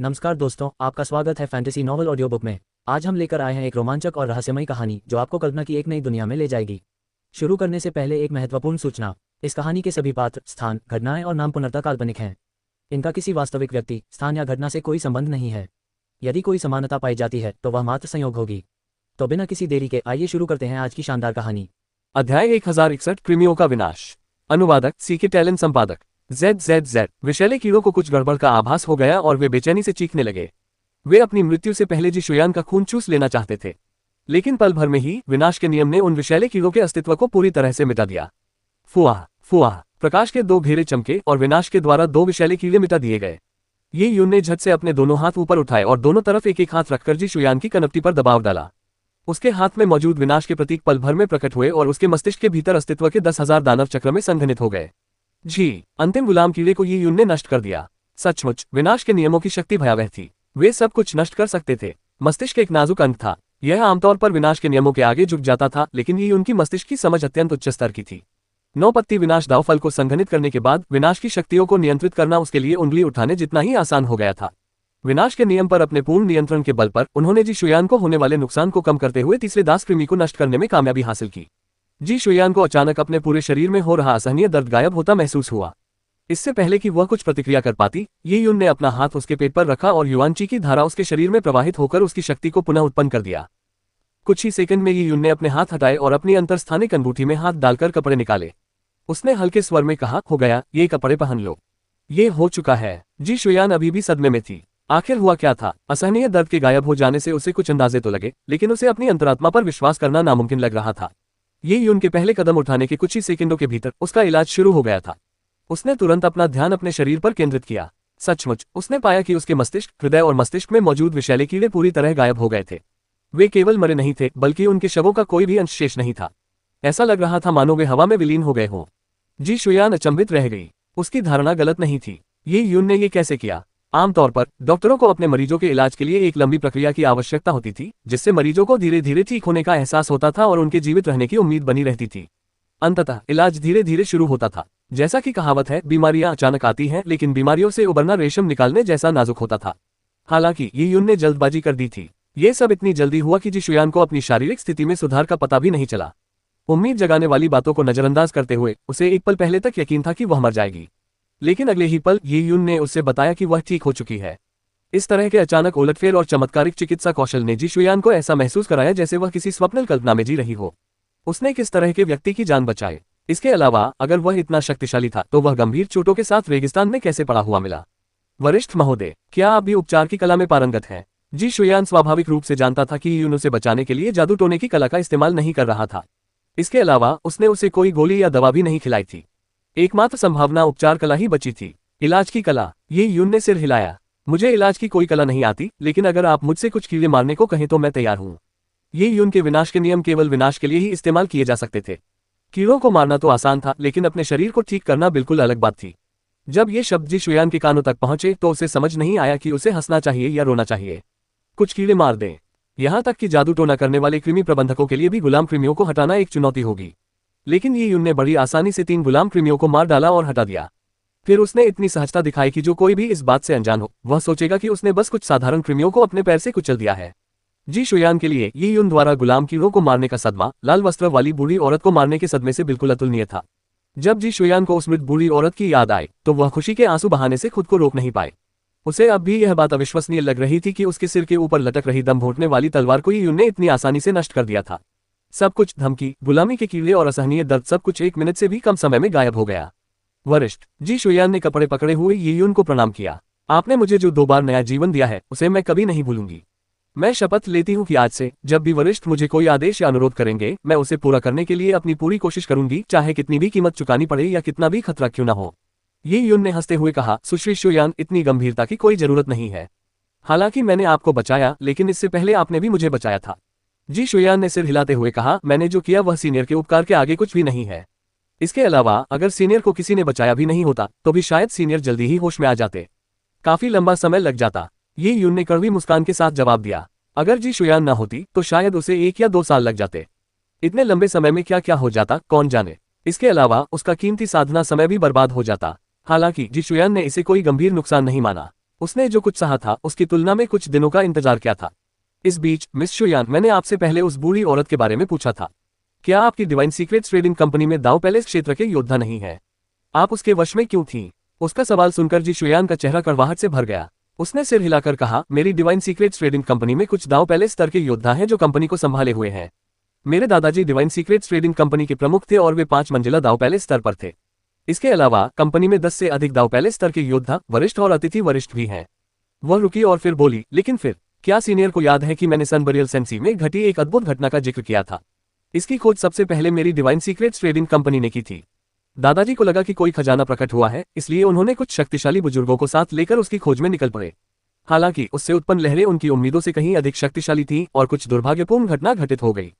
नमस्कार दोस्तों, आपका स्वागत है फैंटेसी नॉवल ऑडियो बुक में। आज हम लेकर आए हैं एक रोमांचक और रहस्यमयी कहानी जो आपको कल्पना की एक नई दुनिया में ले जाएगी। शुरू करने से पहले एक महत्वपूर्ण सूचना। इस कहानी के सभी पात्र, स्थान, घटनाएं और नाम पूर्णतः काल्पनिक हैं। इनका किसी वास्तविक व्यक्ति, स्थान या घटना से कोई संबंध नहीं है। यदि कोई समानता पाई जाती है तो वह मात्र संयोग होगी। तो बिना किसी देरी के आइए शुरू करते हैं आज की शानदार कहानी। अध्याय 1061 कृमियों का विनाश। अनुवादक सीके टैलेंट, संपादक ZZZ। विषैले कीड़ों को कुछ गड़बड़ का आभास हो गया और वे बेचैनी से चीखने लगे। वे अपनी मृत्यु से पहले जी शुयान का खून चूस लेना चाहते थे, लेकिन पल भर में ही विनाश के नियम ने उन विषैले कीड़ों के अस्तित्व को पूरी तरह से मिटा दिया। फुआह फुआह, प्रकाश के दो घेरे चमके और विनाश के द्वारा दो विषैले कीड़े मिटा दिए गए। ये यून ने झट से अपने दोनों हाथ ऊपर उठाए और दोनों तरफ एक एक हाथ रखकर जी शुयान की कनपटी पर दबाव डाला। उसके हाथ में मौजूद विनाश के प्रतीक पल भर में प्रकट हुए और उसके मस्तिष्क के भीतर अस्तित्व के 10,000 दानव चक्र में संघनित हो गए। जी, अंतिम गुलाम कीड़े को ये यून ने नष्ट कर दिया। सचमुच विनाश के नियमों की शक्ति भयावह थी। वे सब कुछ नष्ट कर सकते थे। मस्तिष्क एक नाजुक अंग था। यह आमतौर पर विनाश के नियमों के आगे झुक जाता था, लेकिन ये उनकी मस्तिष्क की समझ अत्यंत उच्च स्तर की थी। 9 पत्ती विनाश दाव फल को संघनित करने के बाद विनाश की शक्तियों को नियंत्रित करना उसके लिए उंगली उठाने जितना ही आसान हो गया था। विनाश के नियम पर अपने पूर्ण नियंत्रण के बल पर उन्होंने जी शुयान को होने वाले नुकसान को कम करते हुए तीसरे दास कृमि को नष्ट करने में कामयाबी हासिल की। जी शुयान को अचानक अपने पूरे शरीर में हो रहा असहनीय दर्द गायब होता महसूस हुआ। इससे पहले कि वह कुछ प्रतिक्रिया कर पाती, ये यून ने अपना हाथ उसके पेट पर रखा और युआनची की धारा उसके शरीर में प्रवाहित होकर उसकी शक्ति को पुनः उत्पन्न कर दिया। कुछ ही सेकंड में ये यून ने अपने हाथ हटाए और अपनी अंतरस्थानिक अंगूठी में हाथ डालकर कपड़े निकाले। उसने हल्के स्वर में कहा, हो गया, ये कपड़े पहन लो। ये हो चुका है। जी शुयान अभी भी सदमे में थी। आखिर हुआ क्या था? असहनीय दर्द के गायब हो जाने से उसे कुछ अंदाजे तो लगे, लेकिन उसे अपनी अंतरात्मा पर विश्वास करना नामुमकिन लग रहा था। ये यून के पहले कदम उठाने के कुछ ही सेकंडों के भीतर उसका इलाज शुरू हो गया था। उसने तुरंत अपना ध्यान अपने शरीर पर केंद्रित किया। सचमुच उसने पाया कि उसके मस्तिष्क, हृदय और मस्तिष्क में मौजूद विषैले कीड़े पूरी तरह गायब हो गए थे। वे केवल मरे नहीं थे, बल्कि उनके शवों का कोई भी अंश शेष नहीं था। ऐसा लग रहा था मानो वे हवा में विलीन हो गए हों। जी शुयान अचंभित रह गई। उसकी धारणा गलत नहीं थी। ये यून ने ये कैसे किया? आमतौर पर डॉक्टरों को अपने मरीजों के इलाज के लिए एक लंबी प्रक्रिया की आवश्यकता होती थी, जिससे मरीजों को धीरे धीरे ठीक होने का एहसास होता था और उनके जीवित रहने की उम्मीद बनी रहती थी। अंततः इलाज धीरे धीरे शुरू होता था। जैसा कि कहावत है, बीमारियां अचानक आती हैं, लेकिन बीमारियों से उबरना रेशम निकालने जैसा नाजुक होता था। हालांकि ये यून ने जल्दबाजी कर दी थी। ये सब इतनी जल्दी हुआ कि जी शुयान को अपनी शारीरिक स्थिति में सुधार का पता भी नहीं चला। उम्मीद जगाने वाली बातों को नजरअंदाज करते हुए उसे एक पल पहले तक यकीन था कि वह मर जाएगी, लेकिन अगले ही पल ये यून ने उससे बताया कि वह ठीक हो चुकी है। इस तरह के अचानक उलटफेर और चमत्कारिक चिकित्सा कौशल ने जी शुयान को ऐसा महसूस कराया जैसे वह किसी स्वप्नल कल्पना में जी रही हो। उसने किस तरह के व्यक्ति की जान बचाई। इसके अलावा अगर वह इतना शक्तिशाली था तो वह गंभीर चोटों के साथ रेगिस्तान में कैसे पड़ा हुआ मिला? वरिष्ठ महोदय, क्या आप भी उपचार की कला में पारंगत हैं? जी शुयान स्वाभाविक रूप से जानता था कि यून उसे बचाने के लिए जादू टोने की कला का इस्तेमाल नहीं कर रहा था। इसके अलावा उसने उसे कोई गोली या दवा भी नहीं खिलाई थी। एकमात्र संभावना उपचार कला ही बची थी। इलाज की कला? ये यून ने सिर हिलाया। मुझे इलाज की कोई कला नहीं आती, लेकिन अगर आप मुझसे कुछ कीड़े मारने को कहें तो मैं तैयार हूं। ये यून के विनाश के नियम केवल विनाश के लिए ही इस्तेमाल किए जा सकते थे। कीड़ों को मारना तो आसान था, लेकिन अपने शरीर को ठीक करना बिल्कुल अलग बात थी। जब ये शब्द जी शुयान के कानों तक पहुंचे तो उसे समझ नहीं आया कि उसे हंसना चाहिए या रोना चाहिए। कुछ कीड़े मार दें। यहां तक कि जादू टोना करने वाले कृमि प्रबंधकों के लिए भी गुलाम कृमियों को हटाना एक चुनौती होगी। लेकिन ये यून ने बड़ी आसानी से 3 गुलाम कृमियों को मार डाला और हटा दिया। फिर उसने इतनी सहजता दिखाई कि जो कोई भी इस बात से अनजान हो वह सोचेगा कि उसने बस कुछ साधारण कृमियों को अपने पैर से कुचल दिया है। जी शुयान के लिए ये यून द्वारा गुलाम कीड़ों को मारने का सदमा लाल वस्त्र वाली बूढ़ी औरत को मारने के सदमे से बिल्कुल अतुलनीय था। जब जी शुयान को उस मृत बूढ़ी औरत की याद आई तो वह खुशी के आंसू बहाने से खुद को रोक नहीं पाए। उसे अब भी यह बात अविश्वसनीय लग रही थी कि उसके सिर के ऊपर लटक रही दम घोंटने वाली तलवार को यून ने इतनी आसानी से नष्ट कर दिया था। सब कुछ, धमकी, गुलामी के कीड़े और असहनीय दर्द, सब कुछ 1 मिनट से भी कम समय में गायब हो गया। वरिष्ठ, जी शुयान ने कपड़े पकड़े हुए ये यून को प्रणाम किया। आपने मुझे जो 2 बार नया जीवन दिया है उसे मैं कभी नहीं भूलूंगी। मैं शपथ लेती हूँ कि आज से जब भी वरिष्ठ मुझे कोई आदेश या अनुरोध करेंगे मैं उसे पूरा करने के लिए अपनी पूरी कोशिश करूंगी, चाहे कितनी भी कीमत चुकानी पड़े या कितना भी खतरा क्यों न हो। ये यून ने हंसते हुए कहा, सुश्री शुयान, इतनी गंभीरता की कोई जरूरत नहीं है। हालांकि मैंने आपको बचाया, लेकिन इससे पहले आपने भी मुझे बचाया था। जी शुयान ने सिर हिलाते हुए कहा, मैंने जो किया वह सीनियर के उपकार के आगे कुछ भी नहीं है। इसके अलावा अगर सीनियर को किसी ने बचाया भी नहीं होता तो भी शायद सीनियर जल्दी ही होश में आ जाते। काफी लंबा समय लग जाता। ये यून ने कड़वी मुस्कान के साथ जवाब दिया। अगर जी शुयान ना होती तो शायद उसे 1 या 2 साल लग जाते। इतने लंबे समय में क्या क्या हो जाता कौन जाने। इसके अलावा उसका कीमती साधना समय भी बर्बाद हो जाता। हालांकि जी शुयान ने इसे कोई गंभीर नुकसान नहीं माना। उसने जो कुछ सहा था उसकी तुलना में कुछ दिनों का इंतजार किया था। इस बीच मिस शुयान, मैंने आपसे पहले उस बूढ़ी औरत के बारे में पूछा था। क्या आपकी डिवाइन सीक्रेट्स ट्रेडिंग कंपनी में दाव पैलेस क्षेत्र के योद्धा नहीं है? आप उसके वश में क्यों थी? उसका सवाल सुनकर जी शुयान का चेहरा कड़वाहट से भर गया। उसने सिर हिलाकर कहा, मेरी डिवाइन सीक्रेट्स ट्रेडिंग कंपनी में कुछ दाव पैलेस स्तर के योद्धा हैं जो कंपनी को संभाले हुए हैं। मेरे दादाजी डिवाइन सीक्रेट्स ट्रेडिंग कंपनी के प्रमुख थे और वे 5 मंजिला दाव पैलेस स्तर पर थे। इसके अलावा कंपनी में 10 से अधिक दाव पैलेस स्तर के योद्धा, वरिष्ठ और अतिथि वरिष्ठ भी हैं। वह रुकी और फिर बोली, लेकिन फिर क्या सीनियर को याद है कि मैंने सन बरियल सेंसी में घटी एक अद्भुत घटना का जिक्र किया था? इसकी खोज सबसे पहले मेरी डिवाइन सीक्रेट्स ट्रेडिंग कंपनी ने की थी। दादाजी को लगा कि कोई खजाना प्रकट हुआ है, इसलिए उन्होंने कुछ शक्तिशाली बुजुर्गों को साथ लेकर उसकी खोज में निकल पड़े। हालांकि उससे उत्पन्न लहरें उनकी उम्मीदों से कहीं अधिक शक्तिशाली थीं और कुछ दुर्भाग्यपूर्ण घटना घटित हो गई।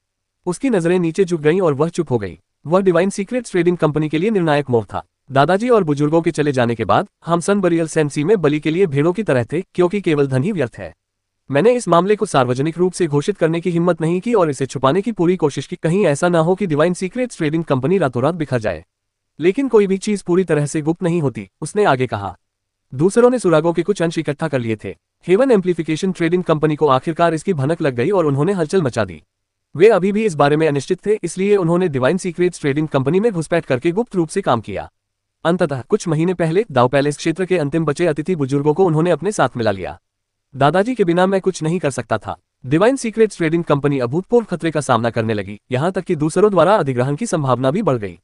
उसकी नजरें नीचे झुक गईं और वह चुप हो गई। वह डिवाइन सीक्रेट्स ट्रेडिंग कंपनी के लिए निर्णायक मोड़ था। दादाजी और बुजुर्गों के चले जाने के बाद हम सन बरियल सेंसी में बलि के लिए भेड़ों की तरह थे, क्योंकि केवल धन ही व्यर्थ है। मैंने इस मामले को सार्वजनिक रूप से घोषित करने की हिम्मत नहीं की और इसे छुपाने की पूरी कोशिश की, कहीं ऐसा ना हो कि डिवाइन सीक्रेट्स ट्रेडिंग कंपनी रातों रात बिखर जाए। लेकिन कोई भी चीज पूरी तरह से गुप्त नहीं होती, उसने आगे कहा। दूसरों ने सुरागों के कुछ अंश इकट्ठा कर लिए थे। हेवन एम्प्लीफिकेशन ट्रेडिंग कंपनी को आखिरकार इसकी भनक लग गई और उन्होंने हलचल मचा दी। वे अभी भी इस बारे में अनिश्चित थे, इसलिए उन्होंने डिवाइन सीक्रेट्स ट्रेडिंग कंपनी में घुसपैठ करके गुप्त रूप से काम किया। अंततः कुछ महीने पहले दाव पैलेस क्षेत्र के अंतिम बचे अतिथि बुजुर्गों को उन्होंने अपने साथ मिला लिया। दादाजी के बिना मैं कुछ नहीं कर सकता था। डिवाइन सीक्रेट्स ट्रेडिंग कंपनी अभूतपूर्व खतरे का सामना करने लगी, यहां तक कि दूसरों द्वारा अधिग्रहण की संभावना भी बढ़ गई।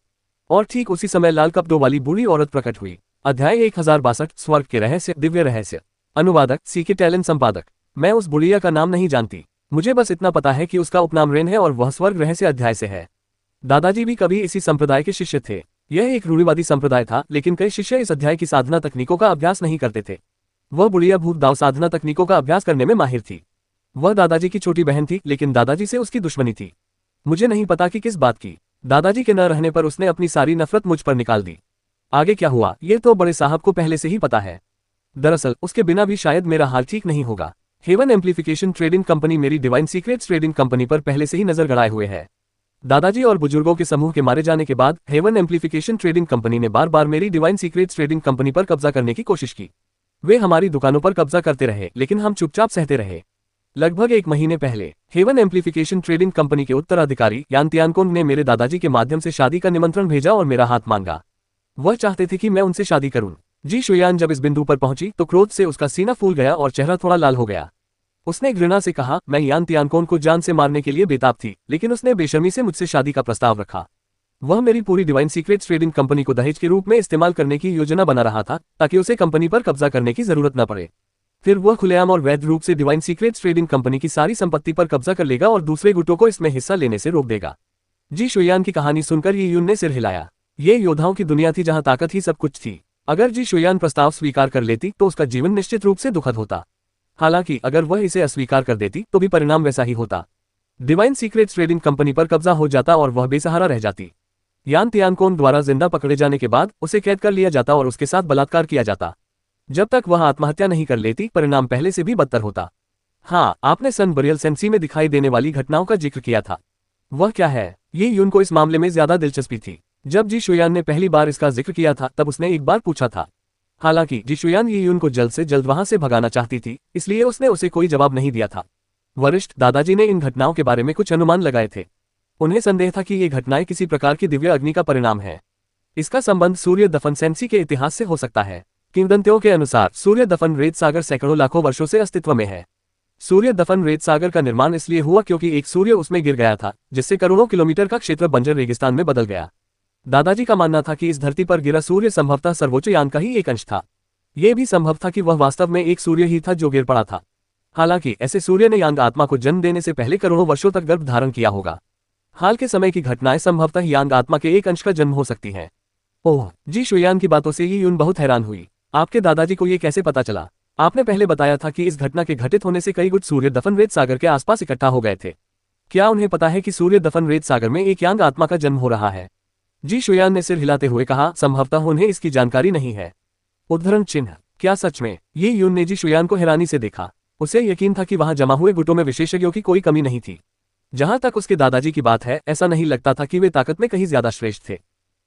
और ठीक उसी समय लाल कपड़ों वाली बूढ़ी औरत प्रकट हुई। अध्याय 1062, स्वर्ग के रहस्य, दिव्य रहस्य। अनुवादक सीके टैलेंट संपादक। मैं उस बुढ़िया का नाम नहीं जानती, मुझे बस इतना पता है कि उसका उपनाम रेन है और वह स्वर्ग रहस्य अध्याय से है। दादाजी भी कभी इसी संप्रदाय के शिष्य थे। यह एक रूढ़िवादी संप्रदाय था, लेकिन कई शिष्य इस अध्याय की साधना तकनीकों का अभ्यास नहीं करते थे। वह बुढ़िया भूत दाव साधना तकनीकों का अभ्यास करने में माहिर थी। वह दादाजी की छोटी बहन थी, लेकिन दादाजी से उसकी दुश्मनी थी। मुझे नहीं पता कि किस बात की। दादाजी के न रहने पर उसने अपनी सारी नफरत मुझ पर निकाल दी। आगे क्या हुआ ये तो बड़े साहब को पहले से ही पता है। दरअसल उसके बिना भी शायद मेरा हाल ठीक नहीं होगा। हेवन एम्प्लीफिकेशन ट्रेडिंग कंपनी मेरी डिवाइन सीक्रेट्स ट्रेडिंग कंपनी पर पहले से ही नजर गड़ाए हुए है। दादाजी और बुजुर्गों के समूह के मारे जाने के बाद हेवन एम्प्लीफिकेशन ट्रेडिंग कंपनी ने बार बार मेरी डिवाइन सीक्रेट्स ट्रेडिंग कंपनी पर कब्जा करने की कोशिश की। वे हमारी दुकानों पर कब्जा करते रहे, लेकिन हम चुपचाप सहते रहे। लगभग 1 महीने पहले हेवन एम्प्लीफिकेशन ट्रेडिंग कंपनी के उत्तराधिकारी यान तियानकोंग ने मेरे दादाजी के माध्यम से शादी का निमंत्रण भेजा और मेरा हाथ मांगा। वह चाहते थे कि मैं उनसे शादी करूं। जी शुयान जब इस बिंदु पर पहुंची तो क्रोध से उसका सीना फूल गया और चेहरा थोड़ा लाल हो गया। उसने घृणा से कहा, मैं यान तियानकोंग को जान से मारने के लिए बेताब थी, लेकिन उसने बेशर्मी से मुझसे शादी का प्रस्ताव रखा। वह मेरी पूरी डिवाइन सीक्रेट्स ट्रेडिंग कंपनी को दहेज के रूप में इस्तेमाल करने की योजना बना रहा था, ताकि उसे कंपनी पर कब्जा करने की जरूरत न पड़े। फिर वह खुलेआम और वैध रूप से डिवाइन सीक्रेट्स ट्रेडिंग कंपनी की सारी संपत्ति पर कब्जा कर लेगा और दूसरे गुटों को इसमें हिस्सा लेने से रोक देगा। जी शुयान की कहानी सुनकर ये यून ने सिर हिलाया। ये योद्धाओं की दुनिया थी जहां ताकत ही सब कुछ थी। अगर जी शुयान प्रस्ताव स्वीकार कर लेती तो उसका जीवन निश्चित रूप से दुखद होता। हालांकि अगर वह इसे अस्वीकार कर देती तो भी परिणाम वैसा ही होता। डिवाइन सीक्रेट्स ट्रेडिंग कंपनी पर कब्जा हो जाता और वह बेसहारा रह जाती। यान तियानकोंग द्वारा जिंदा पकड़े जाने के बाद उसे कैद कर लिया जाता और उसके साथ बलात्कार किया जाता। जब तक वह आत्महत्या नहीं कर लेती परिणाम पहले से भी बदतर होता। हाँ, आपने सन बरियल सेंसी में दिखाई देने वाली घटनाओं का जिक्र किया था। वह क्या है? ये यून को इस मामले में ज्यादा दिलचस्पी थी। जब जी शुयान ने पहली बार इसका जिक्र किया था तब उसने एक बार पूछा था। हालांकि जी शुयान ये यून को जल्द से जल्द वहां से भगाना चाहती थी, इसलिए उसने उसे कोई जवाब नहीं दिया था। वरिष्ठ दादाजी ने इन घटनाओं के बारे में कुछ अनुमान लगाए थे। उन्हें संदेह था कि ये घटनाएं किसी प्रकार की दिव्य अग्नि का परिणाम है। इसका संबंध सूर्य दफन सेंसी के इतिहास से हो सकता है। किंवदंतियों के अनुसार सूर्य दफन रेत सागर सैकड़ों लाखों वर्षों से अस्तित्व में है। सूर्य दफन रेत सागर का निर्माण इसलिए हुआ क्योंकि एक सूर्य उसमें गिर गया था, जिससे करोड़ों किलोमीटर का क्षेत्र बंजर रेगिस्तान में बदल गया। दादाजी का मानना था कि इस धरती पर गिरा सूर्य संभवतः सर्वोच्च यान का ही एक अंश था। यह भी संभव था कि वह वास्तव में एक सूर्य ही था जो गिर पड़ा था। हालांकि ऐसे सूर्य ने यांग आत्मा को जन्म देने से पहले करोड़ों वर्षों तक गर्भ धारण किया होगा। हाल के समय की घटनाएं संभवतः यांग आत्मा के एक अंश का जन्म हो सकती हैं। ओह, जी शुयान की बातों से ये यून बहुत हैरान हुई। आपके दादाजी को ये कैसे पता चला? आपने पहले बताया था कि इस घटना के घटित होने से कई गुट सूर्य दफन रेत सागर के आसपास इकट्ठा हो गए थे। क्या उन्हें पता है कि सूर्य दफन रेत सागर में एक यांग आत्मा का जन्म हो रहा है? जी शुयान ने सिर हिलाते हुए कहा, संभवतः उन्हें इसकी जानकारी नहीं है। उद्धरण चिन्ह, क्या सच में? ये यून ने जी शुयान को हैरानी से देखा। उसे यकीन था कि वहां जमा हुए गुटों में विशेषज्ञों की कोई कमी नहीं थी। जहां तक उसके दादाजी की बात है, ऐसा नहीं लगता था कि वे ताकत में कहीं ज्यादा श्रेष्ठ थे।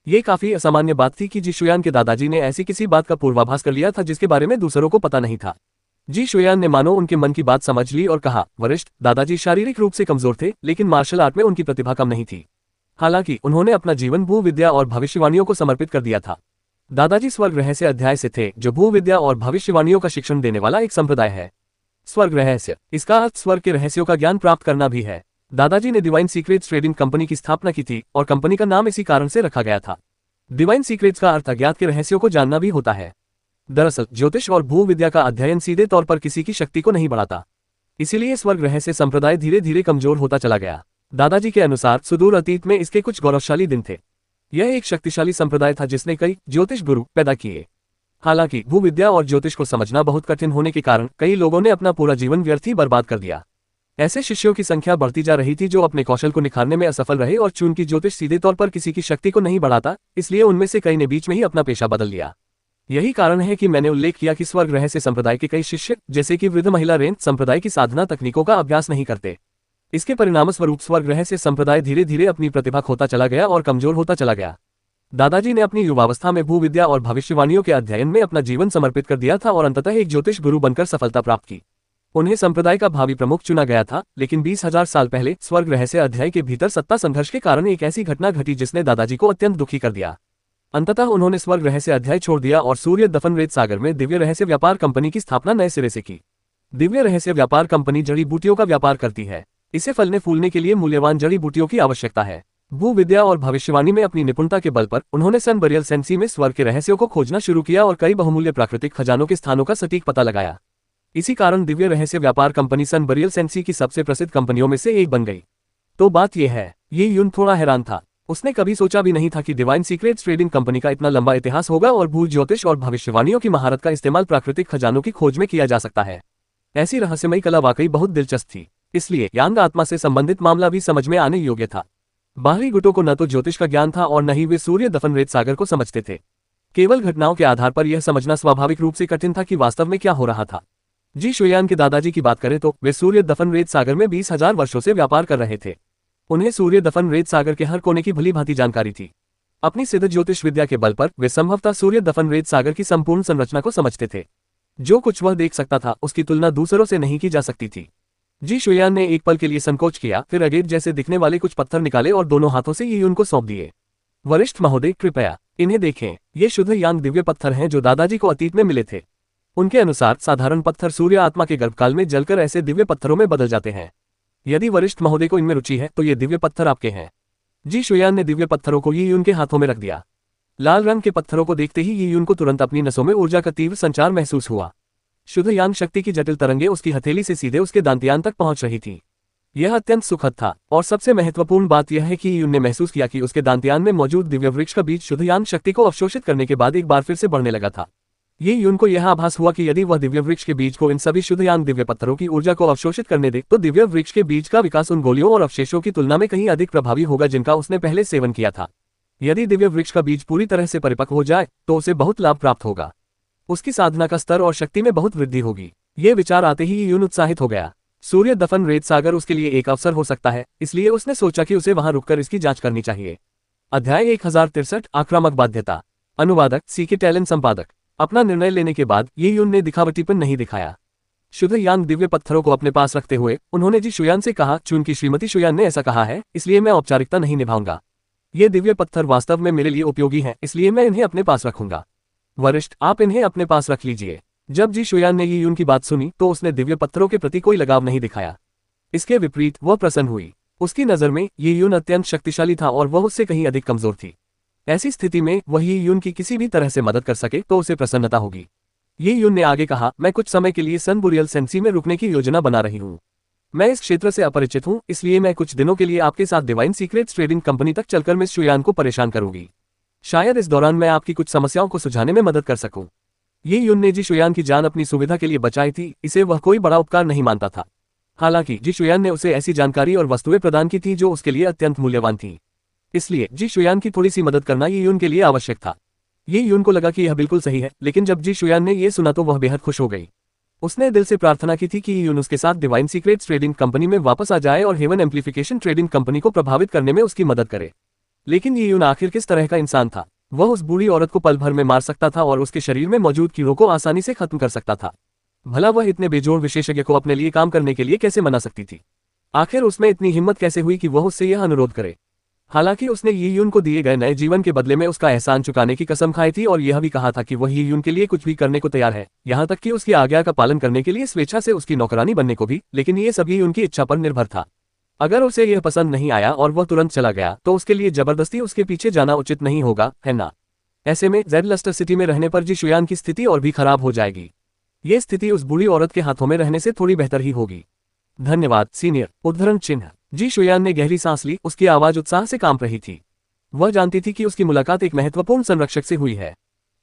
ये काफी असामान्य बात थी कि जी शुयान के दादाजी ने ऐसी किसी बात का पूर्वाभास कर लिया था जिसके बारे में दूसरों को पता नहीं था। जी शुयान ने मानो उनके मन की बात समझ ली और कहा, वरिष्ठ दादाजी शारीरिक रूप से कमजोर थे, लेकिन मार्शल आर्ट में उनकी प्रतिभा कम नहीं थी। हालांकि उन्होंने अपना जीवन भूविद्या और भविष्यवाणियों को समर्पित कर दिया था। दादाजी स्वर्ग रहस्य अध्याय से थे, जो भूविद्या और भविष्यवाणियों का शिक्षण देने वाला एक संप्रदाय है। स्वर्ग रहस्य, इसका अर्थ स्वर्ग के रहस्यों का ज्ञान प्राप्त करना भी है। दादाजी ने डिवाइन सीक्रेट्स ट्रेडिंग कंपनी की स्थापना की थी और कंपनी का नाम इसी कारण से रखा गया था। डिवाइन सीक्रेट्स का अर्थ अज्ञात के रहस्यों को जानना भी होता है। दरअसल ज्योतिष और भूविद्या का अध्ययन सीधे तौर पर किसी की शक्ति को नहीं बढ़ाता, इसीलिए स्वर्ग रहस्य संप्रदाय धीरे धीरे कमजोर होता चला गया। दादाजी के अनुसार सुदूर अतीत में इसके कुछ गौरवशाली दिन थे। यह एक शक्तिशाली संप्रदाय था जिसने कई ज्योतिष गुरु पैदा किए। हालांकि भूविद्या और ज्योतिष को समझना बहुत कठिन होने के कारण कई लोगों ने अपना पूरा जीवन व्यर्थ ही बर्बाद कर दिया। ऐसे शिष्यों की संख्या बढ़ती जा रही थी जो अपने कौशल को निखारने में असफल रहे, और चूंकि ज्योतिष सीधे तौर पर किसी की शक्ति को नहीं बढ़ाता, इसलिए उनमें से कई ने बीच में ही अपना पेशा बदल लिया। यही कारण है कि मैंने उल्लेख किया कि स्वर्ग रहस्य संप्रदाय के कई शिष्य, जैसे कि वृद्ध महिला रेन संप्रदाय की साधना तकनीकों का अभ्यास नहीं करते। इसके परिणामस्वरूप स्वर्ग रहस्य संप्रदाय धीरे धीरे अपनी प्रतिभा खोता चला गया और कमजोर होता चला गया। दादाजी ने अपनी युवावस्था में भूविद्या और भविष्यवाणियों के अध्ययन में अपना जीवन समर्पित कर दिया था और अंततः एक ज्योतिष गुरु बनकर सफलता प्राप्त की। उन्हें संप्रदाय का भावी प्रमुख चुना गया था, लेकिन 20,000 साल पहले स्वर्ग रहस्य अध्याय के भीतर सत्ता संघर्ष के कारण एक ऐसी घटना घटी जिसने दादाजी को अत्यंत दुखी कर दिया। अंततः उन्होंने स्वर्ग रहस्य अध्याय छोड़ दिया और सूर्य दफन रेत सागर में दिव्य रहस्य व्यापार कंपनी की स्थापना नए सिरे से की। दिव्य रहस्य व्यापार कंपनी जड़ी बूटियों का व्यापार करती है। इसे फलने फूलने के लिए मूल्यवान जड़ी बूटियों की आवश्यकता है। भूविद्या और भविष्यवाणी में अपनी निपुणता के बल पर उन्होंने सन बरियल सेंसी में स्वर्ग के रहस्यों को खोजना शुरू किया और कई बहुमूल्य प्राकृतिक खजानों के स्थानों का सटीक पता लगाया। इसी कारण दिव्य रहस्य व्यापार कंपनी सन बरियल सेंसी की सबसे प्रसिद्ध कंपनियों में से एक बन गई। तो बात यह है, ये यून थोड़ा हैरान था। उसने कभी सोचा भी नहीं था कि डिवाइन सीक्रेट्स ट्रेडिंग कंपनी का इतना लंबा इतिहास होगा और भू ज्योतिष और भविष्यवाणियों की महारत का इस्तेमाल प्राकृतिक खजानों की खोज में किया जा सकता है। ऐसी रहस्यमयी कला वाकई बहुत दिलचस्प थी, इसलिए यांग आत्मा से संबंधित मामला भी समझ में आने योग्य था। बाहरी गुटों को न तो ज्योतिष का ज्ञान था और न ही वे सूर्य दफन रेत सागर को समझते थे। केवल घटनाओं के आधार पर यह समझना स्वाभाविक रूप से कठिन था कि वास्तव में क्या हो रहा था। जी शुयान के दादाजी की बात करें तो वे सूर्य दफन रेत सागर में 20,000 वर्षों से व्यापार कर रहे थे। उन्हें सूर्य दफन रेत सागर के हर कोने की भली भांति जानकारी थी। अपनी सिद्ध ज्योतिष विद्या के बल पर वे संभवतः सूर्य दफन रेत सागर की संपूर्ण संरचना को समझते थे। जो कुछ वह देख सकता था उसकी तुलना दूसरों से नहीं की जा सकती थी। जी शुयान ने एक पल के लिए संकोच किया, फिर अगेट जैसे दिखने वाले कुछ पत्थर निकाले और दोनों हाथों से ये उनको सौंप दिए। वरिष्ठ महोदय, कृपया इन्हें देखें। ये शुद्ध यांग दिव्य पत्थर हैं जो दादाजी को अतीत में मिले थे। उनके अनुसार साधारण पत्थर सूर्य आत्मा के गर्भकाल में जलकर ऐसे दिव्य पत्थरों में बदल जाते हैं। यदि वरिष्ठ महोदय को इनमें रुचि है तो ये दिव्य पत्थर आपके हैं। जी शुयान ने दिव्य पत्थरों को ये उनके हाथों में रख दिया। लाल रंग के पत्थरों को देखते ही ये उनको तुरंत अपनी नसों में ऊर्जा का तीव्र संचार महसूस हुआ। शुद्ध यांग शक्ति की जटिल तरंगे उसकी हथेली से सीधे उसके दांतियान तक पहुंच रही थी। यह अत्यंत सुखद था, और सबसे महत्वपूर्ण बात यह है कि यून ने महसूस किया कि उसके दांतियान में मौजूद दिव्य वृक्ष का बीज शुद्ध यांग शक्ति को अवशोषित करने के बाद एक बार फिर से बढ़ने लगा था। ये यून को यह आभास हुआ कि यदि वह दिव्य वृक्ष के बीज को इन सभी शुद्ध यांग दिव्य पत्थरों की ऊर्जा को अवशोषित करने दे तो दिव्य वृक्ष के बीज का विकास उन गोलियों और अवशेषों की तुलना में कहीं अधिक प्रभावी होगा जिनका उसने पहले सेवन किया था। यदि दिव्य वृक्ष का बीज पूरी तरह से परिपक्व हो जाए तो उसे बहुत लाभ प्राप्त होगा। उसकी साधना का स्तर और शक्ति में बहुत वृद्धि होगी। ये विचार आते ही यून उत्साहित हो गया। सूर्य दफन रेत सागर उसके लिए एक अवसर हो सकता है, इसलिए उसने सोचा कि उसे वहां रुककर इसकी जांच करनी चाहिए। अध्याय 1063 आक्रामक बाध्यता। अनुवादक सीके टैलेंट संपादक। अपना निर्णय लेने के बाद ये यून ने दिखावटीपन नहीं दिखाया। शुद्ध यांग दिव्य पत्थरों को अपने पास रखते हुए उन्होंने जी शुयान से कहा, चूंकि श्रीमती शुयान ने ऐसा कहा है इसलिए मैं औपचारिकता नहीं निभाऊंगा। ये दिव्य पत्थर वास्तव में मेरे लिए उपयोगी हैं, इसलिए मैं इन्हें अपने पास रखूंगा। वरिष्ठ, आप इन्हें अपने पास रख लीजिए। जब जी शुयान ने ये यून की बात सुनी तो उसने दिव्य पत्थरों के प्रति कोई लगाव नहीं दिखाया। इसके विपरीत वह प्रसन्न हुई। उसकी नजर में ये यून अत्यंत शक्तिशाली था और वह उससे कहीं अधिक कमजोर थी। ऐसी स्थिति में वह ये यून की किसी भी तरह से मदद कर सके तो उसे प्रसन्नता होगी। ये यून ने आगे कहा, मैं कुछ समय के लिए सन बुरियल सेंसी में रुकने की योजना बना रही हूँ। मैं इस क्षेत्र से अपरिचित हूँ, इसलिए मैं कुछ दिनों के लिए आपके साथ डिवाइन सीक्रेट्स ट्रेडिंग कंपनी तक चलकर मिस शुयान को परेशान करूंगी। शायद इस दौरान मैं आपकी कुछ समस्याओं को सुलझाने में मदद कर सकूं। ये यून ने जी शुयान की जान अपनी सुविधा के लिए बचाई थी, इसे वह कोई बड़ा उपकार नहीं मानता था। हालांकि जी शुयान ने उसे ऐसी जानकारी और वस्तुएं प्रदान की थी जो उसके लिए अत्यंत मूल्यवान थी, इसलिए जी शुयान की थोड़ी सी मदद करना ये यून के लिए आवश्यक था। ये यून को लगा कि यह बिल्कुल सही है, लेकिन जब जी शुयान ने यह सुना तो वह बेहद खुश हो गई। उसने दिल से प्रार्थना की थी कि यून उसके साथ डिवाइन सीक्रेट्स ट्रेडिंग कंपनी में वापस आ जाए और हेवन एम्प्लीफिकेशन ट्रेडिंग कंपनी को प्रभावित करने में उसकी मदद करे। लेकिन ये यून आखिर किस तरह का इंसान था? वह उस बूढ़ी औरत को पल भर में मार सकता था और उसके शरीर में मौजूद कीड़ों को आसानी से खत्म कर सकता था। भला वह इतने बेजोड़ विशेषज्ञ को अपने लिए काम करने के लिए कैसे मना सकती थी? आखिर उसमें इतनी हिम्मत कैसे हुई कि वह उससे यह अनुरोध करे? हालांकि उसने यी यून को दिए गए नए जीवन के बदले में उसका एहसान चुकाने की कसम खाई थी और यह भी कहा था कि वह यी यून के लिए कुछ भी करने को तैयार है, यहाँ तक कि उसकी आज्ञा का पालन करने के लिए स्वेच्छा से उसकी नौकरानी बनने को भी। लेकिन ये सब यी उनकी इच्छा पर निर्भर था। अगर उसे यह पसंद नहीं आया और वह तुरंत चला गया तो उसके लिए जबरदस्ती उसके पीछे जाना उचित नहीं होगा, है ना? ऐसे में जेड लस्टर सिटी में रहने पर जी शुयान की स्थिति और भी खराब हो जाएगी। ये स्थिति उस बूढ़ी औरत के हाथों में रहने से थोड़ी बेहतर ही होगी। धन्यवाद सीनियर। उद्धरण चिन्ह। जी शुयान ने गहरी सांस ली, उसकी आवाज उत्साह से कांप रही थी। वह जानती थी कि उसकी मुलाकात एक महत्वपूर्ण संरक्षक से हुई है।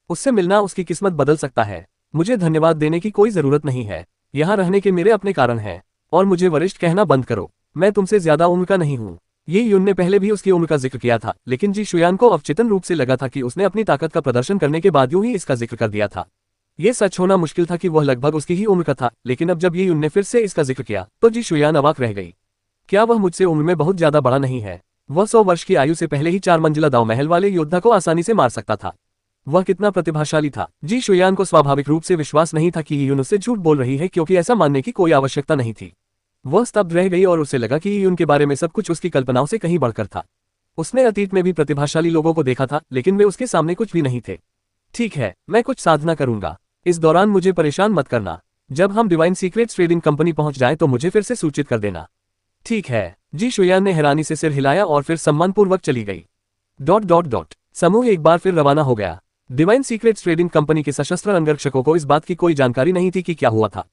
उससे मिलना उसकी किस्मत बदल सकता है। मुझे धन्यवाद देने की कोई जरूरत नहीं है, यहाँ रहने के मेरे अपने कारण हैं। और मुझे वरिष्ठ कहना बंद करो, मैं तुमसे ज्यादा उम्र का नहीं हूँ। ये यून ने पहले भी उसकी उम्र का जिक्र किया था, लेकिन जी शुयान को अवचेतन रूप से लगा था कि उसने अपनी ताकत का प्रदर्शन करने के बाद यूं ही इसका जिक्र कर दिया था। ये सच होना मुश्किल था कि वह लगभग उसकी ही उम्र का था, लेकिन अब जब ये यून ने फिर से इसका जिक्र किया तो जी शुयान अवाक रह गई। क्या वह मुझसे उम्र में बहुत ज्यादा बड़ा नहीं है? वह 100 वर्ष की आयु से पहले ही 4 मंजिला दाव महल वाले योद्धा को आसानी से मार सकता था। वह कितना प्रतिभाशाली था। जी शुयान को स्वाभाविक रूप से विश्वास नहीं था कि ये यून उससे झूठ बोल रही है, क्योंकि ऐसा मानने की कोई आवश्यकता नहीं थी। वह स्तब्ध रह गई और उसे लगा कि ये यून के बारे में सब कुछ उसकी कल्पनाओं से कहीं बढ़कर था। उसने अतीत में भी प्रतिभाशाली लोगों को देखा था, लेकिन वे उसके सामने कुछ भी नहीं थे। ठीक है, मैं कुछ साधना करूंगा। इस दौरान मुझे परेशान मत करना। जब हम डिवाइन सीक्रेट्स ट्रेडिंग कंपनी पहुंच जाए तो मुझे फिर से सूचित कर देना। ठीक है। जी शुयान ने हैरानी से सिर हिलाया और फिर सम्मानपूर्वक चली गई। ... समूह एक बार फिर रवाना हो गया। डिवाइन सीक्रेट्स ट्रेडिंग कंपनी के सशस्त्र अंगरक्षकों को इस बात की कोई जानकारी नहीं थी कि क्या हुआ था।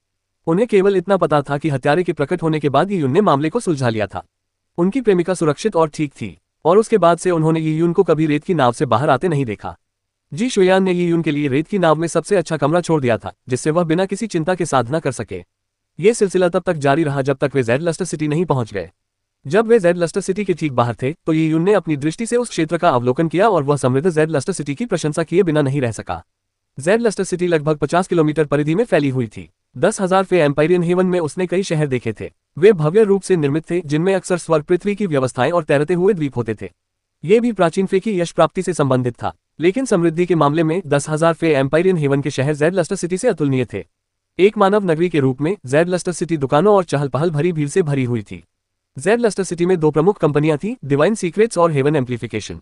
उन्हें केवल इतना पता था कि हत्यारे के प्रकट होने के बाद यी यून ने मामले को सुलझा लिया था। उनकी प्रेमिका सुरक्षित और ठीक थी, और उसके बाद से उन्होंने यी यून को कभी रेत की नाव से बाहर आते नहीं देखा। जी शुयान ने यी यून के लिए रेत की नाव में सबसे अच्छा कमरा छोड़ दिया था, जिससे वह बिना किसी चिंता के साधना कर सके। ये सिलसिला तब तक जारी रहा जब तक वे जेड लस्टर सिटी नहीं पहुंच गए। जब वे जेड लस्टर सिटी के ठीक बाहर थे तो यी यून ने अपनी दृष्टि से उस क्षेत्र का अवलोकन किया और वह समृद्ध जेड लस्टर सिटी की प्रशंसा किए बिना नहीं रह सका। जेड लस्टर सिटी लगभग 50 किलोमीटर परिधि में फैली हुई थी। 10,000 फे एम्पायरियन हेवन में उसने कई शहर देखे थे। वे भव्य रूप से निर्मित थे, जिनमें अक्सर स्वर्ग पृथ्वी की व्यवस्थाएं और तैरते हुए द्वीप होते थे। ये भी प्राचीन फे की यश प्राप्ति से संबंधित था, लेकिन समृद्धि के मामले में 10,000 फे एम्पायरियन हेवन के शहर जेड लस्टर सिटी से अतुलनीय थे। एक मानव नगरी के रूप में जेड लस्टर सिटी दुकानों और चहल पहल भरी भीड़ से भरी हुई थी। जेड लस्टर सिटी में 2 प्रमुख कंपनियां थीं, डिवाइन सीक्रेट्स और हेवन एम्प्लीफिकेशन।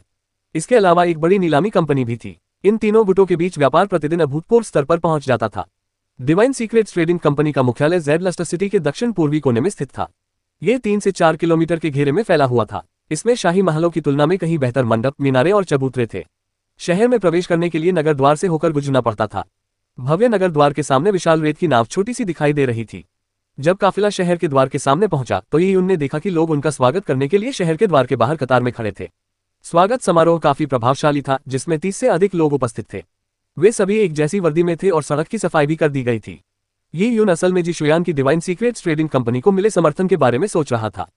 इसके अलावा एक बड़ी नीलामी कंपनी भी थी। इन तीनों गुटों के बीच व्यापार प्रतिदिन अभूतपूर्व स्तर पर पहुंच जाता था। डिवाइन सीक्रेट्स ट्रेडिंग कंपनी का मुख्यालय जेड लस्टर सिटी के दक्षिण पूर्वी कोने में स्थित था। ये 3 से 4 किलोमीटर के घेरे में फैला हुआ था। इसमें शाही महलों की तुलना में कहीं बेहतर मंडप, मीनारे और चबूतरे थे। शहर में प्रवेश करने के लिए नगर द्वार से होकर गुजरना पड़ता था। भव्य नगर द्वार के सामने विशाल रेत की नाव छोटी सी दिखाई दे रही थी। जब काफिला शहर के द्वार के सामने पहुंचा तो यी यून ने देखा कि लोग उनका स्वागत करने के लिए शहर के द्वार के बाहर कतार में खड़े थे। स्वागत समारोह काफी प्रभावशाली था, जिसमें 30 से अधिक लोग उपस्थित थे। वे सभी एक जैसी वर्दी में थे और सड़क की सफाई भी कर दी गई थी। यी यून असल में जी शुयान की डिवाइन सीक्रेट्स ट्रेडिंग कंपनी को मिले समर्थन के बारे में सोच रहा था।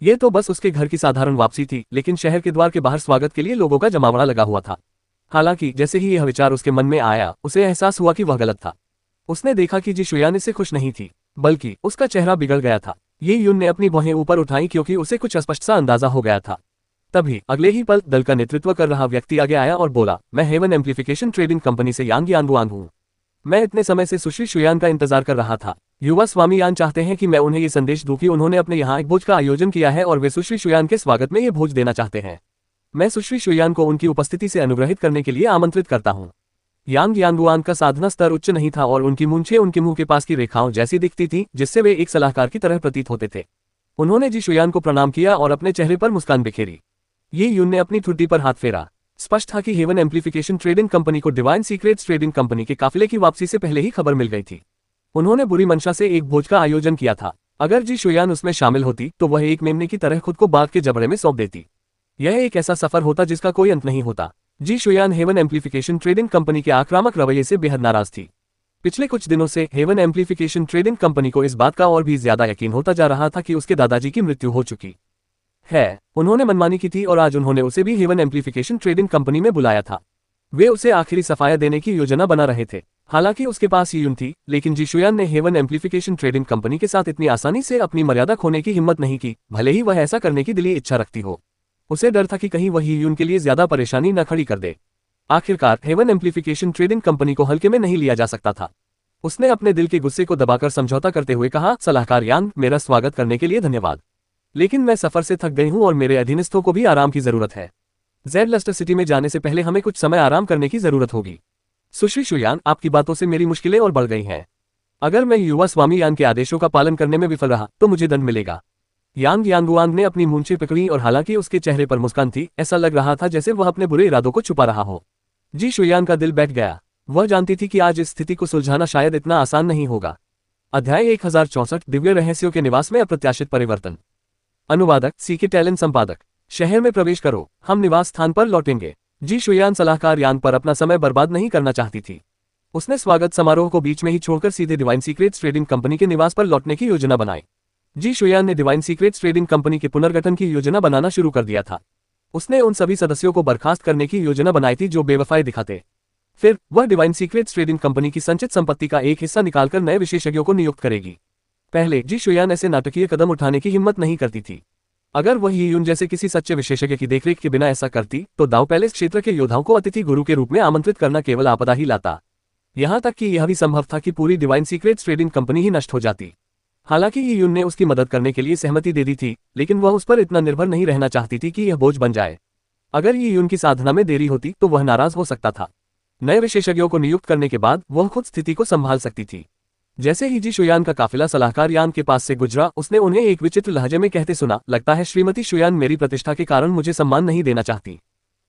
ये तो बस उसके घर की साधारण वापसी थी, लेकिन शहर के द्वार के बाहर स्वागत के लिए लोगों का जमावड़ा लगा हुआ था। हालांकि जैसे ही यह विचार उसके मन में आया, उसे एहसास हुआ कि वह गलत था। उसने देखा कि जी शुयान इससे खुश नहीं थी, बल्कि उसका चेहरा बिगड़ गया था। यी यून ने अपनी भौहें ऊपर उठाई क्योंकि उसे कुछ अस्पष्ट सा अंदाजा हो गया था। तभी अगले ही पल दल का नेतृत्व कर रहा व्यक्ति आगे आया और बोला, मैं हेवन एम्प्लीफिकेशन ट्रेडिंग कंपनी से यांग यानबुआंग हूँ। मैं इतने समय से सुश्री शुयान का इंतजार कर रहा था। युवा स्वामी यान चाहते हैं कि मैं उन्हें ये संदेश दूं कि उन्होंने अपने यहाँ एक भोज का आयोजन किया है और वे सुश्री शुयान के स्वागत में ये भोज देना चाहते हैं। मैं सुश्री शुयान को उनकी उपस्थिति से अनुग्रहित करने के लिए आमंत्रित करता हूँ। यांग यानबुआंग का साधना स्तर उच्च नहीं था और उनकी मूंछें उनके मुंह के पास की रेखाओं जैसी दिखती थी, जिससे वे एक सलाहकार की तरह प्रतीत होते थे। उन्होंने जी शुयान को प्रणाम किया और अपने चेहरे पर मुस्कान बिखेरी। यी यून ने अपनी ठुड्डी पर हाथ फेरा। स्पष्ट था कि हेवन एम्प्लीफिकेशन ट्रेडिंग कंपनी को डिवाइन सीक्रेट्स ट्रेडिंग कंपनी के काफिले की वापसी से पहले ही खबर मिल गई थी। उन्होंने बुरी मंशा से एक भोज का आयोजन किया था। अगर जी शुयान उसमें शामिल होती तो वह एक मेमने की तरह खुद को बाघ के जबड़े में सौंप देती। यह एक ऐसा सफर होता जिसका कोई अंत नहीं होता। जी शुयान हेवन एम्प्लीफिकेशन ट्रेडिंग कंपनी के आक्रामक रवैये से बेहद नाराज थी। पिछले कुछ दिनों से हेवन एम्प्लीफिकेशन ट्रेडिंग कंपनी को इस बात का और भी ज्यादा यकीन होता जा रहा था कि उसके दादाजी की मृत्यु हो चुकी है। उन्होंने मनमानी की थी और आज उन्होंने उसे भी हेवन एम्प्लीफिकेशन ट्रेडिंग कंपनी में बुलाया था। वे उसे आखिरी सफाया देने की योजना बना रहे थे। हालांकि उसके पास यून थी, लेकिन जी शुयान ने हेवन एम्प्लीफिकेशन ट्रेडिंग कंपनी के साथ इतनी आसानी से अपनी मर्यादा खोने की हिम्मत नहीं की, भले ही वह ऐसा करने की दिली इच्छा रखती हो। उसे डर था कि कहीं वह यून के लिए ज्यादा परेशानी न खड़ी कर दे। आखिरकार हेवन एम्प्लीफिकेशन ट्रेडिंग कंपनी को हल्के में नहीं लिया जा सकता था। उसने अपने दिल के गुस्से को दबाकर समझौता करते हुए कहा, सलाहकार यांग, मेरा स्वागत करने के लिए धन्यवाद, लेकिन मैं सफर से थक गई हूं और मेरे अधीनस्थों को भी आराम की जरूरत है। जेड लस्टर सिटी में जाने से पहले हमें कुछ समय आराम करने की जरूरत होगी। सुश्री शुयान, आपकी बातों से मेरी मुश्किलें और बढ़ गई हैं। अगर मैं युवा स्वामी यान के आदेशों का पालन करने में विफल रहा तो मुझे दंड मिलेगा। यांग यांगुआंग ने अपनी मूंछें पकड़ी और हालांकि उसके चेहरे पर मुस्कान थी, ऐसा लग रहा था जैसे वह अपने बुरे इरादों को छुपा रहा हो। जी शुयान का दिल बैठ गया। वह जानती थी कि आज इस स्थिति को सुलझाना शायद इतना आसान नहीं होगा। अध्याय 1064 दिव्य रहस्यों के निवास में अप्रत्याशित परिवर्तन। अनुवादक सीके टैलेंट संपादक। शहर में प्रवेश करो, हम निवास स्थान पर लौटेंगे। जी शुयान सलाहकार यांग पर अपना समय बर्बाद नहीं करना चाहती थी। उसने स्वागत समारोह को बीच में ही छोड़कर सीधे डिवाइन सीक्रेट्स ट्रेडिंग कंपनी के निवास पर लौटने की योजना बनाई। जी शुयान ने डिवाइन सीक्रेट्स ट्रेडिंग कंपनी के पुनर्गठन की योजना बनाना शुरू कर दिया था। उसने उन सभी सदस्यों को बर्खास्त करने की योजना बनाई थी जो बेवफाई दिखाते। फिर वह डिवाइन सीक्रेट्स ट्रेडिंग कंपनी की संचित संपत्ति का एक हिस्सा निकालकर नए विशेषज्ञों को नियुक्त करेगी। पहले जी शुयान ऐसे नाटकीय कदम उठाने की हिम्मत नहीं करती थी। अगर वह यून जैसे किसी सच्चे विशेषज्ञ की देखरेख के बिना ऐसा करती तो दाव पैलेस क्षेत्र के योद्धाओं को अतिथि गुरु के रूप में आमंत्रित करना केवल आपदा ही लाता। यहां तक कि यह भी संभव था कि पूरी डिवाइन सीक्रेट्स ट्रेडिंग कंपनी ही नष्ट हो जाती। हालांकि यून ने उसकी मदद करने के लिए सहमति दे दी थी, लेकिन वह उस पर इतना निर्भर नहीं रहना चाहती थी कि यह बोझ बन जाए। अगर यून की साधना में देरी होती तो वह नाराज हो सकता था। नए विशेषज्ञों को नियुक्त करने के बाद वह खुद स्थिति को संभाल सकती थी। जैसे ही जी शुयान का काफिला सलाहकार यान के पास से गुजरा, उसने उन्हें एक विचित्र लहजे में कहते सुना, लगता है श्रीमती शुयान मेरी प्रतिष्ठा के कारण मुझे सम्मान नहीं देना चाहती।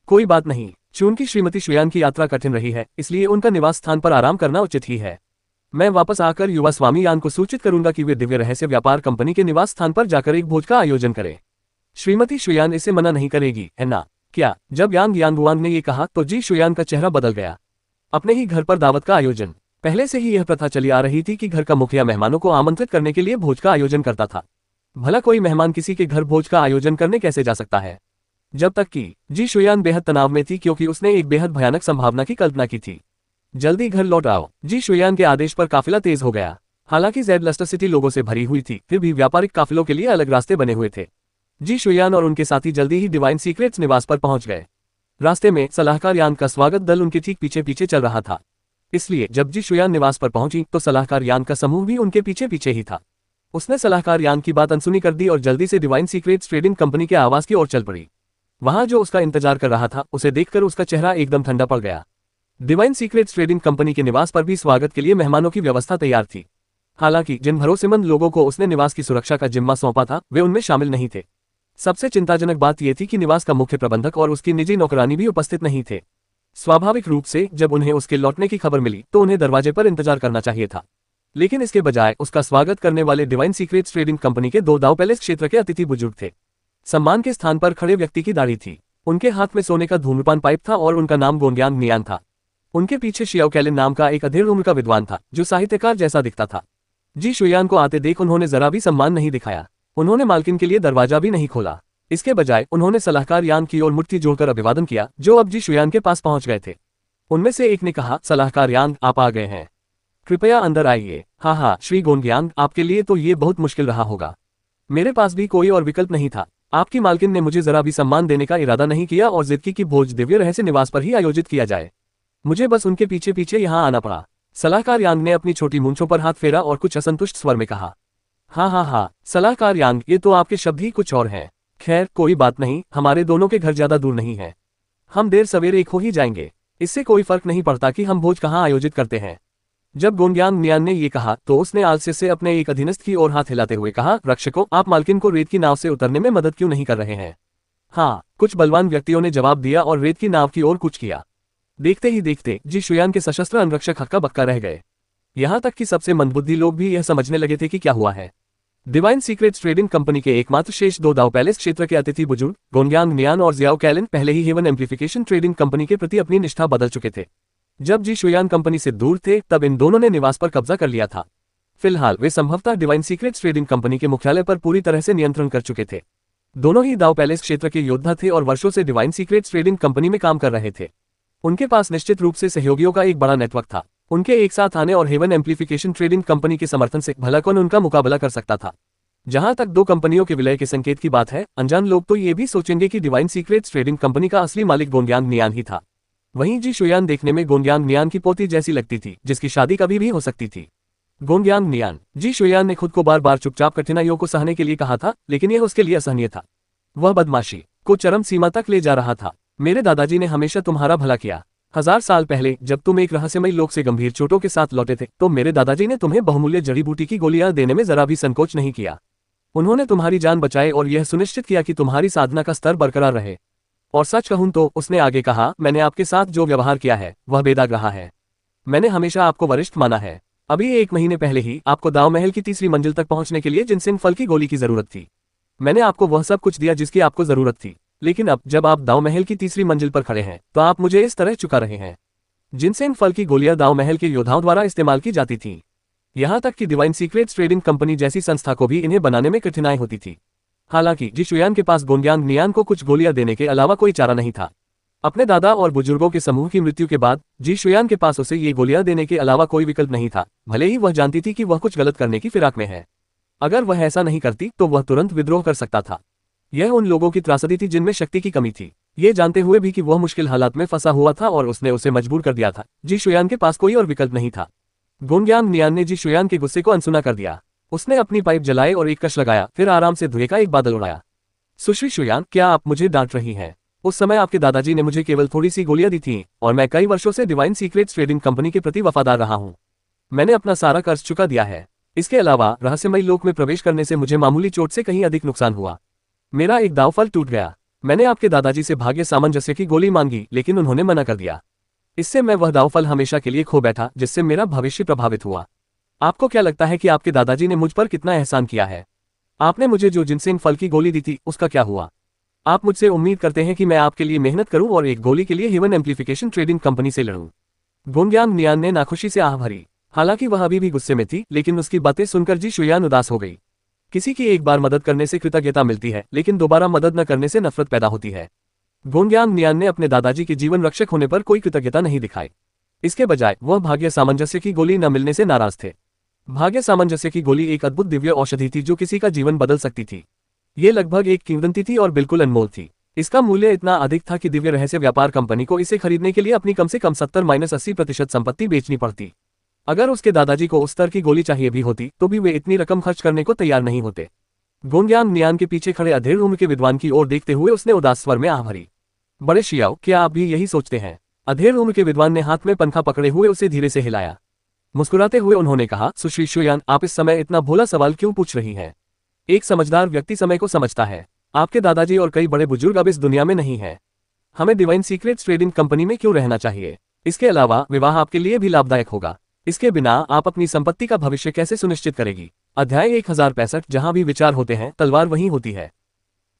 कोई बात नहीं, चूंकि श्रीमती शुयान की यात्रा कठिन रही है, इसलिए उनका निवास स्थान पर आराम करना उचित ही है। मैं वापस आकर युवा स्वामी यान को सूचित करूंगा कि वे दिव्य रहस्य व्यापार कंपनी के निवास स्थान पर जाकर एक भोज का आयोजन करें। श्रीमती शुयान इसे मना नहीं करेगी, है ना? क्या? जब यांग यांगुआंग ने यह कहा तो जी शुयान का चेहरा बदल गया। अपने ही घर पर दावत का आयोजन। पहले से ही यह प्रथा चली आ रही थी कि घर का मुखिया मेहमानों को आमंत्रित करने के लिए भोज का आयोजन करता था। भला कोई मेहमान किसी के घर भोज का आयोजन करने कैसे जा सकता है? जब तक कि जी शुयान बेहद तनाव में थी क्योंकि उसने एक बेहद भयानक संभावना की कल्पना की थी। जल्दी घर लौट आओ। जी शुयान के आदेश पर काफिला तेज हो गया। हालांकि जेड लस्टर सिटी लोगों से भरी हुई थी, फिर भी व्यापारिक काफिलों के लिए अलग रास्ते बने हुए थे। जी शुयान और उनके साथी जल्दी ही डिवाइन सीक्रेट्स निवास पर पहुंच गए। रास्ते में सलाहकार यान का स्वागत दल उनके ठीक पीछे पीछे चल रहा था। इसलिए जब जी शुयान निवास पर पहुंची तो सलाहकार यान का समूह भी उनके पीछे पीछे ही था। उसने सलाहकार यान की बात अनसुनी कर दी और जल्दी से डिवाइन सीक्रेट्स ट्रेडिंग कंपनी के आवास की ओर चल पड़ी। वहां जो उसका इंतजार कर रहा था, उसे देखकर उसका चेहरा एकदम ठंडा पड़ गया। डिवाइन सीक्रेट्स ट्रेडिंग कंपनी के निवास पर भी स्वागत के लिए मेहमानों की व्यवस्था तैयार थी। हालांकि जिन भरोसेमंद लोगों को उसने निवास की सुरक्षा का जिम्मा सौंपा था, वे उनमें शामिल नहीं थे। सबसे चिंताजनक बात यह थी कि निवास का मुख्य प्रबंधक और उसकी निजी नौकरानी भी उपस्थित नहीं थे। स्वाभाविक रूप से जब उन्हें उसके लौटने की खबर मिली तो उन्हें दरवाजे पर इंतजार करना चाहिए था, लेकिन इसके बजाय उसका स्वागत करने वाले डिवाइन सीक्रेट्स ट्रेडिंग कंपनी के दो दाव पैलेस क्षेत्र के अतिथि बुजुर्ग थे। सम्मान के स्थान पर खड़े व्यक्ति की दाढ़ी थी, उनके हाथ में सोने का धूम्रपान पाइप था और उनका नाम गोंग्यांग नियान था। उनके पीछे शियाओ कैलिन नाम का एक अधेड़ उम्र का विद्वान था जो साहित्यकार जैसा दिखता था। जी शुयान को आते देख उन्होंने जरा भी सम्मान नहीं दिखाया। उन्होंने मालकिन के लिए दरवाजा भी नहीं खोला। इसके बजाय उन्होंने सलाहकार यान की ओर मुट्ठी जोड़कर अभिवादन किया, जो अब जी शुयान के पास पहुंच गए थे। उनमें से एक ने कहा, सलाहकार यान, आप आ गए हैं, कृपया अंदर आइए। हाँ, श्री गोंग्यांग, आपके लिए तो ये बहुत मुश्किल रहा होगा। मेरे पास भी कोई और विकल्प नहीं था। आपकी मालकिन ने मुझे जरा भी सम्मान देने का इरादा नहीं किया और जिद की कि भोज दिव्य रहस्य निवास पर ही आयोजित किया जाए। मुझे बस उनके पीछे पीछे यहाँ आना पड़ा। सलाहकार यांग ने अपनी छोटी मूंछों पर हाथ फेरा और कुछ असंतुष्ट स्वर में कहा, हाँ, सलाहकार यांग, ये तो आपके शब्द ही कुछ और हैं। खैर कोई बात नहीं, हमारे दोनों के घर ज्यादा दूर नहीं है। हम देर सवेरे एक हो ही जाएंगे। इससे कोई फर्क नहीं पड़ता कि हम भोज कहाँ आयोजित करते हैं। जब गोंग्यांग नियान ने ये कहा तो उसने आलस्य से अपने एक अधीनस्थ की ओर हाथ हिलाते हुए कहा, रक्षकों, आप मालकिन को रेत की नाव से उतरने में मदद क्यों नहीं कर रहे हैं? हाँ, कुछ बलवान व्यक्तियों ने जवाब दिया और रेत की नाव की ओर कूच किया। देखते ही देखते जी शुयान के सशस्त्र अंगरक्षक हक्का बक्का रह गए। यहाँ तक कि सबसे मंदबुद्धि लोग भी यह समझने लगे थे कि क्या हुआ है। डिवाइन सीक्रेट्स ट्रेडिंग कंपनी के एकमात्र शेष दो दाव पैलेस क्षेत्र के अतिथि बुजुर्ग गोंग्यांग नियान और जियाओ कैलिन पहले ही हेवन एम्प्लीफिकेशन ट्रेडिंग कंपनी के प्रति अपनी निष्ठा बदल चुके थे। जब जी शुयान कंपनी से दूर थे तब इन दोनों ने निवास पर कब्जा कर लिया था। फिलहाल वे संभवतः डिवाइन सीक्रेट्स ट्रेडिंग कंपनी के मुख्यालय पर पूरी तरह से नियंत्रण कर चुके थे। दोनों ही दाव पैलेस क्षेत्र के योद्धा थे और वर्षों से डिवाइन सीक्रेट्स ट्रेडिंग कंपनी में काम कर रहे थे। उनके पास निश्चित रूप से सहयोगियों का एक बड़ा नेटवर्क था। उनके एक साथ आने और हेवन एम्प्लीफिकेशन ट्रेडिंग कंपनी के समर्थन से भला कौन उनका मुकाबला कर सकता था। जहां तक दो कंपनियों के विलय के संकेत की बात है, अनजान लोग तो ये भी सोचेंगे कि डिवाइन सीक्रेट्स ट्रेडिंग कंपनी का असली मालिक गोंगयांग नियान ही था। वहीं जी शुयान देखने में गोंगयांग नियान की पोती जैसी लगती थी, जिसकी शादी कभी भी हो सकती थी। गोंगयांग नियान। जी शुयान ने खुद को बार बार चुपचाप कठिनाइयों को सहने के लिए कहा था, लेकिन यह उसके लिए असहनीय था। वह बदमाशी को चरम सीमा तक ले जा रहा था। मेरे दादाजी ने हमेशा तुम्हारा भला किया। 1000 साल पहले जब तुम एक रहस्यमयी लोक से गंभीर चोटों के साथ लौटे थे, तो मेरे दादाजी ने तुम्हें बहुमूल्य जड़ी बूटी की गोलियां देने में जरा भी संकोच नहीं किया। उन्होंने तुम्हारी जान बचाई और यह सुनिश्चित किया कि तुम्हारी साधना का स्तर बरकरार रहे। और सच कहूं तो, उसने आगे कहा, मैंने आपके साथ जो व्यवहार किया है वह बेदाग रहा है। मैंने हमेशा आपको वरिष्ठ माना है। अभी 1 महीने पहले ही आपको दाव महल की तीसरी मंजिल तक पहुंचने के लिए जिनसेन फल की गोली की जरूरत थी। मैंने आपको वह सब कुछ दिया जिसकी आपको जरूरत थी, लेकिन अब जब आप दाव महल की तीसरी मंजिल पर खड़े हैं तो आप मुझे इस तरह चुका रहे हैं। जिनसेन फल की गोलियां दाव महल के योद्धाओं द्वारा इस्तेमाल की जाती थीं। यहां तक कि डिवाइन सीक्रेट्स ट्रेडिंग कंपनी जैसी संस्था को भी इन्हें बनाने में कठिनाई होती थी। हालांकि जी शुयान के पास गोंगयांग नियान को कुछ गोलियां देने के अलावा कोई चारा नहीं था। अपने दादा और बुजुर्गों के समूह की मृत्यु के बाद जी शुयान के पास उसे ये गोलियां देने के अलावा कोई विकल्प नहीं था, भले ही वह जानती थी कि वह कुछ गलत करने की फिराक में है। अगर वह ऐसा नहीं करती तो वह तुरंत विद्रोह कर सकता था। यह उन लोगों की त्रासदी थी जिनमें शक्ति की कमी थी। ये जानते हुए भी कि वह मुश्किल हालात में फंसा हुआ था और उसने उसे मजबूर कर दिया था, जी शुयान के पास कोई और विकल्प नहीं था। गोंगयांग नियान ने जी शुयान के गुस्से को अनसुना कर दिया। उसने अपनी पाइप जलाए और एक कश लगाया, फिर आराम से धुएं का एक बादल उड़ाया। सुश्री शुयान, क्या आप मुझे डांट रही हैं? उस समय आपके दादाजी ने मुझे केवल थोड़ी सी गोलियां दी थीं और मैं कई वर्षों से डिवाइन सीक्रेट्स ट्रेडिंग कंपनी के प्रति वफादार रहा हूं। मैंने अपना सारा कर्ज चुका दिया है। इसके अलावा रहस्यमयी लोक में प्रवेश करने से मुझे मामूली चोट से कहीं अधिक नुकसान हुआ। मेरा एक दावफल टूट गया। मैंने आपके दादाजी से भाग्य सामंजस्य की गोली मांगी, लेकिन उन्होंने मना कर दिया। इससे मैं वह दावफल हमेशा के लिए खो बैठा, जिससे मेरा भविष्य प्रभावित हुआ। आपको क्या लगता है कि आपके दादाजी ने मुझ पर कितना एहसान किया है? आपने मुझे जो जिनसेन फल की गोली दी थी, उसका क्या हुआ? आप मुझसे उम्मीद करते हैं कि मैं आपके लिए मेहनत करूं और एक गोली के लिए हेवन एम्प्लीफिकेशन ट्रेडिंग कंपनी से लड़ूं। गोंगयांग नियान ने नाखुशी से आह भरी। हालांकि वह अभी भी गुस्से में थी, लेकिन उसकी बातें सुनकर जी शुयान उदास हो गई। किसी की एक बार मदद करने से कृतज्ञता मिलती है, लेकिन दोबारा मदद न करने से नफरत पैदा होती है। गोंगयांग नियान ने अपने दादाजी के जीवन रक्षक होने पर कोई कृतज्ञता नहीं दिखाई। इसके बजाय वह भाग्य सामंजस्य की गोली न मिलने से नाराज थे। भाग्य सामंजस्य की गोली एक अद्भुत दिव्य औषधि थी जो किसी का जीवन बदल सकती थी। ये लगभग एक किंवदंती थी और बिल्कुल अनमोल थी। इसका मूल्य इतना अधिक था कि दिव्य रहस्य व्यापार कंपनी को इसे खरीदने के लिए अपनी कम से कम 70-80% संपत्ति बेचनी पड़ती। अगर उसके दादाजी को उस स्तर की गोली चाहिए भी होती तो भी वे इतनी रकम खर्च करने को तैयार नहीं होते। गोंगयांग नियान के पीछे खड़े अधेड़ उम्र के विद्वान की ओर देखते हुए उसने उदास स्वर में आह भरी। बड़े शियाओ, क्या आप भी यही सोचते हैं? अधेड़ उम्र के विद्वान ने हाथ में पंखा पकड़े हुए उसे धीरे से हिलाया। मुस्कुराते हुए उन्होंने कहा, सुश्री शुयान, आप इस समय इतना भोला सवाल क्यों पूछ रही हैं? एक समझदार व्यक्ति समय को समझता है। आपके दादाजी और कई बड़े बुजुर्ग अब इस दुनिया में नहीं हैं। हमें डिवाइन सीक्रेट्स ट्रेडिंग कंपनी में क्यों रहना चाहिए? इसके अलावा विवाह आपके लिए भी लाभदायक होगा। इसके बिना आप अपनी संपत्ति का भविष्य कैसे सुनिश्चित करेगी? अध्याय 1065। जहां भी विचार होते हैं, तलवार वहीं होती है।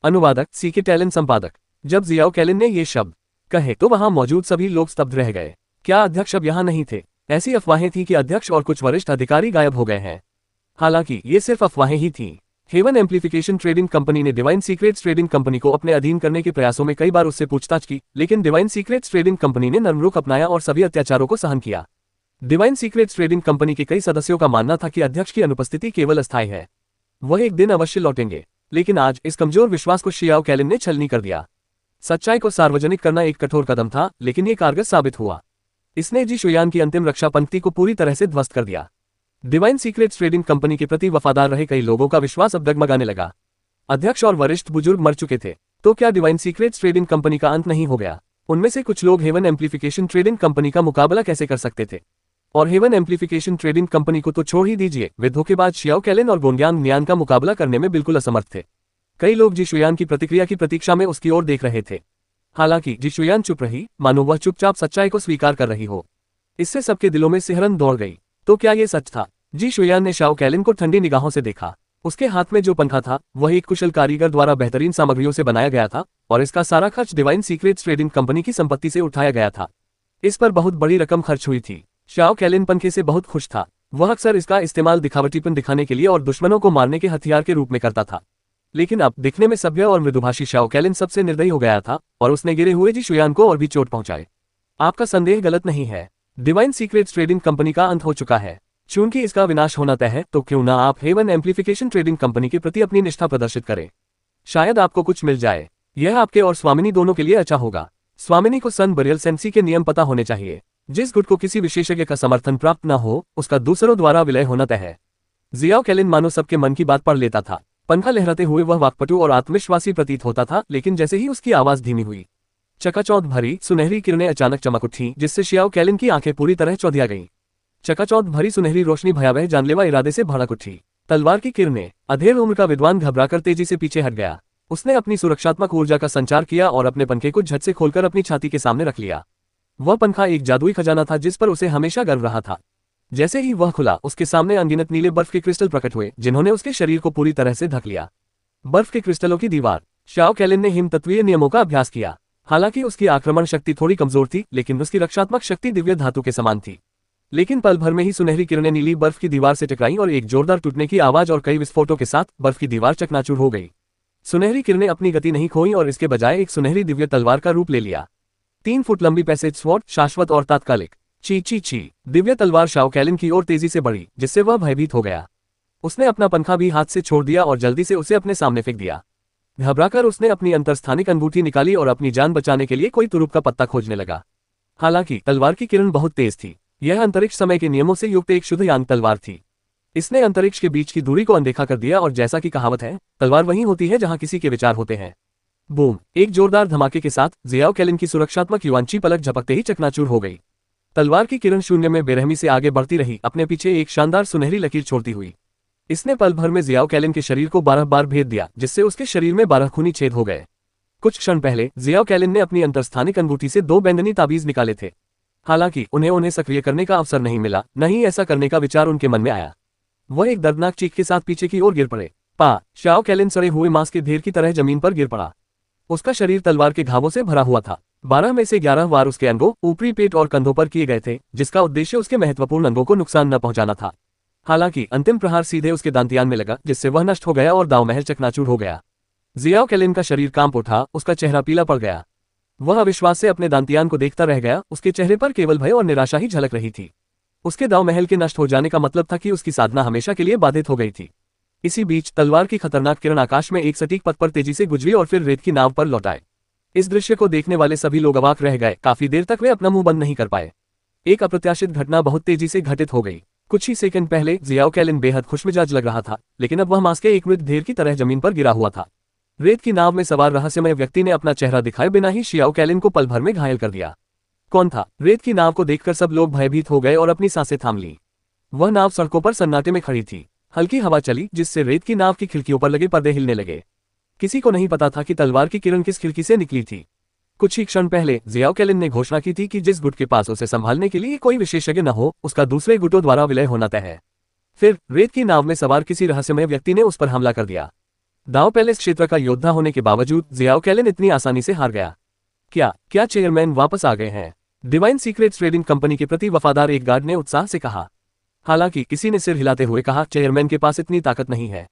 अनुवादक सीके टैलेंट संपादक। जब जियाओ कैलिन ने ये शब्द कहे तो वहां मौजूद सभी लोग स्तब्ध रह गए। क्या अध्यक्ष अब यहां नहीं थे? ऐसी अफवाहें थीं कि अध्यक्ष और कुछ वरिष्ठ अधिकारी गायब हो गए हैं। हालांकि ये सिर्फ अफवाहें ही थीं। हेवन एम्प्लीफिकेशन ट्रेडिंग कंपनी ने डिवाइन सीक्रेट्स ट्रेडिंग कंपनी को अपने अधीन करने के प्रयासों में कई बार उससे पूछताछ की, लेकिन डिवाइन सीक्रेट्स ट्रेडिंग कंपनी ने नर्म रुख अपनाया और सभी अत्याचारों को सहन किया। डिवाइन सीक्रेट्स ट्रेडिंग कंपनी के कई सदस्यों का मानना था कि अध्यक्ष की अनुपस्थिति केवल अस्थायी है, वह एक दिन अवश्य लौटेंगे। लेकिन आज इस कमजोर विश्वास को शियाओ कैलिन ने छलनी कर दिया। सच्चाई को सार्वजनिक करना एक कठोर कदम था, लेकिन ये कारगर साबित हुआ। इसने जी शुयान की अंतिम रक्षा पंक्ति को पूरी तरह से ध्वस्त कर दिया। डिवाइन सीक्रेट्स ट्रेडिंग कंपनी के प्रति वफादार रहे कई लोगों का विश्वास अब डगमगाने लगा। अध्यक्ष और वरिष्ठ बुजुर्ग मर चुके थे, तो क्या डिवाइन सीक्रेट्स ट्रेडिंग कंपनी का अंत नहीं हो गया? उनमें से कुछ लोग हेवन एम्प्लीफिकेशन ट्रेडिंग कंपनी का मुकाबला कैसे कर सकते थे? और हेवन एम्प्लीफिकेशन ट्रेडिंग कंपनी को तो छोड़ ही दीजिए, वे धोखेबाज शियाओ कैलिन और गोंगयांग नियान का मुकाबला करने में बिल्कुल असमर्थ थे। कई लोग जी शुयान की प्रतिक्रिया की प्रतीक्षा में उसकी ओर देख रहे थे। हालांकि जी शुयान चुप रही, मानो वह चुपचाप सच्चाई को स्वीकार कर रही हो। इससे सबके दिलों में सिहरन दौड़ गई। तो क्या ये सच था? जी शुयान ने शाओ कैलिन को ठंडी निगाहों से देखा। उसके हाथ में जो पंखा था वह एक कुशल कारीगर द्वारा बेहतरीन सामग्रियों से बनाया गया था और इसका सारा खर्च डिवाइन सीक्रेट्स ट्रेडिंग कंपनी की संपत्ति से उठाया गया था। इस पर बहुत बड़ी रकम खर्च हुई थी। शाओ कैलिन पंखे से बहुत खुश था। वह अक्सर इसका इस्तेमाल दिखावटीपन दिखाने के लिए और दुश्मनों को मारने के हथियार के रूप में करता था। लेकिन अब दिखने में सभ्य और मृदुभाषी शाओ कैलिन सबसे निर्दयी हो गया था और उसने गिरे हुए जी शुयान को और भी चोट पहुंचाई। आपका संदेह गलत नहीं है, डिवाइन सीक्रेट्स ट्रेडिंग कंपनी का अंत हो चुका है। चूंकि इसका विनाश होना तय है तो क्यों ना आप हेवन एम्प्लीफिकेशन ट्रेडिंग कंपनी के प्रति अपनी निष्ठा प्रदर्शित करें। शायद आपको कुछ मिल जाए। यह आपके और स्वामिनी दोनों के लिए अच्छा होगा। स्वामिनी को सन बरियल सेंसी के नियम पता होने चाहिए। जिस गुट को किसी विशेषज्ञ का समर्थन प्राप्त न हो उसका दूसरों द्वारा विलय होना तय है। जियाओ कैलिन मानो सबके मन की बात पढ़ लेता था। पंखा लहराते हुए वह वाक्पटु और आत्मविश्वासी प्रतीत होता था, लेकिन जैसे ही उसकी आवाज धीमी हुई, चकाचौंध भरी सुनहरी किरणें अचानक चमक उठी, जिससे जियाओ कैलिन की आंखें पूरी तरह चौंधिया गईं। चकाचौंध भरी सुनहरी रोशनी भयावह जानलेवा इरादे से भड़क उठी। तलवार की किरणें। अधेड़ उम्र का विद्वान घबराकर तेजी से पीछे हट गया। उसने अपनी सुरक्षात्मक ऊर्जा का संचार किया और अपने पंखे को झट से खोलकर अपनी छाती के सामने रख लिया। वह पंखा एक जादुई खजाना था जिस पर उसे हमेशा गर्व रहा था। जैसे ही वह खुला, उसके सामने अनगिनत नीले बर्फ के क्रिस्टल प्रकट हुए, जिन्होंने उसके शरीर को पूरी तरह से ढक लिया। बर्फ के क्रिस्टलों की दीवार। जियाओ कैलिन ने हिमतत्वीय नियमों का अभ्यास किया। हालांकि उसकी आक्रमण शक्ति थोड़ी कमजोर थी, लेकिन उसकी रक्षात्मक शक्ति दिव्य धातु के समान थी। लेकिन पल भर में ही सुनहरी किरणें नीली बर्फ की दीवार से टकराईं और एक जोरदार टूटने की आवाज और कई विस्फोटों के साथ बर्फ की दीवार चकनाचूर हो गई। सुनहरी किरणें अपनी गति नहीं खोईं और इसके बजाय एक सुनहरी दिव्य तलवार का रूप ले लिया। 3 फुट लंबी पैसेज स्वॉर्ड, शाश्वत और तात्कालिक। ची ची ची। दिव्य तलवार जियाओ कैलिन की ओर तेजी से बढ़ी, जिससे वह भयभीत हो गया। उसने अपना पंखा भी हाथ से छोड़ दिया और जल्दी से उसे अपने सामने फेंक दिया। घबराकर उसने अपनी अंतरस्थानिक अंगूठी निकाली और अपनी जान बचाने के लिए कोई तुरुप का पत्ता खोजने लगा। हालांकि तलवार की किरण बहुत तेज थी। यह अंतरिक्ष समय के नियमों से युक्त एक शुद्ध यांग तलवार थी। इसने अंतरिक्ष के बीच की दूरी को अनदेखा कर दिया और जैसा कि कहावत है, तलवार वहीं होती है जहां किसी के विचार होते हैं। बूम! एक जोरदार धमाके के साथ जियाओ कैलिन की सुरक्षात्मक युवांची पलक झपकते ही चकनाचूर हो गई। तलवार की किरण शून्य में बेरहमी से आगे बढ़ती रही, अपने पीछे एक शानदार सुनहरी लकीर छोड़ती हुई। इसने पल भर में जियाओ कैलिन के शरीर को 12 बार भेद दिया, जिससे उसके शरीर में 12 खूनी छेद हो गए। कुछ क्षण पहले जियाओ कैलिन ने अपनी अंतरस्थानिक अंगूठी से 2 बैंगनी ताबीज निकाले थे। हालांकि उन्हें सक्रिय करने का अवसर नहीं मिला, न ही ऐसा करने का विचार उनके मन में आया। वह एक दर्दनाक चीख के साथ पीछे की ओर गिर पड़े। जियाओ कैलिन सड़े हुए मांस के ढेर की तरह जमीन पर गिर पड़ा। उसका शरीर तलवार के घावों से भरा हुआ था। 12 में से 11 वार उसके अंगों, ऊपरी पेट और कंधों पर किए गए थे, जिसका उद्देश्य उसके महत्वपूर्ण अंगों को नुकसान न पहुंचाना था। हालांकि अंतिम प्रहार सीधे उसके दांतियान में लगा, जिससे वह नष्ट हो गया और दाव महल चकनाचूर हो गया। जियाओ कैलिन का शरीर कांप उठा, उसका चेहरा पीला पड़ गया। वह अविश्वास से अपने दांतियान को देखता रह गया। उसके चेहरे पर केवल भय और निराशा ही झलक रही थी। उसके दाव महल के नष्ट हो जाने का मतलब था कि उसकी साधना हमेशा के लिए बाधित हो गई थी। इसी बीच तलवार की खतरनाक किरण आकाश में एक सटीक पथ पर तेजी से गुजरी और फिर रेत की नाव पर लौट आए। इस दृश्य को देखने वाले सभी लोग अवाक रह गए। काफी देर तक वे अपना मुंह बंद नहीं कर पाए। एक अप्रत्याशित घटना बहुत तेजी से घटित हो गई। कुछ ही सेकंड पहले जियाओ कैलिन बेहद खुशमिजाज लग रहा था, लेकिन अब वह मांस के एक मृत ढेर की तरह जमीन पर गिरा हुआ था। रेत की नाव में सवार रहस्यमय व्यक्ति ने अपना चेहरा दिखाए बिना ही जियाओ कैलिन को पल भर में घायल कर दिया। कौन था? रेत की नाव को देखकर सब लोग भयभीत हो गए और अपनी सांसें थाम ली। वह नाव सड़कों पर सन्नाटे में खड़ी थी। हल्की हवा चली, जिससे रेत की नाव की खिड़कियों पर लगे पर्दे हिलने लगे। किसी को नहीं पता था कि तलवार की किरण किस खिड़की से निकली थी। कुछ ही क्षण पहले जियाओ कैलिन ने घोषणा की थी कि जिस गुट के पास उसे संभालने के लिए कोई विशेषज्ञ न हो, उसका दूसरे गुटों द्वारा विलय होना तय है। फिर रेत की नाव में सवार किसी रहस्यमय व्यक्ति ने उस पर हमला कर दिया। दाव पैलेस क्षेत्र का योद्धा होने के बावजूद जियाओ कैलिन इतनी आसानी से हार गया। क्या चेयरमैन वापस आ गए हैं? डिवाइन सीक्रेट्स ट्रेडिंग कंपनी के प्रति वफादार एक गार्ड ने उत्साह से कहा। हालांकि किसी ने सिर हिलाते हुए कहा, चेयरमैन के पास इतनी ताकत नहीं है।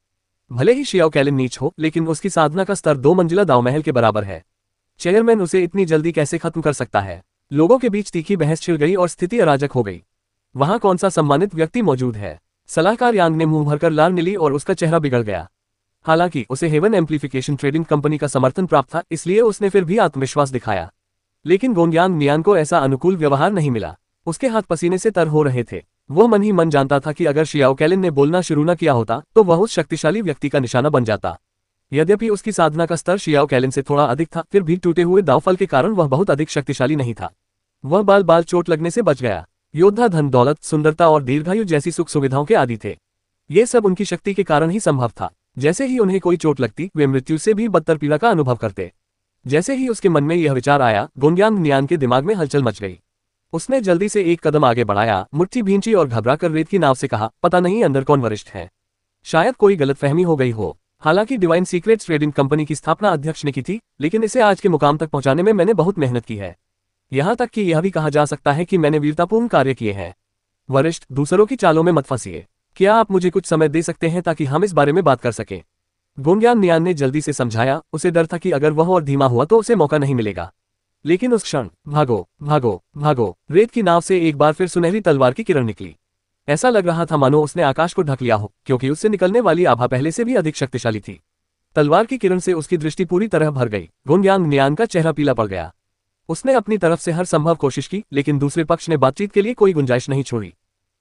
भले ही जियाओ कैलिन नीच हो, लेकिन उसकी साधना का स्तर 2 मंजिला दाव महल के बराबर है। चेयरमैन उसे इतनी जल्दी कैसे खत्म कर सकता है? लोगों के बीच तीखी बहस छिड़ गई और स्थिति अराजक हो गई। वहां कौन सा सम्मानित व्यक्ति मौजूद है? सलाहकार यांग ने मुंह भरकर लाल मिली और उसका चेहरा बिगड़ गया। हालांकि उसे हेवन एम्प्लीफिकेशन ट्रेडिंग कंपनी का समर्थन प्राप्त था, इसलिए उसने फिर भी आत्मविश्वास दिखाया। लेकिन गोंगयांग नियान को ऐसा अनुकूल व्यवहार नहीं मिला। उसके हाथ पसीने से तर हो रहे थे। वो मन ही मन जानता था कि अगर जियाओ कैलिन ने बोलना शुरू न किया होता तो वह उस शक्तिशाली व्यक्ति का निशाना बन जाता। यद्यपि उसकी साधना का स्तर जियाओ कैलिन से थोड़ा अधिक था, फिर भी टूटे हुए दावफल के कारण वह बहुत अधिक शक्तिशाली नहीं था। वह बाल बाल चोट लगने से बच गया। योद्धा धन दौलत, सुंदरता और दीर्घायु जैसी सुख सुविधाओं के आदी थे। ये सब उनकी शक्ति के कारण ही संभव था। जैसे ही उन्हें कोई चोट लगती, वे मृत्यु से भी बदतर पीड़ा का अनुभव करते। जैसे ही उसके मन में यह विचार आया, गोंगयांग नियान के दिमाग में हलचल मच गई। उसने जल्दी से एक कदम आगे बढ़ाया, मुट्ठी भींची और घबराकर रेत की नाव से कहा, पता नहीं अंदर कौन वरिष्ठ है। शायद कोई गलतफहमी हो गई हो। हालांकि डिवाइन सीक्रेट्स ट्रेडिंग कंपनी की स्थापना अध्यक्ष ने की थी, लेकिन इसे आज के मुकाम तक पहुंचाने में मैंने बहुत मेहनत की है। यहां तक कि यह भी कहा जा सकता है कि मैंने वीरतापूर्ण कार्य किए हैं। वरिष्ठ, दूसरों की चालों में मत फंसिए। क्या आप मुझे कुछ समय दे सकते हैं ताकि हम इस बारे में बात कर सकें? गोंगयांग नियान ने जल्दी से समझाया। उसे डर था कि अगर वह और धीमा हुआ तो उसे मौका नहीं मिलेगा। लेकिन उस क्षण भागो भागो भागो, रेत की नाव से एक बार फिर सुनहरी तलवार की किरण निकली। ऐसा लग रहा था मानो उसने आकाश को ढक लिया हो, क्योंकि उससे निकलने वाली आभा पहले से भी अधिक शक्तिशाली थी। तलवार की किरण से उसकी दृष्टि पूरी तरह भर गई। गुंग्यांग नियान का चेहरा पीला पड़ गया। उसने अपनी तरफ से हर संभव कोशिश की, लेकिन दूसरे पक्ष ने बातचीत के लिए कोई गुंजाइश नहीं छोड़ी।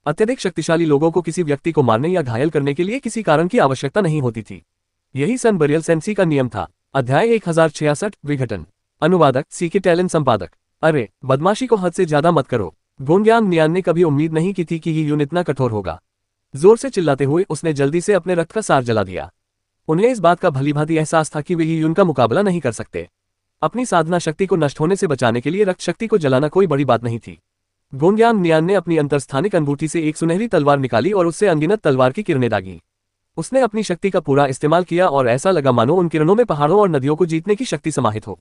अत्यधिक शक्तिशाली लोगों को किसी व्यक्ति को मारने या घायल करने के लिए किसी कारण की आवश्यकता नहीं होती थी। यही सन बरियल सेंसी का नियम था। अध्याय 1066 विघटन। अनुवादक सीके टैलेंट संपादक। अरे बदमाशी को हद से ज्यादा मत करो। गुंग्यांग नियान ने कभी उम्मीद नहीं की थी कि ये यून इतना कठोर होगा। जोर से चिल्लाते हुए उसने जल्दी से अपने रक्त का सार जला दिया। उन्हें इस बात का भलीभांति एहसास था कि वे यून का मुकाबला नहीं कर सकते। अपनी साधना शक्ति को नष्ट होने से बचाने के लिए रक्त शक्ति को जलाना कोई बड़ी बात नहीं थी। गुंग्यांग नियान ने अपनी अंतरस्थानिक अंगूठी से एक सुनहरी तलवार निकाली और उससे अनगिनत तलवार की किरणें दागी। उसने अपनी शक्ति का पूरा इस्तेमाल किया और ऐसा लगा मानो उन किरणों में पहाड़ों और नदियों को जीतने की शक्ति समाहित हो।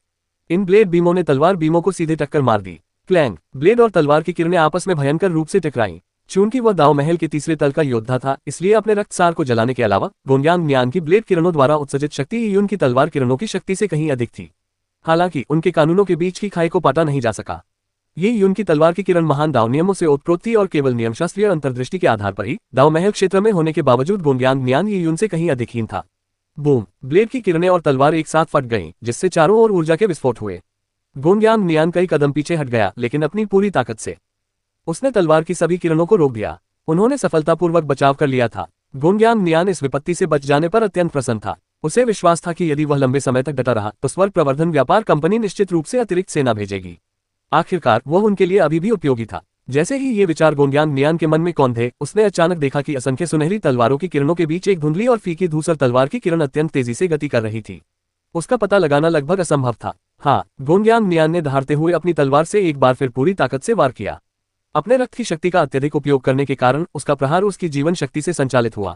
इन ब्लेड बीमों ने तलवार बीमों को सीधे टक्कर मार दी। क्लैंग। ब्लेड और तलवार की किरणें आपस में भयंकर रूप से टकराईं। चूंकि वह दाव महल के तीसरे तल का योद्धा था, इसलिए अपने रक्तसार को जलाने के अलावा गुंग्यांग नियान की ब्लेड किरणों द्वारा उत्सर्जित शक्ति यून की तलवार किरणों की शक्ति से कहीं अधिक थी। हालांकि उनके कानूनों के बीच की खाई को पाटा नहीं जा सका। ये यून की तलवार की किरण महान दाव नियमों से ओतप्रोत थी और केवल नियमशास्त्रीय अंतर्दृष्टि के आधार पर ही दाव महल क्षेत्र में होने के बावजूद गुंग्यांग नियान ये यून से कहीं अधिकहीन था। बूम। ब्लेड की किरणें और तलवार एक साथ फट गईं, जिससे चारों ओर ऊर्जा के विस्फोट हुए। गुंग्यांग नियान कई कदम पीछे हट गया, लेकिन अपनी पूरी ताकत से उसने तलवार की सभी किरणों को रोक दिया। उन्होंने सफलतापूर्वक बचाव कर लिया था। गुंग्यांग नियान इस विपत्ति से बच जाने पर अत्यंत प्रसन्न था। उसे विश्वास था कि यदि वह लंबे समय तक डटा रहा तो स्वर्ग प्रवर्धन व्यापार कंपनी निश्चित रूप से अतिरिक्त सेना भेजेगी। आखिरकार वह उनके लिए अभी भी उपयोगी था। जैसे ही ये विचार गुंग्यांग नियान के मन में कौंधे, उसने अचानक देखा कि असंख्य सुनहरी तलवारों की किरणों के बीच एक धुंधली और फीकी धूसर तलवार की किरण अत्यंत तेजी से गति कर रही थी। उसका पता लगाना लगभग असंभव था। हाँ, गुंग्यांग नियान ने दहाड़ते हुए अपनी तलवार से एक बार फिर पूरी ताकत से वार किया। अपने रक्त की शक्ति का अत्यधिक उपयोग करने के कारण उसका प्रहार उसकी जीवन शक्ति से संचालित हुआ।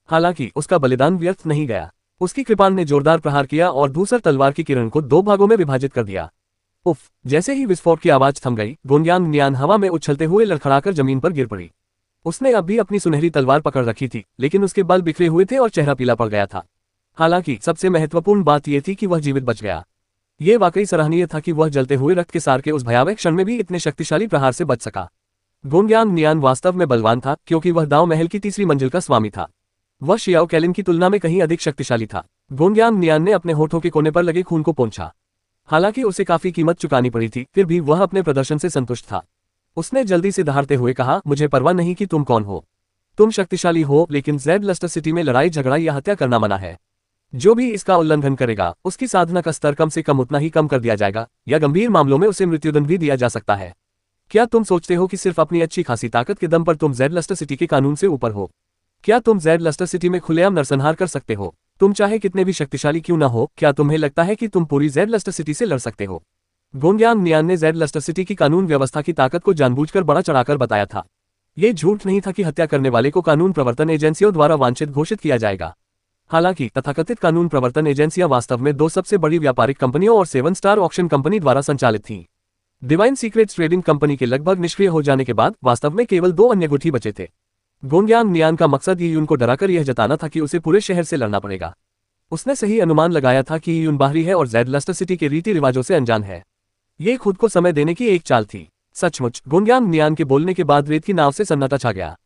हालांकि उसका बलिदान व्यर्थ नहीं गया। उसकी कृपाण ने जोरदार प्रहार किया और धूसर तलवार की किरण को दो भागों में विभाजित कर दिया। उफ! जैसे ही विस्फोट की आवाज थम गई, गुंग्यांग नियान हवा में उछलते हुए लड़खड़ाकर जमीन पर गिर पड़ी। उसने अब भी अपनी सुनहरी तलवार पकड़ रखी थी, लेकिन उसके बाल बिखरे हुए थे और चेहरा पीला पड़ गया था। हालांकि सबसे महत्वपूर्ण बात यह थी कि वह जीवित बच गया। यह वाकई सराहनीय था कि वह जलते हुए रक्त के सार के उस भयावह क्षण में भी इतने शक्तिशाली प्रहार से बच सका। गुंग्यांग नियान वास्तव में बलवान था, क्योंकि वह दाव महल की तीसरी मंजिल का स्वामी था। वह शियाओ कैलिन की तुलना में कहीं अधिक शक्तिशाली था। गुंग्यांग नियान ने अपने होठों के कोने पर लगे खून को पोंछा। हालांकि उसे काफी कीमत चुकानी पड़ी थी, फिर भी वह अपने प्रदर्शन से संतुष्ट था। उसने जल्दी से दहाड़ते हुए कहा, मुझे परवाह नहीं कि तुम कौन हो। तुम शक्तिशाली हो, लेकिन ज़ेड लस्टर सिटी में लड़ाई झगड़ा या हत्या करना मना है। जो भी इसका उल्लंघन करेगा, उसकी साधना का स्तर कम से कम उतना ही कम कर दिया जाएगा, या गंभीर मामलों में उसे मृत्युदंड भी दिया जा सकता है। क्या तुम सोचते हो कि सिर्फ अपनी अच्छी खासी ताकत के दम पर तुम ज़ेड लस्टर सिटी के कानून से ऊपर हो? क्या तुम ज़ेड लस्टर सिटी में खुलेआम नरसंहार कर सकते हो? तुम चाहे कितने भी शक्तिशाली क्यों न हो, क्या तुम्हें लगता है कि तुम पूरी ज़ेड लस्टर सिटी से लड़ सकते हो? गुंग्यांग नियान ने ज़ेड लस्टर सिटी की कानून व्यवस्था की ताकत को जानबूझकर बड़ा चढ़ाकर बताया था। ये झूठ नहीं था कि हत्या करने वाले को कानून प्रवर्तन एजेंसियों द्वारा वांछित घोषित किया जाएगा। हालांकि तथाकथित कानून प्रवर्तन एजेंसियां वास्तव में दो सबसे बड़ी व्यापारिक कंपनियों और 7 स्टार ऑक्शन कंपनी द्वारा संचालित थीं। डिवाइन सीक्रेट्स ट्रेडिंग कंपनी के लगभग निष्क्रिय हो जाने के बाद वास्तव में केवल 2 अन्य गुठी बचे थे। गुंग्यांग नियान का मकसद यी यून को डराकर यह जताना था कि उसे पूरे शहर से लड़ना पड़ेगा। उसने सही अनुमान लगाया था कि यी यून बाहरी है और ज़ेड लस्टर सिटी के रीति रिवाजों से अनजान है। ये खुद को समय देने की एक चाल थी। सचमुच, गुंग्यांग नियान के बोलने के बाद रेत की नाव से सन्नाटा छा गया।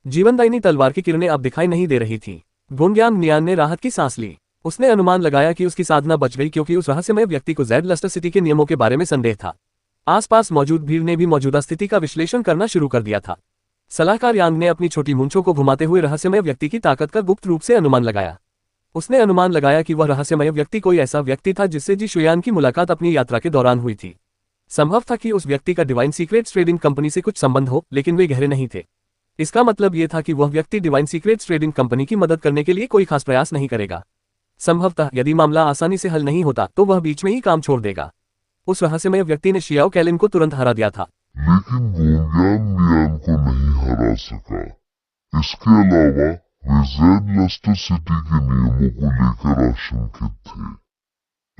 जीवनदायिनी तलवार की किरणें अब दिखाई नहीं दे रही थी। गुंग्यांग नियान ने राहत की सांस ली। उसने अनुमान लगाया कि उसकी साधना बच गई, क्योंकि उस रहस्यमय व्यक्ति को ज़ेड लस्टर सिटी के नियमों के बारे में संदेह था। आसपास मौजूद भीड़ ने भी मौजूदा स्थिति का विश्लेषण करना शुरू कर दिया था। सलाहकार यांग ने अपनी छोटी मूंछों को घुमाते हुए रहस्यमय व्यक्ति की ताकत का गुप्त रूप से अनुमान लगाया। उसने अनुमान लगाया कि वह रहस्यमय व्यक्ति कोई ऐसा व्यक्ति था जिससे जी शुयान की मुलाकात अपनी यात्रा के दौरान हुई थी। संभव था कि उस व्यक्ति का डिवाइन सीक्रेट्स ट्रेडिंग कंपनी से कुछ संबंध हो, लेकिन वे गहरे नहीं थे। इसका मतलब यह था कि वह व्यक्ति डिवाइन सीक्रेट्स ट्रेडिंग कंपनी की मदद करने के लिए कोई खास प्रयास नहीं करेगा। संभवतः यदि मामला आसानी से हल नहीं होता तो वह बीच में ही काम छोड़ देगा। उस रहस्यमय व्यक्ति ने शियाओ कैलिन को तुरंत हरा दिया था, लेकिन गुंग्यांग नियान को नहीं हरा सका। इसके अलावा वे ज़ेड लस्टर सिटी के नियमों को लेकर आशंकित थे।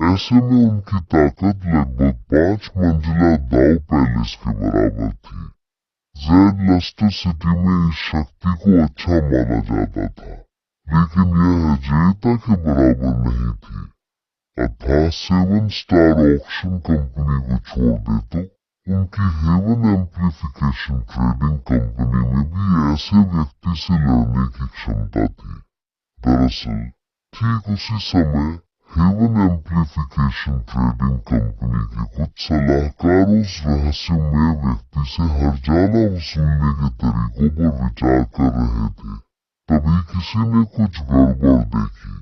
ऐसे में उनकी ताकत लगभग 5 मंजिला दाव पैलेस के बराबर थी। ज़ेड लस्टर सिटी में इस शक्ति को अच्छा माना जाता था, लेकिन यह अजेयता के बराबर नहीं थी। अतः 7 स्टार ऑक्शन कंपनी को छोड़ दे तो उनकी हेवन एम्प्लीफिकेशन ट्रेडिंग कंपनी में भी ऐसे व्यक्ति से लड़ने की क्षमता थी। दरअसल ठीक उसी समय हेवन एम्प्लीफिकेशन ट्रेडिंग कंपनी के कुछ सलाहकार उस रहस्यमय व्यक्ति से हर्जाना वसूलने के तरीकों पर विचार कर रहे थे। तभी किसी ने कुछ गड़बड़ देखी।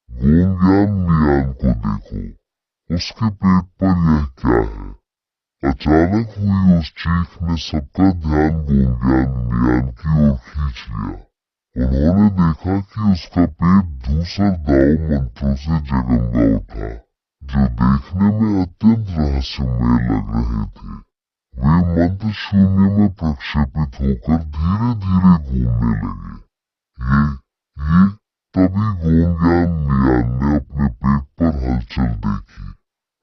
गोंगयान मियान को देखो, उसके पेट पर यह क्या है? अचानक हुई उस चीख ने सबका ध्यान गोंगयान मियान की ओर खींच लिया। उन्होंने देखा कि उसका पेट धूसर दाव मंत्रों से जगमगा उठा, जो देखने में अत्यंत रहस्यमय लग रहे थे। वे मंत्र शून्य में प्रक्षेपित होकर धीरे धीरे घूमने लगे। ये तभी गोंगयान मियान ने अपने पेट पर हलचल देखी।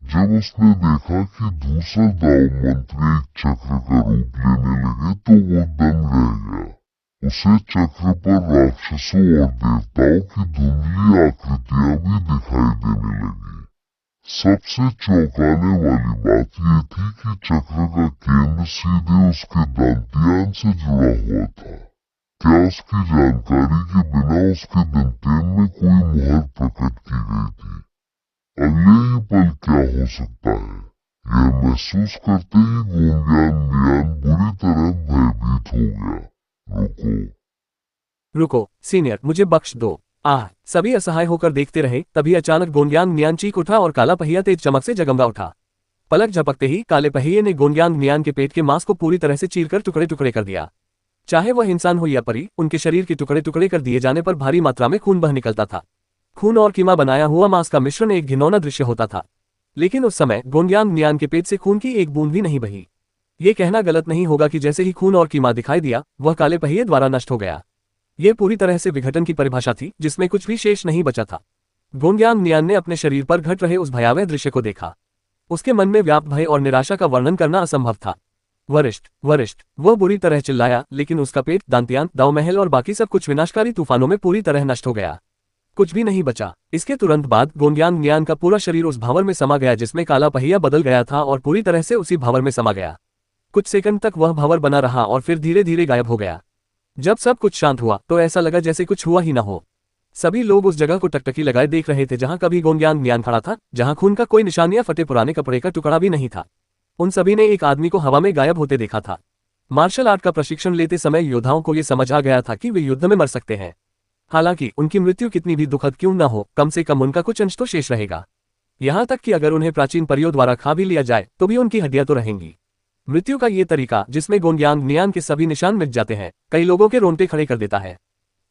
जब उसने देखा कि धूसर दाव मंत्र एक चक्र का रूप लेने लगे तो वो दंग रह गया। उसे चक्र पर राक्षसों और देवताओं की धुंधली आकृतियां भी दिखाई देने लगी। सबसे चौंकाने वाली बात यह थी कि चक्र का केंद्र सीधे उसके दंतियान से जुड़ा हुआ था। क्या उसकी जानकारी के बिना उसके दंतेन में कोई मुहर प्रकट की गई थी? अगले ही पल क्या हो सकता है, यह महसूस करते ही गोंगयान मियान बुरी तरह भयभीत हो गया। रुको सीनियर, मुझे बख्श दो। सभी असहाय होकर देखते रहे। तभी अचानक गोंगयान मियान चीख उठा और काला पहिया तेज चमक से जगमगा उठा। पलक झपकते ही काले पहिए ने गोंगयान मियान के पेट के मांस को पूरी तरह से चीरकर टुकड़े टुकड़े कर दिया। चाहे वह इंसान हो या परी, उनके शरीर के टुकड़े टुकड़े कर दिए जाने पर भारी मात्रा में खून बह निकलता था। खून और कीमा बनाया हुआ मांस का मिश्रण एक घिनौना दृश्य होता था। लेकिन उस समय गोंगयान मियान के पेट से खून की एक बूंद भी नहीं बही। ये कहना गलत नहीं होगा कि जैसे ही खून और कीमा दिखाई दिया, वह काले पहिए द्वारा नष्ट हो गया। यह पूरी तरह से विघटन की परिभाषा थी, जिसमें कुछ भी शेष नहीं बचा था। गोंगयान मियान ने अपने शरीर पर घट रहे उस भयावह दृश्य को देखा। उसके मन में व्याप्त भय और निराशा का वर्णन करना असंभव था। वरिष्ठ, वरिष्ठ, वह बुरी तरह चिल्लाया, लेकिन उसका पेट, दांतियान, दाव महल और बाकी सब कुछ विनाशकारी तूफानों में पूरी तरह नष्ट हो गया। कुछ भी नहीं बचा। इसके तुरंत बाद गोंगयान मियान का पूरा शरीर उस भंवर में समा गया जिसमें काला पहिया बदल गया था और पूरी तरह से उसी भंवर में समा गया। कुछ सेकंड तक वह भंवर बना रहा और फिर धीरे धीरे गायब हो गया। जब सब कुछ शांत हुआ तो ऐसा लगा जैसे कुछ हुआ ही न हो। सभी लोग उस जगह को टकटकी लगाए देख रहे थे जहां कभी गोंगयान मियान खड़ा था, जहां खून का कोई निशान या फटे पुराने कपड़े का टुकड़ा भी नहीं था। उन सभी ने एक आदमी को हवा में गायब होते देखा था। मार्शल आर्ट का प्रशिक्षण लेते समय योद्धाओं को यह समझ आ गया था कि वे युद्ध में मर सकते हैं। हालांकि उनकी मृत्यु कितनी भी दुखद क्यों न हो, कम से कम उनका कुछ अंश तो शेष रहेगा। यहां तक कि अगर उन्हें प्राचीन परियों द्वारा खा भी लिया जाए तो भी उनकी हड्डियां तो रहेंगी। मृत्यु का ये तरीका, जिसमें गोंगयान मियान के सभी निशान मिट जाते हैं, कई लोगों के रोंगटे खड़े कर देता है।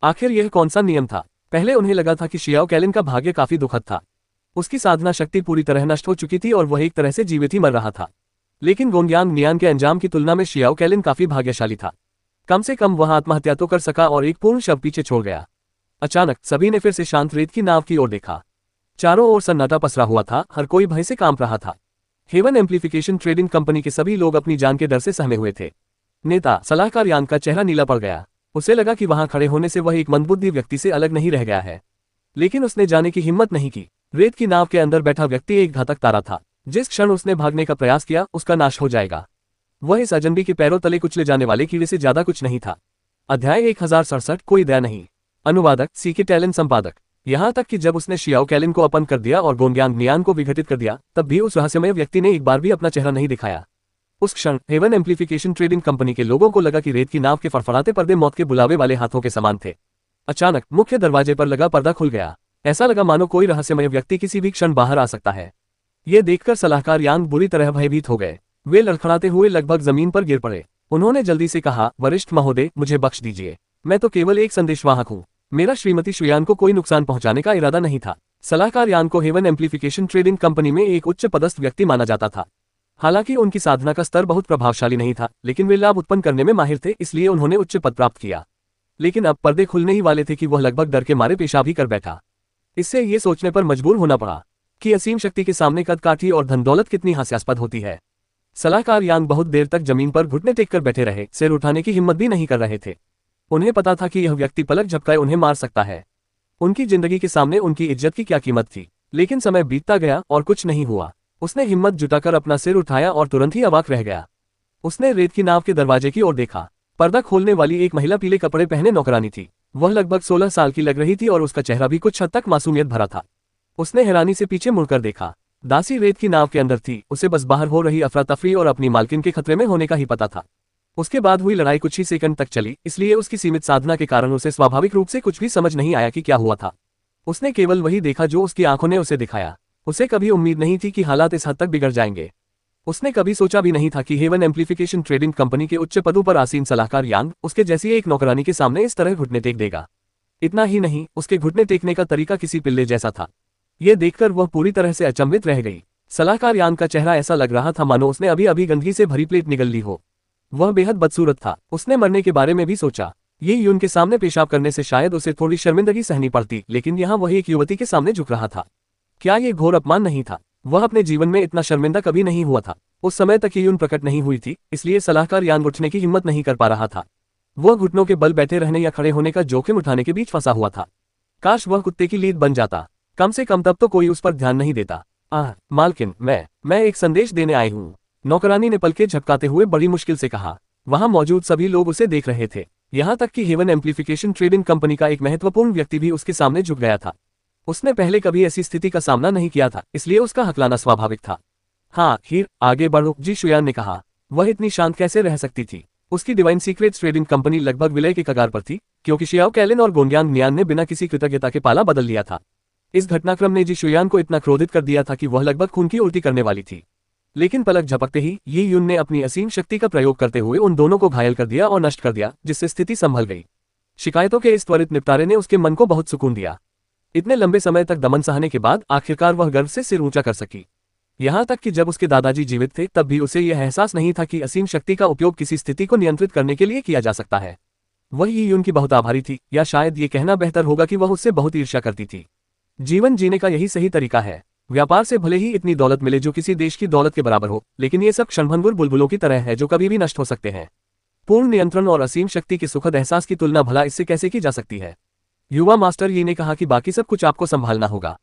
आखिर यह कौन सा नियम था? पहले उन्हें लगा था कि शियाओ कैलिन का भाग्य काफी दुखद था। उसकी साधना शक्ति पूरी तरह नष्ट हो चुकी थी और वह एक तरह से जीवित ही मर रहा था। लेकिन गोंगयान मियान के अंजाम की तुलना में शियाओ कैलिन काफी भाग्यशाली था। कम से कम वह आत्महत्या तो कर सका और एक पूर्ण शव पीछे छोड़ गया। अचानक सभी ने फिर से शांत रेत की नाव की ओर देखा। चारों ओर सन्नाटा पसरा हुआ था, हर कोई भय से कांप रहा था। हेवन एम्प्लीफिकेशन ट्रेडिंग कंपनी के सभी लोग अपनी जान के डर से सहमे हुए थे। नेता सलाहकार यान का चेहरा नीला पड़ गया। उसे लगा कि वहां खड़े होने से वह एक मंदबुद्धि व्यक्ति से अलग नहीं रह गया है, लेकिन उसने जाने की हिम्मत नहीं की। रेत की नाव के अंदर बैठा व्यक्ति एक घातक तारा था। जिस क्षण उसने भागने का प्रयास किया, उसका नाश हो जाएगा। वह इस अजनबी के पैरों तले कुचले जाने वाले कीड़े से ज्यादा कुछ नहीं था। अध्याय 1067, कोई दया नहीं। अनुवादक सीके टैलन, संपादक। यहां तक कि जब उसने शियाओ कैलिन को अपंग कर दिया और गोंगयान मियान को विघटित कर दिया, तब भी उस रहस्यमय व्यक्ति ने एक बार भी अपना चेहरा नहीं दिखाया। उस क्षण हेवन एम्प्लीफिकेशन ट्रेडिंग कंपनी के लोगों को लगा कि रेत की नाव के फड़फड़ाते पर्दे मौत के बुलावे वाले हाथों के समान थे। अचानक मुख्य दरवाजे पर लगा पर्दा खुल गया। ऐसा लगा मानो कोई रहस्यमय व्यक्ति किसी भी क्षण बाहर आ सकता है। यह देखकर सलाहकार यांग बुरी तरह भयभीत हो गए। वे लड़खड़ाते हुए लगभग जमीन पर गिर पड़े। उन्होंने जल्दी से कहा, वरिष्ठ महोदय, मुझे बख्श दीजिए। मैं तो केवल एक संदेशवाहक हूँ। मेरा श्रीमती शुयान को कोई नुकसान पहुंचाने का इरादा नहीं था। सलाहकार यान को हेवन एम्प्लीफिकेशन ट्रेडिंग कंपनी में एक उच्च पदस्थ व्यक्ति माना जाता था। हालांकि उनकी साधना का स्तर बहुत प्रभावशाली नहीं था, लेकिन वे लाभ उत्पन्न करने में माहिर थे, इसलिए उन्होंने उच्च पद प्राप्त किया। लेकिन अब पर्दे खुलने ही वाले थे कि वह लगभग डर के मारे पेशाब ही कर बैठा। इससे ये सोचने पर मजबूर होना पड़ा कि असीम शक्ति के सामने कदकाठी और धन दौलत कितनी हास्यास्पद होती है। सलाहकार यांग बहुत देर तक जमीन पर घुटने टेक कर बैठे रहे, सिर उठाने की हिम्मत भी नहीं कर रहे थे। उन्हें पता था कि यह व्यक्ति पलक झपकाए उन्हें मार सकता है। उनकी जिंदगी के सामने उनकी इज्जत की क्या कीमत थी। लेकिन समय बीतता गया और कुछ नहीं हुआ। उसने हिम्मत जुटाकर अपना सिर उठाया और तुरंत ही अवाक रह गया। उसने रेत की नाव के दरवाजे की ओर देखा। पर्दा खोलने वाली एक महिला पीले कपड़े पहने नौकरानी थी। वह लगभग 16 साल की लग रही थी और उसका चेहरा भी कुछ हद तक मासूमियत भरा था। उसने हैरानी से पीछे मुड़कर देखा। दासी रेत की नाव के अंदर थी। उसे बस बाहर हो रही अफरा तफरी और अपनी मालकिन के खतरे में होने का ही पता था। उसके बाद हुई लड़ाई कुछ ही सेकंड तक चली, इसलिए उसकी सीमित साधना के कारण उसे स्वाभाविक रूप से कुछ भी समझ नहीं आया कि क्या हुआ था। उसने केवल वही देखा जो उसकी आंखों ने उसे दिखाया। उसे कभी उम्मीद नहीं थी कि हालात इस हद तक बिगड़ जाएंगे। उसने कभी सोचा भी नहीं था कि हेवन एम्प्लीफिकेशन ट्रेडिंग कंपनी के उच्च पदों पर आसीन सलाहकार यांग उसके जैसी एक नौकरानी के सामने इस तरह घुटने टेक देगा। इतना ही नहीं, उसके घुटने टेकने का तरीका किसी पिल्ले जैसा था। यह देखकर वह पूरी तरह से अचंभित रह गई। सलाहकार यांग का चेहरा ऐसा लग रहा था मानो उसने अभी अभी गंदगी से भरी प्लेट निगल ली हो। वह बेहद बदसूरत था। उसने मरने के बारे में भी सोचा। ये यून के सामने पेशाब करने से शायद उसे थोड़ी शर्मिंदगी सहनी पड़ती, लेकिन यहाँ वह एक युवती के सामने झुक रहा था। क्या ये घोर अपमान नहीं था? वह अपने जीवन में इतना शर्मिंदा कभी नहीं हुआ था। उस समय तक ये यून प्रकट नहीं हुई थी, इसलिए सलाहकार यांग उठने की हिम्मत नहीं कर पा रहा था। वह घुटनों के बल बैठे रहने या खड़े होने का जोखिम उठाने के बीच फंसा हुआ था। काश वह कुत्ते की लीद बन जाता। कम से कम तब तो कोई उस पर ध्यान नहीं देता। मालकिन, मैं एक संदेश देने आई हूँ, नौकरानी ने पलके झपकाते हुए बड़ी मुश्किल से कहा। वहां मौजूद सभी लोग उसे देख रहे थे, यहां तक कि हेवन एम्प्लीफिकेशन ट्रेडिंग कंपनी का एक महत्वपूर्ण व्यक्ति भी उसके सामने झुक गया था। उसने पहले कभी ऐसी स्थिति का सामना नहीं किया था, इसलिए उसका हकलाना स्वाभाविक था। हाँ हीर, आगे बढ़ो, जी शुयान ने कहा। वह इतनी शांत कैसे रह सकती थी? उसकी डिवाइन सीक्रेट्स ट्रेडिंग कंपनी लगभग विलय के कगार पर थी, क्योंकि शियाओ कैलिन और गोंगयांग नियान ने बिना किसी कृतज्ञता के पाला बदल लिया था। इस घटनाक्रम ने जी शुयान को इतना क्रोधित कर दिया था कि वह लगभग खून की उल्टी करने वाली थी। लेकिन पलक झपकते ही ये यून ने अपनी असीम शक्ति का प्रयोग करते हुए उन दोनों को घायल कर दिया और नष्ट कर दिया, जिससे स्थिति संभल गई। शिकायतों के इस त्वरित निपटारे ने उसके मन को बहुत सुकून दिया। इतने लंबे समय तक दमन सहने के बाद आखिरकार वह गर्व से सिर ऊंचा कर सकी। यहाँ तक कि जब उसके दादाजी जीवित थे तब भी उसे यह एहसास नहीं था कि असीम शक्ति का उपयोग किसी स्थिति को नियंत्रित करने के लिए किया जा सकता है। वह ये यून की बहुत आभारी थी, या शायद ये कहना बेहतर होगा कि वह उससे बहुत ईर्ष्या करती थी। जीवन जीने का यही सही तरीका है। व्यापार से भले ही इतनी दौलत मिले जो किसी देश की दौलत के बराबर हो, लेकिन ये सब क्षणभंगुर बुलबुलों की तरह है जो कभी भी नष्ट हो सकते हैं। पूर्ण नियंत्रण और असीम शक्ति के सुखद एहसास की तुलना भला इससे कैसे की जा सकती है? युवा मास्टर ये ने कहा कि बाकी सब कुछ आपको संभालना होगा।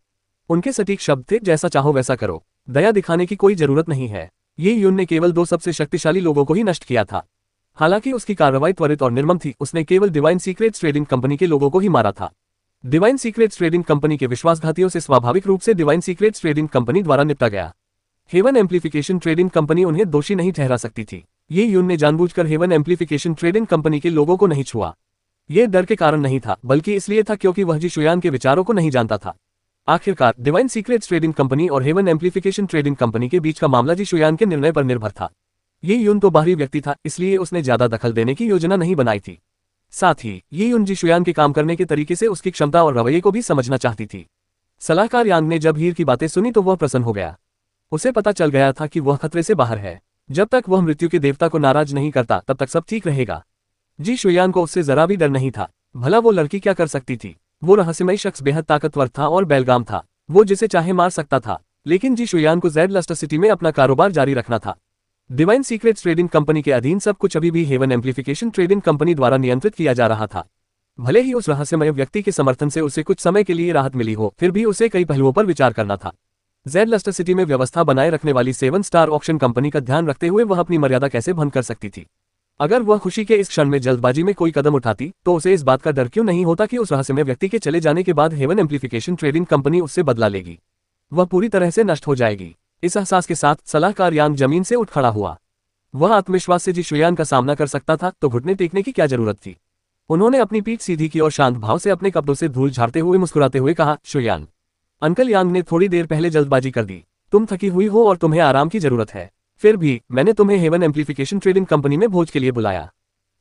उनके सटीक शब्द थे, जैसा चाहो वैसा करो, दया दिखाने की कोई जरूरत नहीं है। ये यून ने केवल 2 सबसे शक्तिशाली लोगों को ही नष्ट किया था। हालांकि उसकी कार्रवाई त्वरित और निर्मम थी, उसने केवल डिवाइन सीक्रेट्स ट्रेडिंग कंपनी के लोगों को ही मारा था। डिवाइन सीक्रेट्स ट्रेडिंग कंपनी के विश्वासघातियों से स्वाभाविक रूप से डिवाइन सीक्रेट्स ट्रेडिंग कंपनी द्वारा निपटा गया। हेवन एम्प्लीफिकेशन ट्रेडिंग कंपनी उन्हें दोषी नहीं ठहरा सकती थी। ये यून ने जानबूझकर हेवन एम्प्लीफिकेशन ट्रेडिंग कंपनी के लोगों को नहीं छुआ। यह डर के कारण नहीं था, बल्कि इसलिए था क्योंकि वह जी शुयान के विचारों को नहीं जानता था। आखिरकार डिवाइन सीक्रेट्स ट्रेडिंग कंपनी और हेवन एम्प्लीफिकेशन ट्रेडिंग कंपनी के बीच का मामला जी शुयान के निर्णय पर निर्भर था। ये यून तो बाहरी व्यक्ति था, इसलिए उसने ज्यादा दखल देने की योजना नहीं बनाई थी। साथ ही ये यून जी शुयान के काम करने के तरीके से उसकी क्षमता और रवैये को भी समझना चाहती थी। सलाहकार यांग ने जब हीर की बातें सुनी तो वह प्रसन्न हो गया। उसे पता चल गया था कि वह खतरे से बाहर है। जब तक वह मृत्यु के देवता को नाराज नहीं करता तब तक सब ठीक रहेगा। जी शुयान को उससे जरा भी डर नहीं था। भला वो लड़की क्या कर सकती थी? वो रहस्यमयी शख्स बेहद ताकतवर था और बेलगाम था। वो जिसे चाहे मार सकता था, लेकिन जी शुयान को ज़ेड लस्टर सिटी में अपना कारोबार जारी रखना था। डिवाइन सीक्रेट्स ट्रेडिंग कंपनी के अधीन सब कुछ अभी भी हेवन एम्प्लीफिकेशन ट्रेडिंग कंपनी द्वारा नियंत्रित किया जा रहा था। भले ही उस रहस्यमय व्यक्ति के समर्थन से उसे कुछ समय के लिए राहत मिली हो, फिर भी उसे कई पहलुओं पर विचार करना था। ज़ेड लस्टर सिटी में व्यवस्था बनाए रखने वाली 7 स्टार ऑक्शन कंपनी का ध्यान रखते हुए वह अपनी मर्यादा कैसे भंग कर सकती थी? अगर वह खुशी के इस क्षण में जल्दबाजी में कोई कदम उठाती तो उसे इस बात का डर क्यों नहीं होता कि उस रहस्यमय व्यक्ति के चले जाने के बाद हेवन एम्प्लीफिकेशन ट्रेडिंग कंपनी उससे बदला लेगी, वह पूरी तरह से नष्ट हो जाएगी। इस एहसास के साथ सलाहकार यांग जमीन से उठ खड़ा हुआ। वह आत्मविश्वास से जी शुयान का सामना कर सकता था, तो घुटने टेकने की क्या जरूरत थी? उन्होंने अपनी पीठ सीधी की और शांत भाव से अपने कपड़ों से धूल झाड़ते हुए मुस्कुराते हुए कहा, शुयान, अंकल यांग ने थोड़ी देर पहले जल्दबाजी कर दी। तुम थकी हुई हो और तुम्हें आराम की जरूरत है। फिर भी मैंने तुम्हें हेवन एम्प्लीफिकेशन ट्रेडिंग कंपनी में भोज के लिए बुलाया।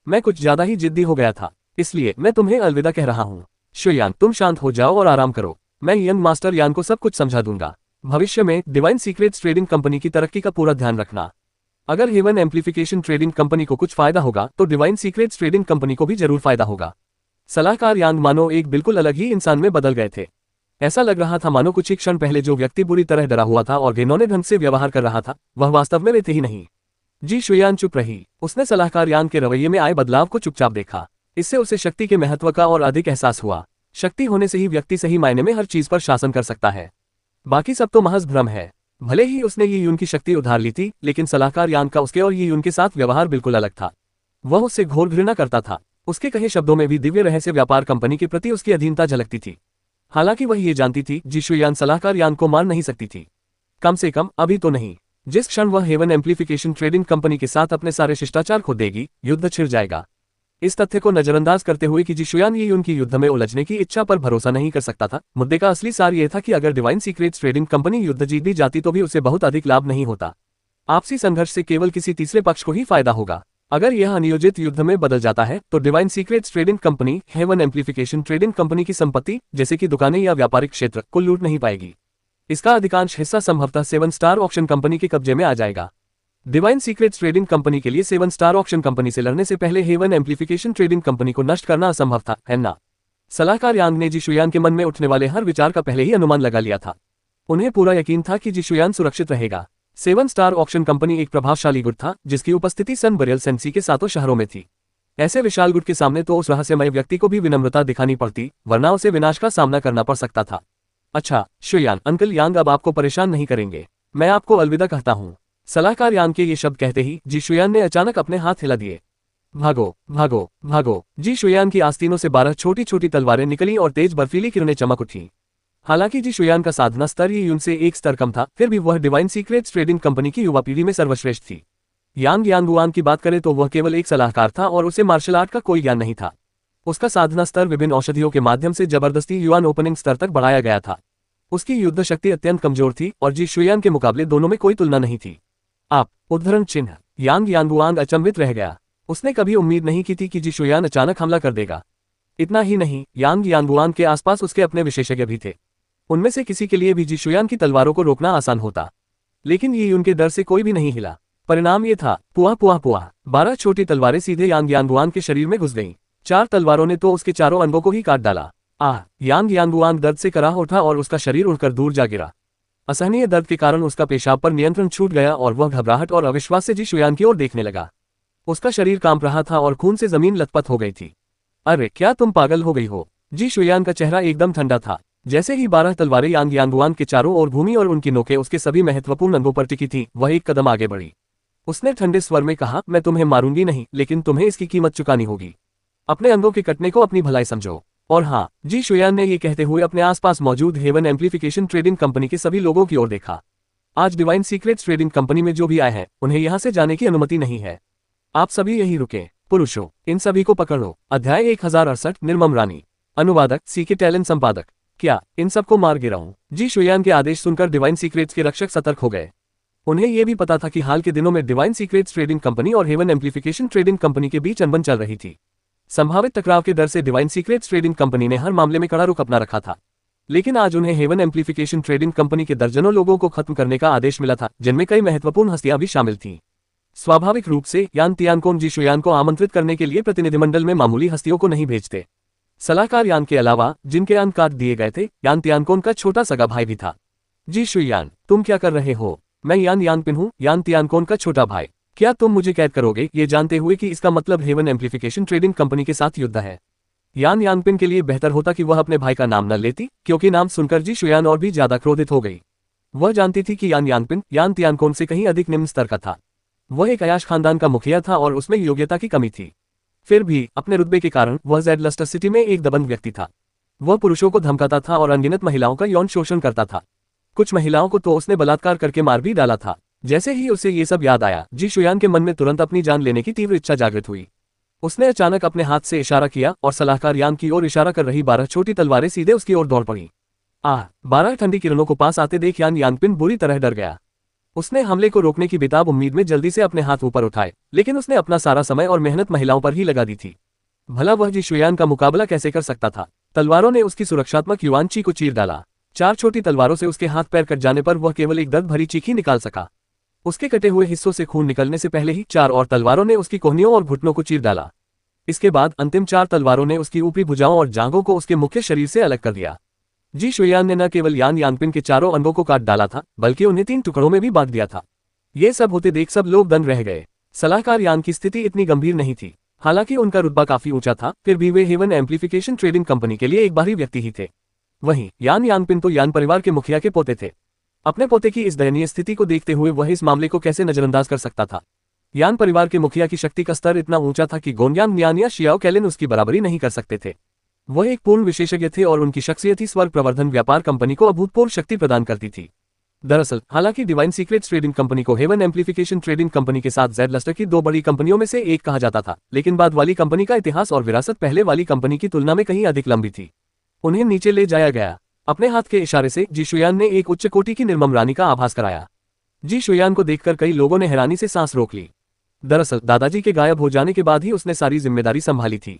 मैं कुछ ज्यादा ही जिद्दी हो गया था, इसलिए मैं तुम्हें अलविदा कह रहा हूँ। शुयान, तुम शांत हो जाओ और आराम करो। मैं यंग मास्टर यान को सब कुछ समझा दूंगा। भविष्य में डिवाइन सीक्रेट्स ट्रेडिंग कंपनी की तरक्की का पूरा ध्यान रखना। अगर हेवन एम्प्लीफिकेशन ट्रेडिंग कंपनी को कुछ फायदा होगा तो डिवाइन सीक्रेट्स ट्रेडिंग कंपनी को भी जरूर फायदा होगा। सलाहकार यांग मानो एक बिल्कुल अलग ही इंसान में बदल गए थे। ऐसा लग रहा था मानो कुछ ही क्षण पहले जो व्यक्ति बुरी तरह डरा हुआ था और घिनौने ढंग से व्यवहार कर रहा था, वह वास्तव में वे थे ही नहीं। जी शुयान चुप रही। उसने सलाहकार यांग के रवैये में आए बदलाव को चुपचाप देखा। इससे उसे शक्ति के महत्व का और अधिक एहसास हुआ। शक्ति होने से ही व्यक्ति सही मायने में हर चीज पर शासन कर सकता है, बाकी सब तो महज भ्रम है। भले ही उसने ये यून की शक्ति उधार ली थी, लेकिन सलाहकार यांग का उसके और ये यून के साथ व्यवहार बिल्कुल अलग था। वह उससे घोर घृणा करता था। उसके कहे शब्दों में भी दिव्य रहस्य व्यापार कंपनी के प्रति उसकी अधीनता झलकती थी। हालांकि वह ये जानती थी जी शुयान सलाहकार यांग को मार नहीं सकती थी, कम से कम अभी तो नहीं। जिस क्षण वह हेवन एम्प्लीफिकेशन ट्रेडिंग कंपनी के साथ अपने सारे शिष्टाचार खो देगी, युद्ध छिड़ जाएगा। इस तथ्य को नजरअंदाज करते हुए कि जी शुयान ये उनकी युद्ध में उलझने की इच्छा पर भरोसा नहीं कर सकता था। मुद्दे का असली सार यह था कि अगर डिवाइन सीक्रेट्स ट्रेडिंग कंपनी युद्ध जीत भी जाती तो भी उसे बहुत अधिक लाभ नहीं होता। आपसी संघर्ष से केवल किसी तीसरे पक्ष को ही फायदा होगा। अगर यह अनियोजित युद्ध में बदल जाता है तो divine secrets trading company heaven amplification trading company की संपत्ति, जैसे कि दुकानें या व्यापारिक क्षेत्र, को लूट नहीं पाएगी। इसका अधिकांश हिस्सा संभवतः 7 स्टार ऑक्शन कंपनी के कब्जे में आ जाएगा। डिवाइन सीक्रेट्स ट्रेडिंग कंपनी के लिए 7 स्टार ऑक्शन कंपनी से लड़ने से पहले हेवन एम्प्लीफिकेशन ट्रेडिंग कंपनी को नष्ट करना असंभव था, है ना? सलाहकार यांग ने जी शुयान के मन में उठने वाले हर विचार का पहले ही अनुमान लगा लिया था। उन्हें पूरा यकीन था कि जी शुयान सुरक्षित रहेगा। 7 स्टार ऑक्शन कंपनी एक प्रभावशाली गुट था, जिसकी उपस्थिति सन बरियल सेंसी के 7 शहरों में थी। ऐसे विशाल गुट के सामने तो उस रहस्यमय व्यक्ति को भी विनम्रता दिखानी पड़ती, वरना उसे विनाश का सामना करना पड़ सकता था। अच्छा शुयान अंकल यांग अब आपको परेशान नहीं करेंगे, मैं आपको अलविदा कहता हूँ। सलाहकार यांग के ये शब्द कहते ही जी शुयान ने अचानक अपने हाथ हिला दिए। भागो भागो भागो! जी शुयान की आस्तीनों से 12 छोटी छोटी तलवारें निकली और तेज बर्फीली किरणें चमक उठी। हालांकि जी शुयान का साधना स्तर ये उनसे एक स्तर कम था, फिर भी वह डिवाइन सीक्रेट्स ट्रेडिंग कंपनी की युवा पीढ़ी में सर्वश्रेष्ठ थी। यांग यांगुआन की बात करें तो वह केवल एक सलाहकार था और उसे मार्शल आर्ट का कोई ज्ञान नहीं था। उसका साधना स्तर विभिन्न औषधियों के माध्यम से जबरदस्ती युआन ओपनिंग स्तर तक बढ़ाया गया था। उसकी युद्ध शक्ति अत्यंत कमजोर थी और जी शुयान के मुकाबले दोनों में कोई तुलना नहीं थी। आप उद्धरण चिन्ह। यांग यांगुआंग अचंभित रह गया। उसने कभी उम्मीद नहीं की थी कि जी शुयान अचानक हमला कर देगा। इतना ही नहीं, यांग यांगुआंग के आसपास उसके अपने विशेषज्ञ भी थे। उनमें से किसी के लिए भी जी शुयान की तलवारों को रोकना आसान होता, लेकिन ये उनके डर से कोई भी नहीं हिला। परिणाम ये था, पुआ पुआ पुआ, 12 छोटी तलवारें सीधे यांग यांगुआंग के शरीर में घुस गईं। 4 तलवारों ने तो उसके चारों अंगों को ही काट डाला। यांग यांगुआंग दर्द से कराह उठा और उसका शरीर उड़कर दूर जा गिरा। असहनीय दर्द के कारण उसका पेशाब पर नियंत्रण छूट गया और वह घबराहट और अविश्वास से जी शुयान की ओर देखने लगा। उसका शरीर कांप रहा था और खून से जमीन लथपथ हो गई थी। अरे क्या तुम पागल हो गई हो? जी शुयान का चेहरा एकदम ठंडा था। जैसे ही 12 तलवारें यांग यांगुआंग के चारों ओर घूमी और उनकी नोकें उसके सभी महत्वपूर्ण अंगों पर टिकी थी, वह एक कदम आगे बढ़ी। उसने ठंडे स्वर में कहा, मैं तुम्हें मारूंगी नहीं, लेकिन तुम्हें इसकी कीमत चुकानी होगी। अपने अंगों के कटने को अपनी भलाई समझो। और हाँ, जी शुयान ने ये कहते हुए अपने आसपास मौजूद हेवन एम्प्लीफिकेशन ट्रेडिंग कंपनी के सभी लोगों की ओर देखा। आज डिवाइन सीक्रेट्स ट्रेडिंग कंपनी में जो भी आए हैं, उन्हें यहाँ से जाने की अनुमति नहीं है। आप सभी यही रुके। पुरुषों, इन सभी को पकड़ो। अध्याय 1068 निर्मम रानी। अनुवादक सीके टैलेंट संपादक। क्या इन सबको मार गिराऊं? जी शुयान के आदेश सुनकर डिवाइन सीक्रेट्स के रक्षक सतर्क हो गए। उन्हें यह भी पता था कि हाल के दिनों में डिवाइन सीक्रेट्स ट्रेडिंग कंपनी और हेवन एम्प्लीफिकेशन ट्रेडिंग कंपनी के बीच अनबन चल रही थी। संभावित टकराव के डर से डिवाइन सीक्रेट्स ट्रेडिंग कंपनी ने हर मामले में कड़ा रुख अपना रखा था। लेकिन आज उन्हें हेवन एम्प्लीफिकेशन ट्रेडिंग कंपनी के दर्जनों लोगों को खत्म करने का आदेश मिला था, जिनमें कई महत्वपूर्ण हस्तियां भी शामिल थीं। स्वाभाविक रूप से यान तियानकोन जी शुयान को आमंत्रित करने के लिए प्रतिनिधिमंडल में मामूली हस्तियों को नहीं भेजते। सलाहकार यान के अलावा जिनके अंक काट दिए गए थे, यान तियानकोन का छोटा सगा भाई भी था। जी शुयान, तुम क्या कर रहे हो? मैं यान यानपिन हूँ, यान तियानकोन का छोटा भाई। क्या तुम मुझे कैद करोगे, ये जानते हुए कि इसका मतलब हेवन एम्प्लीफिकेशन ट्रेडिंग कंपनी के साथ युद्ध है? यान यानपिन के लिए बेहतर होता कि वह अपने भाई का नाम न लेती, क्योंकि नाम सुनकर जी शुयान और भी ज्यादा क्रोधित हो गई। वह जानती थी कि यान यानपिन यान तियानकोन से कहीं अधिक निम्न स्तर का था। वह एक अयाश खानदान का मुखिया था और उसमें योग्यता की कमी थी। फिर भी अपने रुतबे के कारण वह जेड लस्टर सिटी में एक दबंग व्यक्ति था। वह पुरुषों को धमकाता था और अनगिनत महिलाओं का यौन शोषण करता था। कुछ महिलाओं को तो उसने बलात्कार करके मार भी डाला था। जैसे ही उसे ये सब याद आया, जी शुयान के मन में तुरंत अपनी जान लेने की तीव्र इच्छा जागृत हुई। उसने अचानक अपने हाथ से इशारा किया और सलाहकार यान की ओर इशारा कर रही 12 छोटी तलवारें सीधे उसकी ओर दौड़ पड़ी। 12 ठंडी किरणों को पास आते देख यान यानपिन बुरी तरह डर गया। उसने हमले को रोकने की बेताब उम्मीद में जल्दी से अपने हाथ ऊपर उठाए, लेकिन उसने अपना सारा समय और मेहनत महिलाओं पर ही लगा दी थी। भला वह जी शुयान का मुकाबला कैसे कर सकता था? तलवारों ने उसकी सुरक्षात्मक युवांची को चीर डाला। 4 छोटी तलवारों से उसके हाथ पैर कट जाने पर वह केवल एक दर्द भरी चीख ही निकाल सका। उसके कटे हुए हिस्सों से खून निकलने से पहले ही 4 और तलवारों ने उसकी कोहनियों और घुटनों को चीर डाला। इसके बाद अंतिम 4 तलवारों ने उसकी ऊपरी भुजाओं और जांघों को उसके मुख्य शरीर से अलग कर दिया। जी शुयान ने न केवल यान यानपिन के चारों अंगों को काट डाला था, बल्कि उन्हें 3 टुकड़ों में भी बांट दिया था। ये सब होते देख सब लोग दंग रह गए। सलाहकार यान की स्थिति इतनी गंभीर नहीं थी। हालांकि उनका रुतबा काफी ऊंचा था, फिर भी वे हेवन एम्प्लीफिकेशन ट्रेडिंग कंपनी के लिए एक बाहरी व्यक्ति ही थे। वहीं यान यानपिन तो यान परिवार के मुखिया के पोते थे। अपने पोते की इस दयनीय स्थिति को देखते हुए वह इस मामले को कैसे नजरअंदाज कर सकता था। यान परिवार के मुखिया की शक्ति का स्तर इतना ऊंचा था कि गोनयांग नियान या शियाओ कैलिन उसकी बराबरी नहीं कर सकते थे। वह एक पूर्ण विशेषज्ञ थे और उनकी शख्सियत ही स्वर्ग प्रवर्धन व्यापार कंपनी को अभूतपूर्व शक्ति प्रदान करती थी। दरअसल हालांकि डिवाइन सीक्रेट्स ट्रेडिंग कंपनी को हेवन एम्प्लीफिकेशन ट्रेडिंग कंपनी के साथ जेड लस्टर की दो बड़ी कंपनियों में से एक कहा जाता था, लेकिन बाद वाली कंपनी का इतिहास और विरासत पहले वाली कंपनी की तुलना में कहीं अधिक लंबी थी। उन्हें नीचे ले जाया गया। अपने हाथ के इशारे से जी शुयान ने एक उच्च कोटि की निर्मम रानी का आभास कराया। जी शुयान को देखकर कई लोगों ने हैरानी से सांस रोक ली। दरअसल दादाजी के गायब हो जाने के बाद ही उसने सारी जिम्मेदारी संभाली थी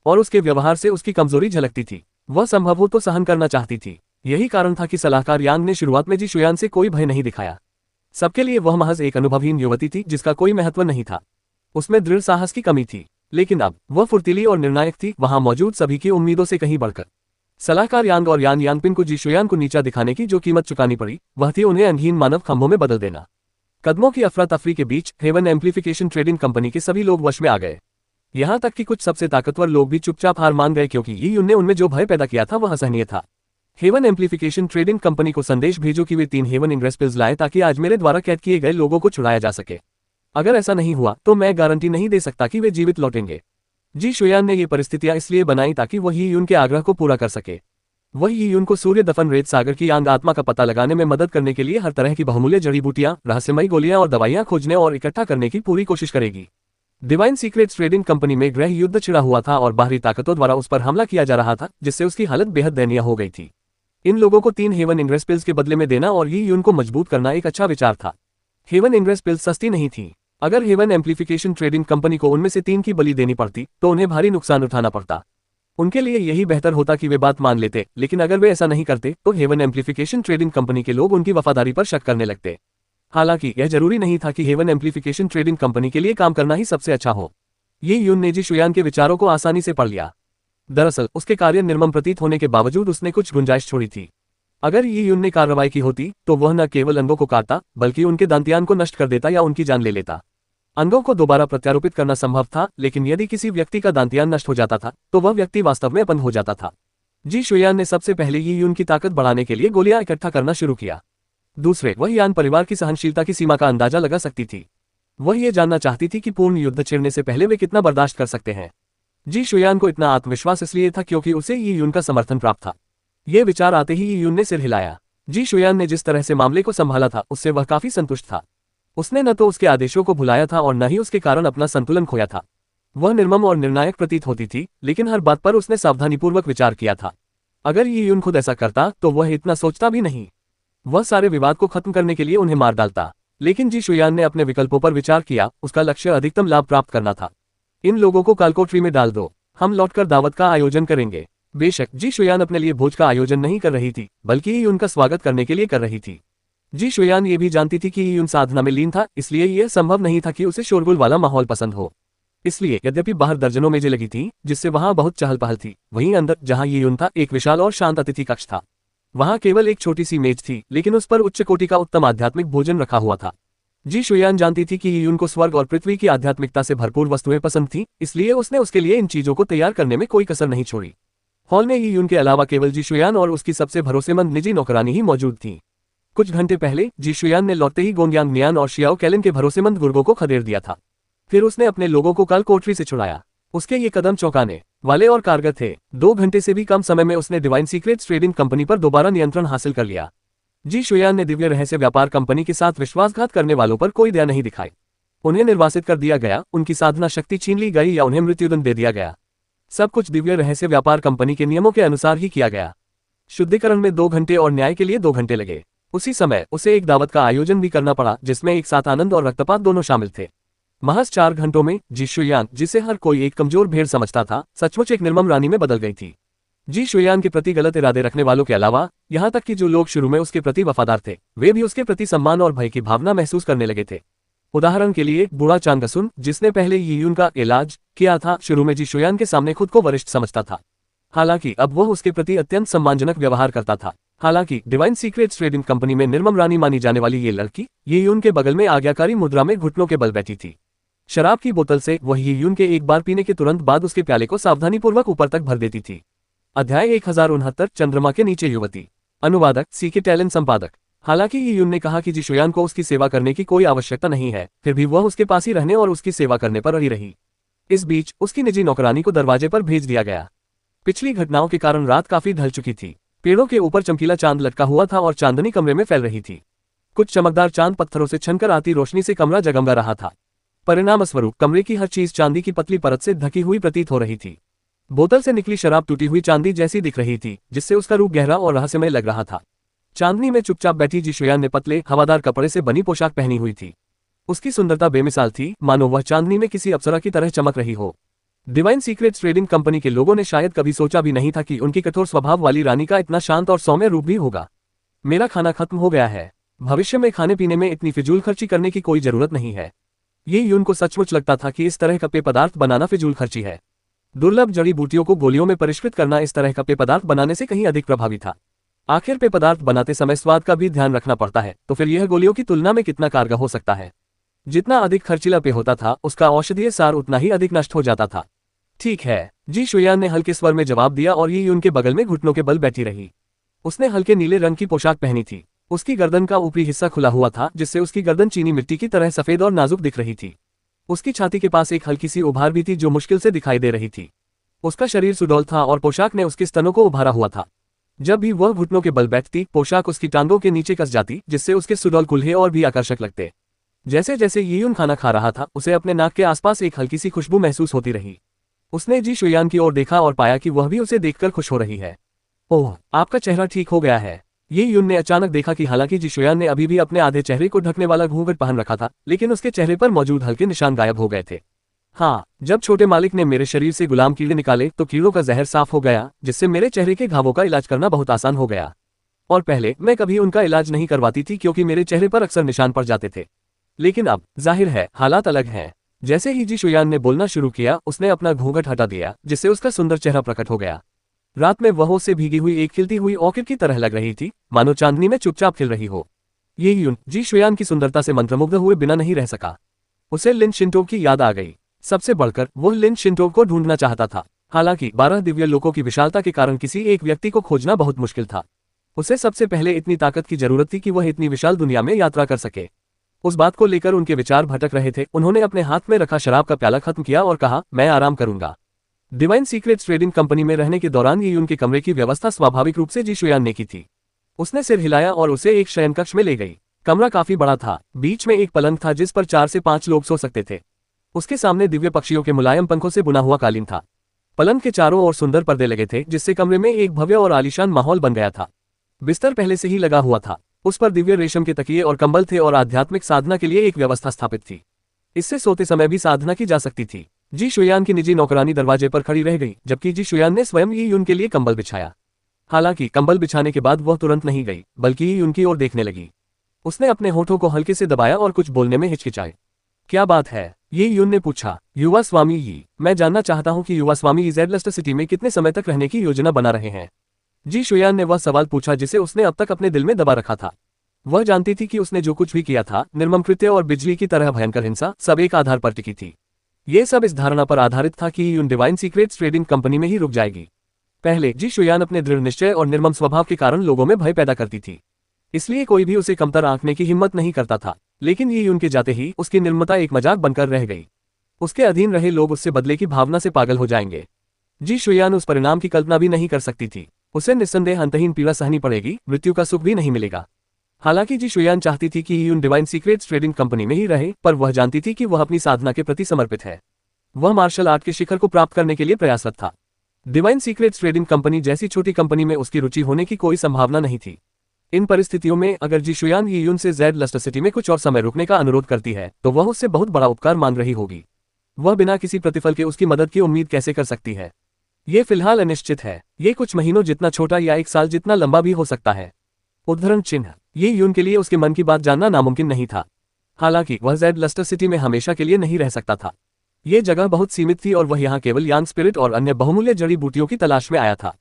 और उसके व्यवहार से उसकी कमजोरी झलकती थी। वह संभव हो तो सहन करना चाहती थी। यही कारण था कि सलाहकार यांग ने शुरुआत में जी शुयान से कोई भय नहीं दिखाया। सबके लिए वह महज एक अनुभवहीन युवती थी जिसका कोई महत्व नहीं था। उसमें दृढ़ साहस की कमी थी, लेकिन अब वह फुर्तीली और निर्णायक थी, वहां मौजूद सभी की उम्मीदों से कहीं बढ़कर। सलाहकार यांग और यान यानपिन को जी शुयान को नीचा दिखाने की जो कीमत चुकानी पड़ी वह थी उन्हें अंगहीन मानव खंभों में बदल देना। कदमों की अफरा तफरी के बीच हेवन एम्प्लीफिकेशन ट्रेडिंग कंपनी के सभी लोग वश में आ गए। यहां तक कि कुछ सबसे ताकतवर लोग भी चुपचाप हार मान गए, क्योंकि यी यून ने उनमें जो भय पैदा किया था वह असहनीय था। हेवन एम्प्लीफिकेशन ट्रेडिंग कंपनी को संदेश भेजो कि वे 3 हेवन इंग्रेस पिल्स लाए ताकि आज मेरे द्वारा कैद किए गए लोगों को छुड़ाया जा सके। अगर ऐसा नहीं हुआ तो मैं गारंटी नहीं दे सकता कि वे जीवित लौटेंगे। जी शुयान ने ये परिस्थितियां इसलिए बनाई ताकि वह यी यून के आग्रह को पूरा कर सके। वह यी यून को सूर्य दफन रेत सागर की आंग आत्मा का पता लगाने में मदद करने के लिए हर तरह की बहुमूल्य जड़ी बूटियां, रहस्यमयी गोलियां और दवाइयां खोजने और इकट्ठा करने की पूरी कोशिश करेगी। डिवाइन सीक्रेट्स ट्रेडिंग कंपनी में गृह युद्ध छिड़ा हुआ था और बाहरी ताकतों द्वारा उस पर हमला किया जा रहा था, जिससे उसकी हालत बेहद दयनीय हो गई थी। इन लोगों को 3 हेवन इंग्रेस पिल्स के बदले में देना और यी यून को मजबूत करना एक अच्छा विचार था। हेवन इंग्रेस पिल्स सस्ती नहीं थी। अगर हेवन एम्प्लीफिकेशन ट्रेडिंग कंपनी को उनमें से 3 की बलि देनी पड़ती तो उन्हें भारी नुकसान उठाना पड़ता। उनके लिए यही बेहतर होता कि वे बात मान लेते, लेकिन अगर वे ऐसा नहीं करते तो हेवन एम्प्लीफिकेशन ट्रेडिंग कंपनी के लोग उनकी वफादारी पर शक करने लगते। हालांकि यह जरूरी नहीं था कि हेवन एम्प्लीफिकेशन ट्रेडिंग कंपनी के लिए काम करना ही सबसे अच्छा हो। ये यून ने जी शुयान के विचारों को आसानी से पढ़ लिया। दरअसल उसके कार्य निर्मम प्रतीत होने के बावजूद उसने कुछ गुंजाइश छोड़ी थी। अगर ये यून ने कार्रवाई की होती तो वह न केवल अंगों को काटता बल्कि उनके दांतियान को नष्ट कर देता या उनकी जान ले लेता। अंगों को दोबारा प्रत्यारोपित करना संभव था, लेकिन यदि किसी व्यक्ति का दांतियान नष्ट हो जाता था तो वह व्यक्ति वास्तव में अपंग हो जाता था। जी शुयान ने सबसे पहले यी यून की ताकत बढ़ाने के लिए गोलियां इकट्ठा करना शुरू किया। दूसरे, वह यान परिवार की सहनशीलता की सीमा का अंदाजा लगा सकती थी। वह ये जानना चाहती थी कि पूर्ण युद्ध छिड़ने से पहले वे कितना बर्दाश्त कर सकते हैं। जी शुयान को इतना आत्मविश्वास इसलिए था क्योंकि उसे यी यून का समर्थन प्राप्त था। ये विचार आते ही यी यून ने सिर हिलाया। जी शुयान ने जिस तरह से मामले को संभाला था उससे वह काफी संतुष्ट था। उसने न तो उसके आदेशों को भुलाया था और न ही उसके कारण अपना संतुलन खोया था। वह निर्मम और निर्णायक प्रतीत होती थी, लेकिन हर बात पर उसने सावधानीपूर्वक विचार किया था। अगर यी यून खुद ऐसा करता तो वह इतना सोचता भी नहीं। वह सारे विवाद को खत्म करने के लिए उन्हें मार डालता, लेकिन जी शुयान ने अपने विकल्पों पर विचार किया। उसका लक्ष्य अधिकतम लाभ प्राप्त करना था। इन लोगों को कालकोठरी में डाल दो, हम लौटकर दावत का आयोजन करेंगे। बेशक जी शुयान अपने लिए भोज का आयोजन नहीं कर रही थी, बल्कि यी यून का स्वागत करने के लिए कर रही थी। जी शुयान ये भी जानती थी कि यी यून साधना में लीन था, इसलिए यह संभव नहीं था कि उसे शोरगुल वाला माहौल पसंद हो। इसलिए यद्यपि बाहर दर्जनों मेजें लगी थीं, जिससे वहां बहुत चहल पहल थी, वहीं अंदर जहां यी यून था एक विशाल और शांत अतिथि कक्ष था। वहां केवल एक छोटी सी मेज थी, लेकिन उस पर उच्च कोटि का उत्तम आध्यात्मिक भोजन रखा हुआ था। जी शुयान जानती थी कि यी यून को स्वर्ग और पृथ्वी की आध्यात्मिकता से भरपूर वस्तुएं पसंद थी, इसलिए उसने उसके लिए इन चीजों को तैयार करने में कोई कसर नहीं छोड़ी। हॉल में यी यून के अलावा केवल जी शुयान और उसकी सबसे भरोसेमंद निजी नौकरानी ही मौजूद थी। कुछ घंटे पहले जी शुयान ने लौटते ही गोनयांग नियान और शियाओ कैलिन के भरोसेमंद गुर्गों को खदेड़ दिया था। फिर उसने अपने लोगों को कालकोठरी से छुड़ाया। उसके ये कदम चौंकाने वाले और कारगर थे। 2 घंटे से भी कम समय में उसने डिवाइन सीक्रेट्स ट्रेडिंग कंपनी पर दोबारा नियंत्रण हासिल कर लिया। जी शुयान ने दिव्य रहस्य व्यापार कंपनी के साथ विश्वासघात करने वालों पर कोई दया नहीं दिखाई। उन्हें निर्वासित कर दिया गया, उनकी साधना शक्ति छीन ली गई या उन्हें मृत्युदंड दे दिया गया। सब कुछ दिव्य रहस्य व्यापार कंपनी के नियमों के अनुसार ही किया गया। शुद्धिकरण में 2 घंटे और न्याय के लिए 2 घंटे लगे। उसी समय उसे एक दावत का आयोजन भी करना पड़ा, जिसमें एक साथ आनंद और रक्तपात दोनों शामिल थे। महज 4 घंटों में जी शुयान, जिसे हर कोई एक कमजोर भेड़ समझता था, सचमुच एक निर्मम रानी में बदल गई थी। जी शुयान के प्रति गलत इरादे रखने वालों के अलावा यहाँ तक कि जो लोग शुरू में उसके प्रति वफादार थे, वे भी उसके प्रति सम्मान और भय की भावना महसूस करने लगे थे। उदाहरण के लिए बूढ़ा चांगसुन, जिसने पहले यी यून का इलाज किया था, शुरू में जी शुयान के सामने खुद को वरिष्ठ समझता था। हालांकि अब वह उसके प्रति अत्यंत सम्मानजनक व्यवहार करता था। हालांकि डिवाइन सीक्रेट्स ट्रेडिंग कंपनी में निर्मम रानी मानी जाने वाली ये लड़की यी यून के बगल में आज्ञाकारी मुद्रा में घुटनों के बल बैठी थी। शराब की बोतल से वह यी यून के एक बार पीने के तुरंत बाद उसके प्याले को सावधानीपूर्वक ऊपर तक भर देती थी। अध्याय 1069 चंद्रमा के नीचे युवती। अनुवादक सीके टैलेंट संपादक। हालांकि यी यून ने कहा कि जी शुयान को उसकी सेवा करने की कोई आवश्यकता नहीं है, फिर भी वह उसके पास ही रहने और उसकी सेवा करने पर अड़ी रही। इस बीच उसकी निजी नौकरानी को दरवाजे पर भेज दिया गया। पिछली घटनाओं के कारण रात काफी ढल चुकी थी। पेड़ों के ऊपर चमकीला चांद लटका हुआ था और चांदनी कमरे में फैल रही थी। कुछ चमकदार चांद पत्थरों से छनकर आती रोशनी से कमरा जगमगा रहा था। परिणामस्वरूप कमरे की हर चीज चांदी की पतली परत से ढकी हुई प्रतीत हो रही थी। बोतल से निकली शराब टूटी हुई चांदी जैसी दिख रही थी, जिससे उसका रूप गहरा और रहस्यमय लग रहा था। चांदनी में चुपचाप बैठी जी शुयान ने पतले हवादार कपड़े से बनी पोशाक पहनी हुई थी। उसकी सुंदरता बेमिसाल थी, मानो वह चांदनी में किसी अप्सरा की तरह चमक रही हो। डिवाइन सीक्रेट्स ट्रेडिंग कंपनी के लोगों ने शायद कभी सोचा भी नहीं था कि उनकी कठोर स्वभाव वाली रानी का इतना शांत और सौम्य रूप भी होगा। मेरा खाना खत्म हो गया है। भविष्य में खाने पीने में इतनी फिजूल खर्ची करने की कोई जरूरत नहीं है। ये यून को सचमुच लगता था कि इस तरह का पेय पदार्थ बनाना फिजूल खर्ची है। दुर्लभ जड़ी बूटियों को गोलियों में परिष्कृत करना इस तरह का पेय पदार्थ बनाने से कहीं अधिक प्रभावी था। आखिर पेय पदार्थ बनाते समय स्वाद का भी ध्यान रखना पड़ता है, तो फिर यह गोलियों की तुलना में कितना कारगर हो सकता है। जितना अधिक खर्चीला पेय होता था, उसका औषधीय सार उतना ही अधिक नष्ट हो जाता था। ठीक है, जी शुयान ने हल्के स्वर में जवाब दिया और ये उनके बगल में घुटनों के बल बैठी रही। उसने हल्के नीले रंग की पोशाक पहनी थी। उसकी गर्दन का ऊपरी हिस्सा खुला हुआ था, जिससे उसकी गर्दन चीनी मिट्टी की तरह सफेद और नाजुक दिख रही थी। उसकी छाती के पास एक हल्की सी उभार भी थी जो मुश्किल से दिखाई दे रही थी। उसका शरीर सुडौल था और पोशाक ने उसके स्तनों को उभारा हुआ था। जब भी वह घुटनों के बल बैठती, पोशाक उसकी टांगों के नीचे कस जाती, जिससे उसके सुडौल कुल्हे और भी आकर्षक लगते। जैसे जैसे यीयुन खाना खा रहा था, उसे अपने नाक के आसपास एक हल्की सी खुशबू महसूस होती रही। उसने जी शुयान की ओर देखा और पाया कि वह भी उसे देखकर खुश हो रही है। ओह, आपका चेहरा ठीक हो गया है। ये यून ने अचानक देखा कि हालांकि जी शुयान ने अभी भी अपने आधे चेहरे को ढकने वाला घूंघट पहन रखा था, लेकिन उसके चेहरे पर मौजूद हल्के निशान गायब हो गए थे। हाँ, जब छोटे मालिक ने मेरे शरीर से गुलाम कीड़े निकाले तो कीड़ों का जहर साफ हो गया, जिससे मेरे चेहरे के घावों का इलाज करना बहुत आसान हो गया। और पहले मैं कभी उनका इलाज नहीं करवाती थी क्योंकि मेरे चेहरे पर अक्सर निशान पड़ जाते थे। लेकिन अब जाहिर है हालात अलग हैं। जैसे ही जी शुयान ने बोलना शुरू किया, उसने अपना घूंघट हटा दिया, जिससे उसका सुंदर चेहरा प्रकट हो गया। रात में वह से भीगी हुई एक खिलती हुई ऑर्किड की तरह लग रही थी, मानो चांदनी में चुपचाप खिल रही हो। ये यून जी शुयान की सुंदरता से मंत्रमुग्ध हुए बिना नहीं रह सका। उसे लिन शिंटो की याद आ गई। सबसे बढ़कर वो लिन शिंटो को ढूंढना चाहता था। हालांकि 12 दिव्य लोकों की विशालता के कारण किसी एक व्यक्ति को खोजना बहुत मुश्किल था। उसे सबसे पहले इतनी ताकत की जरूरत थी कि वह इतनी विशाल दुनिया में यात्रा कर सके। उस बात को लेकर उनके विचार भटक रहे थे। उन्होंने अपने हाथ में रखा शराब का प्याला खत्म किया और कहा, मैं आराम करूंगा। डिवाइन सीक्रेट्स ट्रेडिंग कंपनी में रहने के दौरान ये उनके कमरे की व्यवस्था स्वाभाविक रूप से जी शुयान ने की थी। उसने सिर हिलाया और उसे एक शयन कक्ष में ले गई। कमरा काफी बड़ा था। बीच में एक पलंग था जिस पर 4 से 5 लोग सो सकते थे। उसके सामने दिव्य पक्षियों के मुलायम पंखों से बुना हुआ कालीन था। पलंग के चारों ओर सुंदर पर्दे लगे थे, जिससे कमरे में एक भव्य और आलीशान माहौल बन गया था। बिस्तर पहले से ही लगा हुआ था। उस पर दिव्य रेशम के तकिए और कंबल थे और आध्यात्मिक साधना के लिए एक व्यवस्था स्थापित थी। इससे सोते समय भी साधना की जा सकती थी। जी शुयान की निजी नौकरानी दरवाजे पर खड़ी रह गई, जबकि जी शुयान ने स्वयं ही उनके लिए कंबल बिछाया। हालांकि कंबल बिछाने के बाद वह तुरंत नहीं गई, बल्कि ही उनकी ओर देखने लगी। उसने अपने होठों को हल्के से दबाया और कुछ बोलने में हिचकिचाई। क्या बात है? ये यून ने पूछा। युवा स्वामी यी, मैं जानना चाहता हूं कि युवा स्वामी ज़ेड लस्टर सिटी में कितने समय तक रहने की योजना बना रहे हैं। जी शुयान ने वह सवाल पूछा जिसे उसने अब तक अपने दिल में दबा रखा था। वह जानती थी कि उसने जो कुछ भी किया था, निर्मम कृत्य और बिजली की तरह भयंकर हिंसा, सब एक आधार पर टिकी थी। ये सब इस धारणा पर आधारित था कि यून डिवाइन सीक्रेट्स ट्रेडिंग कंपनी में ही रुक जाएगी। पहले जी शुयान अपने दृढ़ निश्चय और निर्मम स्वभाव के कारण लोगों में भय पैदा करती थी, इसलिए कोई भी उसे कमतर आंकने की हिम्मत नहीं करता था। लेकिन ये उनके जाते ही उसकी निर्ममता एक मजाक बनकर रह गई। उसके अधीन रहे लोग उससे बदले की भावना से पागल हो जाएंगे। जी शुयान उस परिणाम की कल्पना भी नहीं कर सकती थी। उसे निस्संदेह अंतहीन पीड़ा सहनी पड़ेगी, मृत्यु का सुख भी नहीं मिलेगा। हालांकि जी शुयान चाहती थी कि यून डिवाइन सीक्रेट्स ट्रेडिंग कंपनी में ही रहे, पर वह जानती थी कि वह अपनी साधना के प्रति समर्पित है। वह मार्शल आर्ट के शिखर को प्राप्त करने के लिए प्रयासरत था। डिवाइन सीक्रेट्स ट्रेडिंग कंपनी जैसी छोटी कंपनी में उसकी रुचि होने की कोई संभावना नहीं थी। इन परिस्थितियों में अगर जी शुयान ये यून से ज़ेड लस्टर सिटी में कुछ और समय रुकने का अनुरोध करती है, तो वह उससे बहुत बड़ा उपकार मांग रही होगी। वह बिना किसी प्रतिफल के उसकी मदद की उम्मीद कैसे कर सकती है? ये फिलहाल अनिश्चित है। ये कुछ महीनों जितना छोटा या 1 साल जितना लंबा भी हो सकता है। उद्धरण चिन्ह, ये यून के लिए उसके मन की बात जानना नामुमकिन नहीं था। हालांकि वह ज़ेड लस्टर सिटी में हमेशा के लिए नहीं रह सकता था। ये जगह बहुत सीमित थी और वह यहाँ केवल यांग स्पिरिट और अन्य बहुमूल्य जड़ी बूटियों की तलाश में आया था।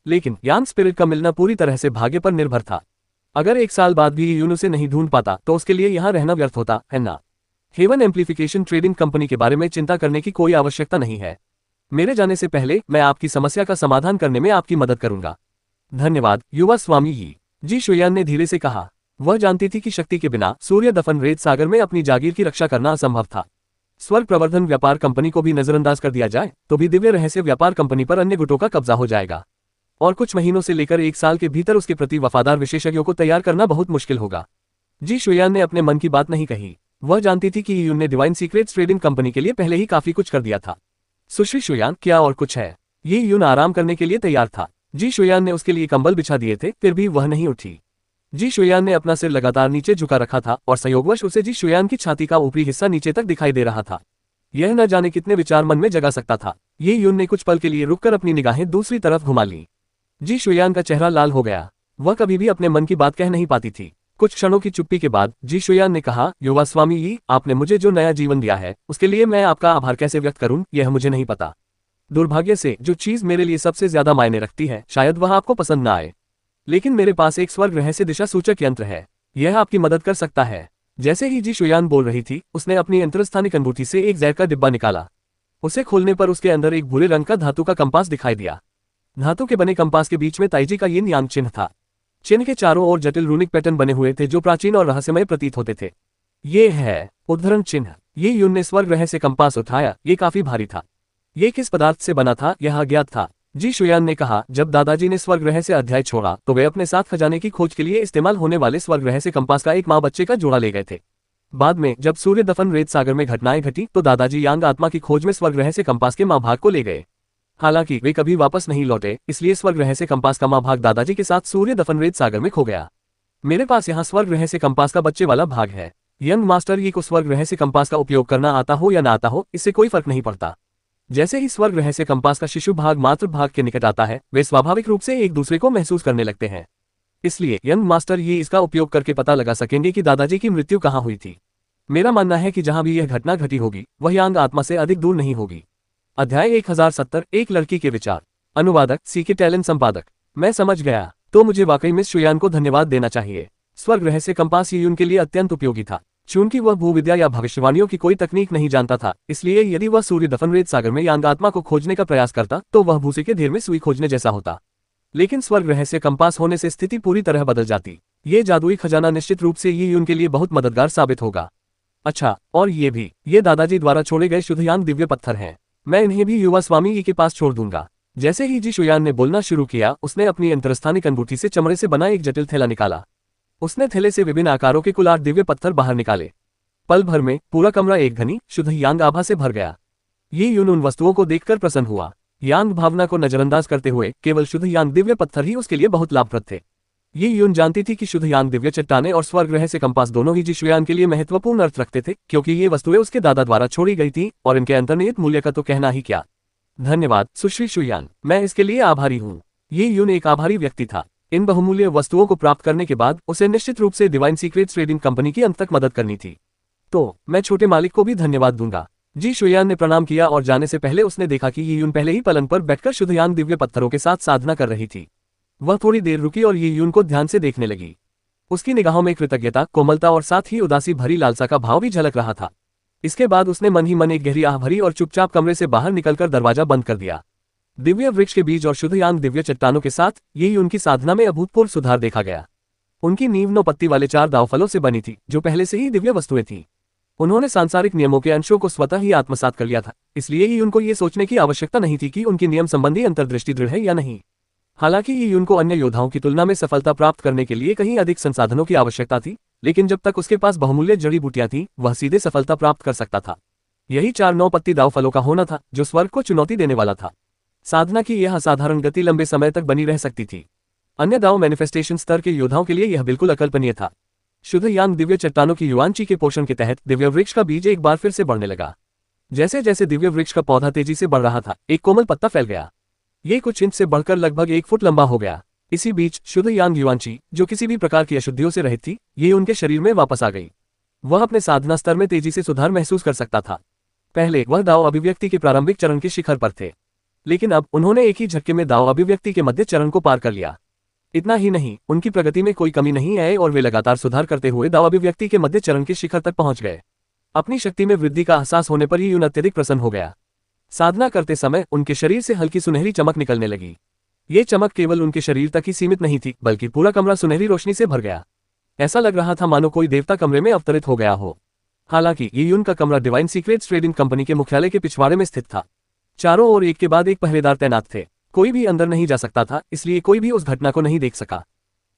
लेकिन यांग स्पिरिट का मिलना पूरी तरह से भाग्य पर निर्भर था। अगर 1 साल बाद भी यून उसे नहीं ढूंढ पाता तो उसके लिए यहाँ रहना व्यर्थ होता, है ना? हेवन एम्प्लीफिकेशन ट्रेडिंग कंपनी के बारे में चिंता करने की कोई आवश्यकता नहीं है। मेरे जाने से पहले मैं आपकी समस्या का समाधान करने में आपकी मदद करूंगा। धन्यवाद, युवा स्वामी यी, जी शुयान ने धीरे से कहा। वह जानती थी कि शक्ति के बिना सूर्य दफन रेत सागर में अपनी जागीर की रक्षा करना असंभव था। स्वर्ग प्रवर्धन व्यापार कंपनी को भी नजरअंदाज कर दिया जाए तो भी दिव्य रहस्य व्यापार कंपनी पर अन्य गुटों का कब्जा हो जाएगा और कुछ महीनों से लेकर 1 साल के भीतर उसके प्रति वफादार विशेषज्ञों को तैयार करना बहुत मुश्किल होगा। जी शुयान ने अपने मन की बात नहीं कही। वह जानती थी कि यून ने डिवाइन सीक्रेट्स ट्रेडिंग कंपनी के लिए पहले ही काफी कुछ कर दिया था। सुश्री शुयान, क्या और कुछ है? ये यून आराम करने के लिए तैयार था। जी शुयान ने उसके लिए कंबल बिछा दिए थे, फिर भी वह नहीं उठी। जी शुयान ने अपना सिर लगातार नीचे झुका रखा था और संयोगवश उसे जी शुयान की छाती का ऊपरी हिस्सा नीचे तक दिखाई दे रहा था। यह न जाने कितने विचार मन में जगा सकता था। ये यून ने कुछ पल के लिए रुककर अपनी निगाहें दूसरी तरफ घुमा ली। जी शुयान का चेहरा लाल हो गया। वह कभी भी अपने मन की बात कह नहीं पाती थी। कुछ क्षणों की चुप्पी के बाद जी शुयान ने कहा, युवा स्वामी यी, आपने मुझे जो नया जीवन दिया है उसके लिए मैं आपका आभार कैसे व्यक्त करूं यह मुझे नहीं पता। दुर्भाग्य से जो चीज मेरे लिए सबसे ज्यादा मायने रखती है शायद वह आपको पसंद न आए, लेकिन मेरे पास एक स्वर्ग रहस्य दिशा सूचक यंत्र है। यह आपकी मदद कर सकता है। जैसे ही जी शुयान बोल रही थी उसने अपनी अंतरस्थानिक अंगूठी से एक जहर का डिब्बा निकाला। उसे खोलने पर उसके अंदर एक भूरे रंग का धातु का कंपास दिखाई दिया। धातु के बने कंपास के बीच में ताइजी का यिन यांग चिन्ह था। चिन्ह के चारों ओर जटिल रूनिक पैटर्न बने हुए थे जो प्राचीन और रहस्यमय प्रतीत होते थे। ये है उद्धरण चिन्ह। ये यून ने स्वर्ग रहस्य कंपास उठाया। ये काफी भारी था। ये किस पदार्थ से बना था यह अज्ञात था। जी शुयान ने कहा, जब दादाजी ने स्वर्ग रहस्य अध्याय छोड़ा तो वे अपने साथ खजाने की खोज के लिए इस्तेमाल होने वाले स्वर्ग रहस्य कंपास का एक माँ बच्चे का जोड़ा ले गए थे। बाद में जब सूर्य दफन रेत सागर में घटनाएं घटी तो दादाजी यांग आत्मा की खोज में स्वर्ग रहस्य कंपास के माँ भाग को ले गए। हालांकि वे कभी वापस नहीं लौटे, इसलिए स्वर्ग रहस्य कंपास का माँ भाग दादाजी के साथ सूर्य दफन रेत सागर में खो गया। मेरे पास यहाँ स्वर्ग रहस्य कंपास का बच्चे वाला भाग है। यंग मास्टर ये को स्वर्ग रहस्य कंपास का उपयोग करना आता हो या ना आता हो इससे कोई फर्क नहीं पड़ता। जैसे ही स्वर्ग रहस्य कंपास का शिशु भाग मातृ भाग के निकट आता है वे स्वाभाविक रूप से एक दूसरे को महसूस करने लगते हैं। इसलिए यंग मास्टर ये इसका उपयोग करके पता लगा सकेंगे कि दादाजी की मृत्यु कहाँ हुई थी। मेरा मानना है कि जहां भी यह घटना घटी होगी वह यांग आत्मा से अधिक दूर नहीं होगी। अध्याय 1070 एक लड़की के विचार। अनुवादक सीके टैलेंट संपादक। मैं समझ गया, तो मुझे वाकई मिस शुयान को धन्यवाद देना चाहिए। स्वर्ग रहस्य कंपास ये उनके लिए अत्यंत उपयोगी था। चूंकि वह भूविद्या या भविष्यवाणियों की कोई तकनीक नहीं जानता था, इसलिए यदि वह सूर्य दफन रेत सागर में यांग आत्मा को खोजने का प्रयास करता तो वह भूसे के ढेर में सुई खोजने जैसा होता। लेकिन स्वर्ग रहस्य कंपास होने से स्थिति पूरी तरह बदल जाती। ये जादुई खजाना निश्चित रूप से ये उनके लिए बहुत मददगार साबित होगा। अच्छा, और ये भी, ये दादाजी द्वारा छोड़े गए शुद्धयांग दिव्य पत्थर हैं। मैं इन्हें भी युवा स्वामी ई के पास छोड़ दूंगा। जैसे ही जी शुयान ने बोलना शुरू किया उसने अपनी अंतरस्थानिक अंगूठी से चमड़े से बना एक जटिल थैला निकाला। उसने थैले से विभिन्न आकारों के कुल 8 दिव्य पत्थर बाहर निकाले। पल भर में पूरा कमरा एक घनी शुद्ध यांग आभा से भर गया। ये यून उन वस्तुओं को देखकर प्रसन्न हुआ। यांग भावना को नजरअंदाज करते हुए केवल शुद्ध यांग दिव्य पत्थर ही उसके लिए बहुत लाभप्रद थे। ये यून जानती थी कि शुद्ध यांग दिव्य चट्टाने और स्वर्ग रहस्य कंपास दोनों ही जी शुयान के लिए महत्वपूर्ण अर्थ रखते थे, क्योंकि ये वस्तुएं उसके दादा द्वारा छोड़ी गई थी और इनके अंतर्निहित मूल्य का तो कहना ही क्या। धन्यवाद सुश्री शुयान, मैं इसके लिए आभारी हूँ। ये यून एक आभारी व्यक्ति था। इन बहुमूल्य वस्तुओं को प्राप्त करने के बाद उसे निश्चित रूप से डिवाइन सीक्रेट्स ट्रेडिंग कंपनी की अंत तक मदद करनी थी। तो मैं छोटे मालिक को भी धन्यवाद दूंगा। जी शुयान ने प्रणाम किया और जाने से पहले उसने देखा कि ये यून पहले ही पलंग पर बैठकर शुद्ध यांग दिव्य पत्थरों के साथ साधना कर रही थी। वह थोड़ी देर रुकी और ये यून को ध्यान से देखने लगी। उसकी निगाहों में कृतज्ञता, कोमलता और साथ ही उदासी भरी लालसा का भाव भी झलक रहा था। इसके बाद उसने मन ही मन एक गहरी आह भरी और चुपचाप कमरे से बाहर निकलकर दरवाजा बंद कर दिया। दिव्य वृक्ष के बीज और शुद्ध यांग दिव्य चट्टानों के साथ ये उनकी साधना में अभूतपूर्व सुधार देखा गया। उनकी नींव 9 पत्ती वाले 4 दावफलों से बनी थी, जो पहले से ही दिव्य वस्तुएं थीं। उन्होंने सांसारिक नियमों के अंशों को स्वतः ही आत्मसात कर लिया था, इसलिए ही उनको ये सोचने की आवश्यकता नहीं थी कि उनकी नियम संबंधी अंतर्दृष्टि दृढ़ है या नहीं। हालांकि ये उनको अन्य योद्धाओं की तुलना में सफलता प्राप्त करने के लिए कहीं अधिक संसाधनों की आवश्यकता थी, लेकिन जब तक उसके पास बहुमूल्य जड़ी बूटियां थीं, वह सीधे सफलता प्राप्त कर सकता था। यही 4 9 पत्ती दाव फलों का होना था जो स्वर्ग को चुनौती देने वाला था। साधना की यह असाधारण गति लंबे समय तक बनी रह सकती थी। अन्य दाव मैनिफेस्टेशन स्तर के योद्धाओं के लिए यह बिल्कुल अकल्पनीय था। शुद्ध यांग दिव्य चट्टानों की युवांची के पोषण के तहत दिव्य वृक्ष का बीज एक बार फिर से बढ़ने लगा। जैसे जैसे दिव्य वृक्ष का पौधा तेजी से बढ़ रहा था, एक कोमल पत्ता फैल गया। ये कुछ इंच से बढ़कर लगभग 1 फुट लंबा हो गया। इसी बीच शुद्ध यांग युवांची, जो किसी भी प्रकार की अशुद्धियों से रहित थी, ये उनके शरीर में वापस आ गई। वह अपने साधना स्तर में तेजी से सुधार महसूस कर सकता था। पहले वह दाव अभिव्यक्ति के प्रारंभिक चरण के शिखर पर थे, लेकिन अब उन्होंने एक ही झटके में दाव अभिव्यक्ति के मध्य चरण को पार कर लिया। इतना ही नहीं, उनकी प्रगति में कोई कमी नहीं आई और वे लगातार सुधार करते हुए दाव अभिव्यक्ति के मध्य चरण के शिखर तक पहुंच गए। अपनी शक्ति में वृद्धि का एहसास होने पर यून अत्यधिक प्रसन्न हो गया। साधना करते समय उनके शरीर से हल्की सुनहरी चमक निकलने लगी। ये चमक केवल उनके शरीर तक ही सीमित नहीं थी, बल्कि पूरा कमरा सुनहरी रोशनी से भर गया। ऐसा लग रहा था मानो कोई देवता कमरे में अवतरित हो गया हो। हालांकि ये यून का कमरा डिवाइन सीक्रेट्स ट्रेडिंग कंपनी के मुख्यालय के पिछवाड़े में स्थित था। चारों ओर एक के बाद एक पहरेदार तैनात थे। कोई भी अंदर नहीं जा सकता था, इसलिए कोई भी उस घटना को नहीं देख सका।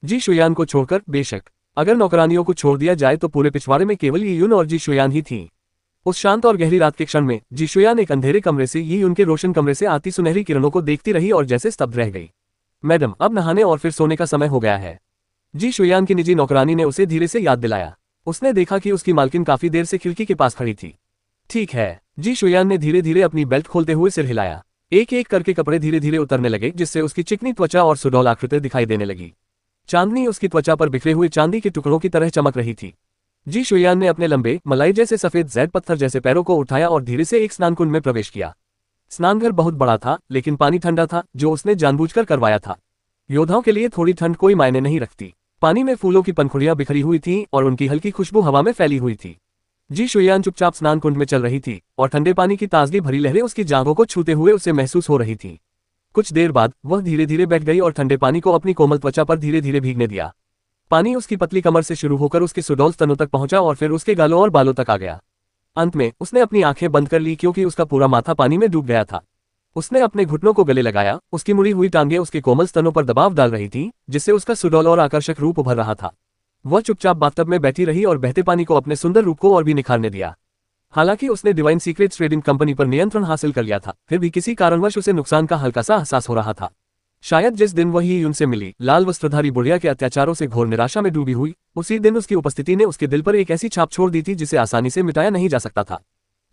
जी शुयान को छोड़कर, बेशक अगर नौकरानियों को छोड़ दिया जाए तो पूरे पिछवाड़े में केवल ये यून और जी शुयान ही थी। उस शांत और गहरी रात के क्षण में जी शुयान एक अंधेरे कमरे से ये यून के रोशन कमरे से आती सुनहरी किरणों को देखती रही और जैसे स्तब्ध रह गई। मैडम, अब नहाने और फिर सोने का समय हो गया है। जी शुयान की निजी नौकरानी ने उसे धीरे से याद दिलाया। उसने देखा कि उसकी मालकिन काफी देर से खिड़की के पास खड़ी थी। ठीक है, जी शुयान ने धीरे धीरे अपनी बेल्ट खोलते हुए सिर हिलाया। एक एक करके कपड़े धीरे धीरे उतरने लगे, जिससे उसकी चिकनी त्वचा और सुडौल आकृति दिखाई देने लगी। चांदनी उसकी त्वचा पर बिखरे हुए चांदी के टुकड़ों की तरह चमक रही थी। जी शुयान ने अपने लंबे, मलाई जैसे सफेद जैड पत्थर जैसे पैरों को उठाया और धीरे से एक स्नान कुंड में प्रवेश किया। स्नानघर बहुत बड़ा था, लेकिन पानी ठंडा था, जो उसने जानबूझकर करवाया था। योद्धाओं के लिए थोड़ी ठंड कोई मायने नहीं रखती। पानी में फूलों की पंखुड़ियां बिखरी हुई थीं और उनकी हल्की खुशबू हवा में फैली हुई थी। जी शुयान चुपचाप स्नान कुंड में चल रही थी और ठंडे पानी की ताजगी भरी लहरें उसकी जांघों को छूते हुए उसे महसूस हो रही थी। कुछ देर बाद वह धीरे धीरे बैठ गई और ठंडे पानी को अपनी कोमल त्वचा पर धीरे धीरे भीगने दिया। पानी उसकी पतली कमर से शुरू होकर उसके सुडौल स्तनों तक पहुंचा और फिर उसके गालों और बालों तक आ गया। अंत में उसने अपनी आंखें बंद कर ली क्योंकि उसका पूरा माथा पानी में डूब गया था। उसने अपने घुटनों को गले लगाया, उसकी मुड़ी हुई टांगें उसके कोमल स्तनों पर दबाव डाल रही थीं, जिससे उसका सुडौल और आकर्षक रूप उभर रहा था। वह चुपचाप बाथटब में बैठी रही और बहते पानी को अपने सुंदर रूप को और भी निखारने दिया। हालांकि उसने डिवाइन सीक्रेट्स ट्रेडिंग कंपनी पर नियंत्रण हासिल कर लिया था, फिर भी किसी कारणवश उसे नुकसान का हल्का सा एहसास हो रहा था। शायद जिस दिन वह यून से मिली, लाल वस्त्रधारी बुढ़िया के अत्याचारों से घोर निराशा में डूबी हुई, उसी दिन उसकी उपस्थिति ने उसके दिल पर एक ऐसी छाप छोड़ दी थी जिसे आसानी से मिटाया नहीं जा सकता था।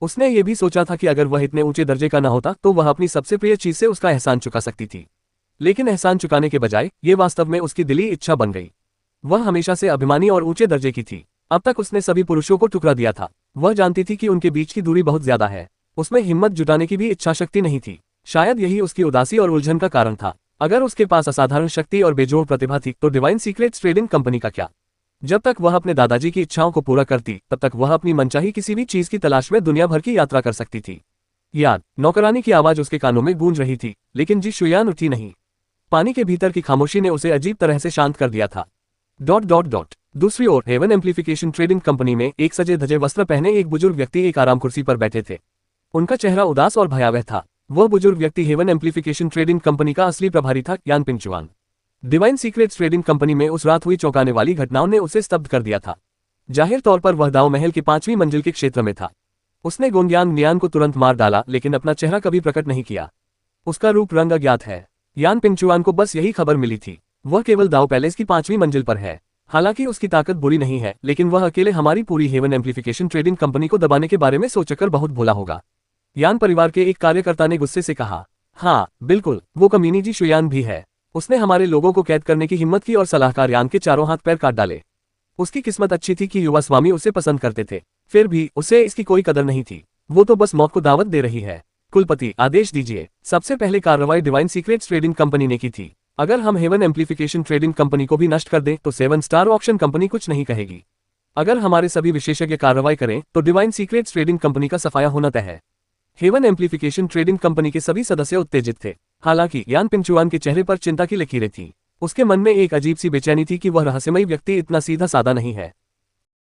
उसने ये भी सोचा था कि अगर वह इतने ऊंचे दर्जे का न होता तो वह अपनी सबसे प्रिय चीज से उसका एहसान चुका सकती थी। लेकिन एहसान चुकाने के बजाय ये वास्तव में उसकी दिली इच्छा बन गई। वह हमेशा से अभिमानी और ऊंचे दर्जे की थी। अब तक उसने सभी पुरुषों को ठुकरा दिया था। वह जानती थी कि उनके बीच की दूरी बहुत ज्यादा है। उसमें हिम्मत जुटाने की भी इच्छा शक्ति नहीं थी। शायद यही उसकी उदासी और उलझन का कारण था। अगर उसके पास असाधारण शक्ति और बेजोड़ प्रतिभा थी तो डिवाइन सीक्रेट्स ट्रेडिंग कंपनी का क्या? जब तक वह अपने दादाजी की इच्छाओं को पूरा करती, तब तक वह अपनी मनचाही किसी भी चीज की तलाश में दुनिया भर की यात्रा कर सकती थी। याद, नौकरानी की आवाज उसके कानों में गूंज रही थी, लेकिन जी शुयान उठी नहीं। पानी के भीतर की खामोशी ने उसे अजीब तरह से शांत कर दिया था। ... दूसरी ओर हेवन एम्प्लीफिकेशन ट्रेडिंग कंपनी में एक सजे धजे वस्त्र पहने एक बुजुर्ग व्यक्ति एक आराम कुर्सी पर बैठे थे। उनका चेहरा उदास और भयावह था। वह बुजुर्ग व्यक्ति हेवन एम्प्लीफिकेशन ट्रेडिंग कंपनी का असली प्रभारी था, यान पिंगचुआन। डिवाइन सीक्रेट्स ट्रेडिंग कंपनी में उस रात हुई चौंकाने वाली घटनाओं ने उसे स्तब्ध कर दिया था। जाहिर तौर पर वह दाव महल की 5वीं मंजिल के क्षेत्र में था। उसने गोंगयांग नियान को तुरंत मार डाला, लेकिन अपना चेहरा कभी प्रकट नहीं किया। उसका रूप रंग अज्ञात है। यान पिंगचुआन को बस यही खबर मिली थी। वह केवल दाव पैलेस की 5वीं मंजिल पर है। हालांकि उसकी ताकत बुरी नहीं है, लेकिन वह अकेले हमारी पूरी हेवन एम्प्लीफिकेशन ट्रेडिंग कंपनी को दबाने के बारे में सोचकर बहुत भोला होगा। यान परिवार के एक कार्यकर्ता ने गुस्से से कहा। हाँ बिल्कुल, वो कमीनी जी शुयान भी है। उसने हमारे लोगों को कैद करने की हिम्मत की और सलाहकार यान के चारों हाथ पैर काट डाले। उसकी किस्मत अच्छी थी कि युवा स्वामी उसे पसंद करते थे, फिर भी उसे इसकी कोई कदर नहीं थी। वो तो बस मौत को दावत दे रही है। कुलपति, आदेश दीजिए। सबसे पहले कार्रवाई डिवाइन सीक्रेट्स ट्रेडिंग कंपनी ने की थी। अगर हम हेवन एम्प्लीफिकेशन ट्रेडिंग कंपनी को भी नष्ट कर दें तो 7 स्टार ऑक्शन कंपनी कुछ नहीं कहेगी। अगर हमारे सभी विशेषज्ञ कार्रवाई करें तो डिवाइन सीक्रेट्स ट्रेडिंग कंपनी का सफाया होना तय है। हेवन एम्प्लीफिकेशन ट्रेडिंग कंपनी के सभी सदस्य उत्तेजित थे। हालांकि यान पिंगचुआन के चेहरे पर चिंता की लकीरें थीं। उसके मन में एक अजीब सी बेचैनी थी कि वह रहस्यमयी व्यक्ति इतना सीधा साधा नहीं है।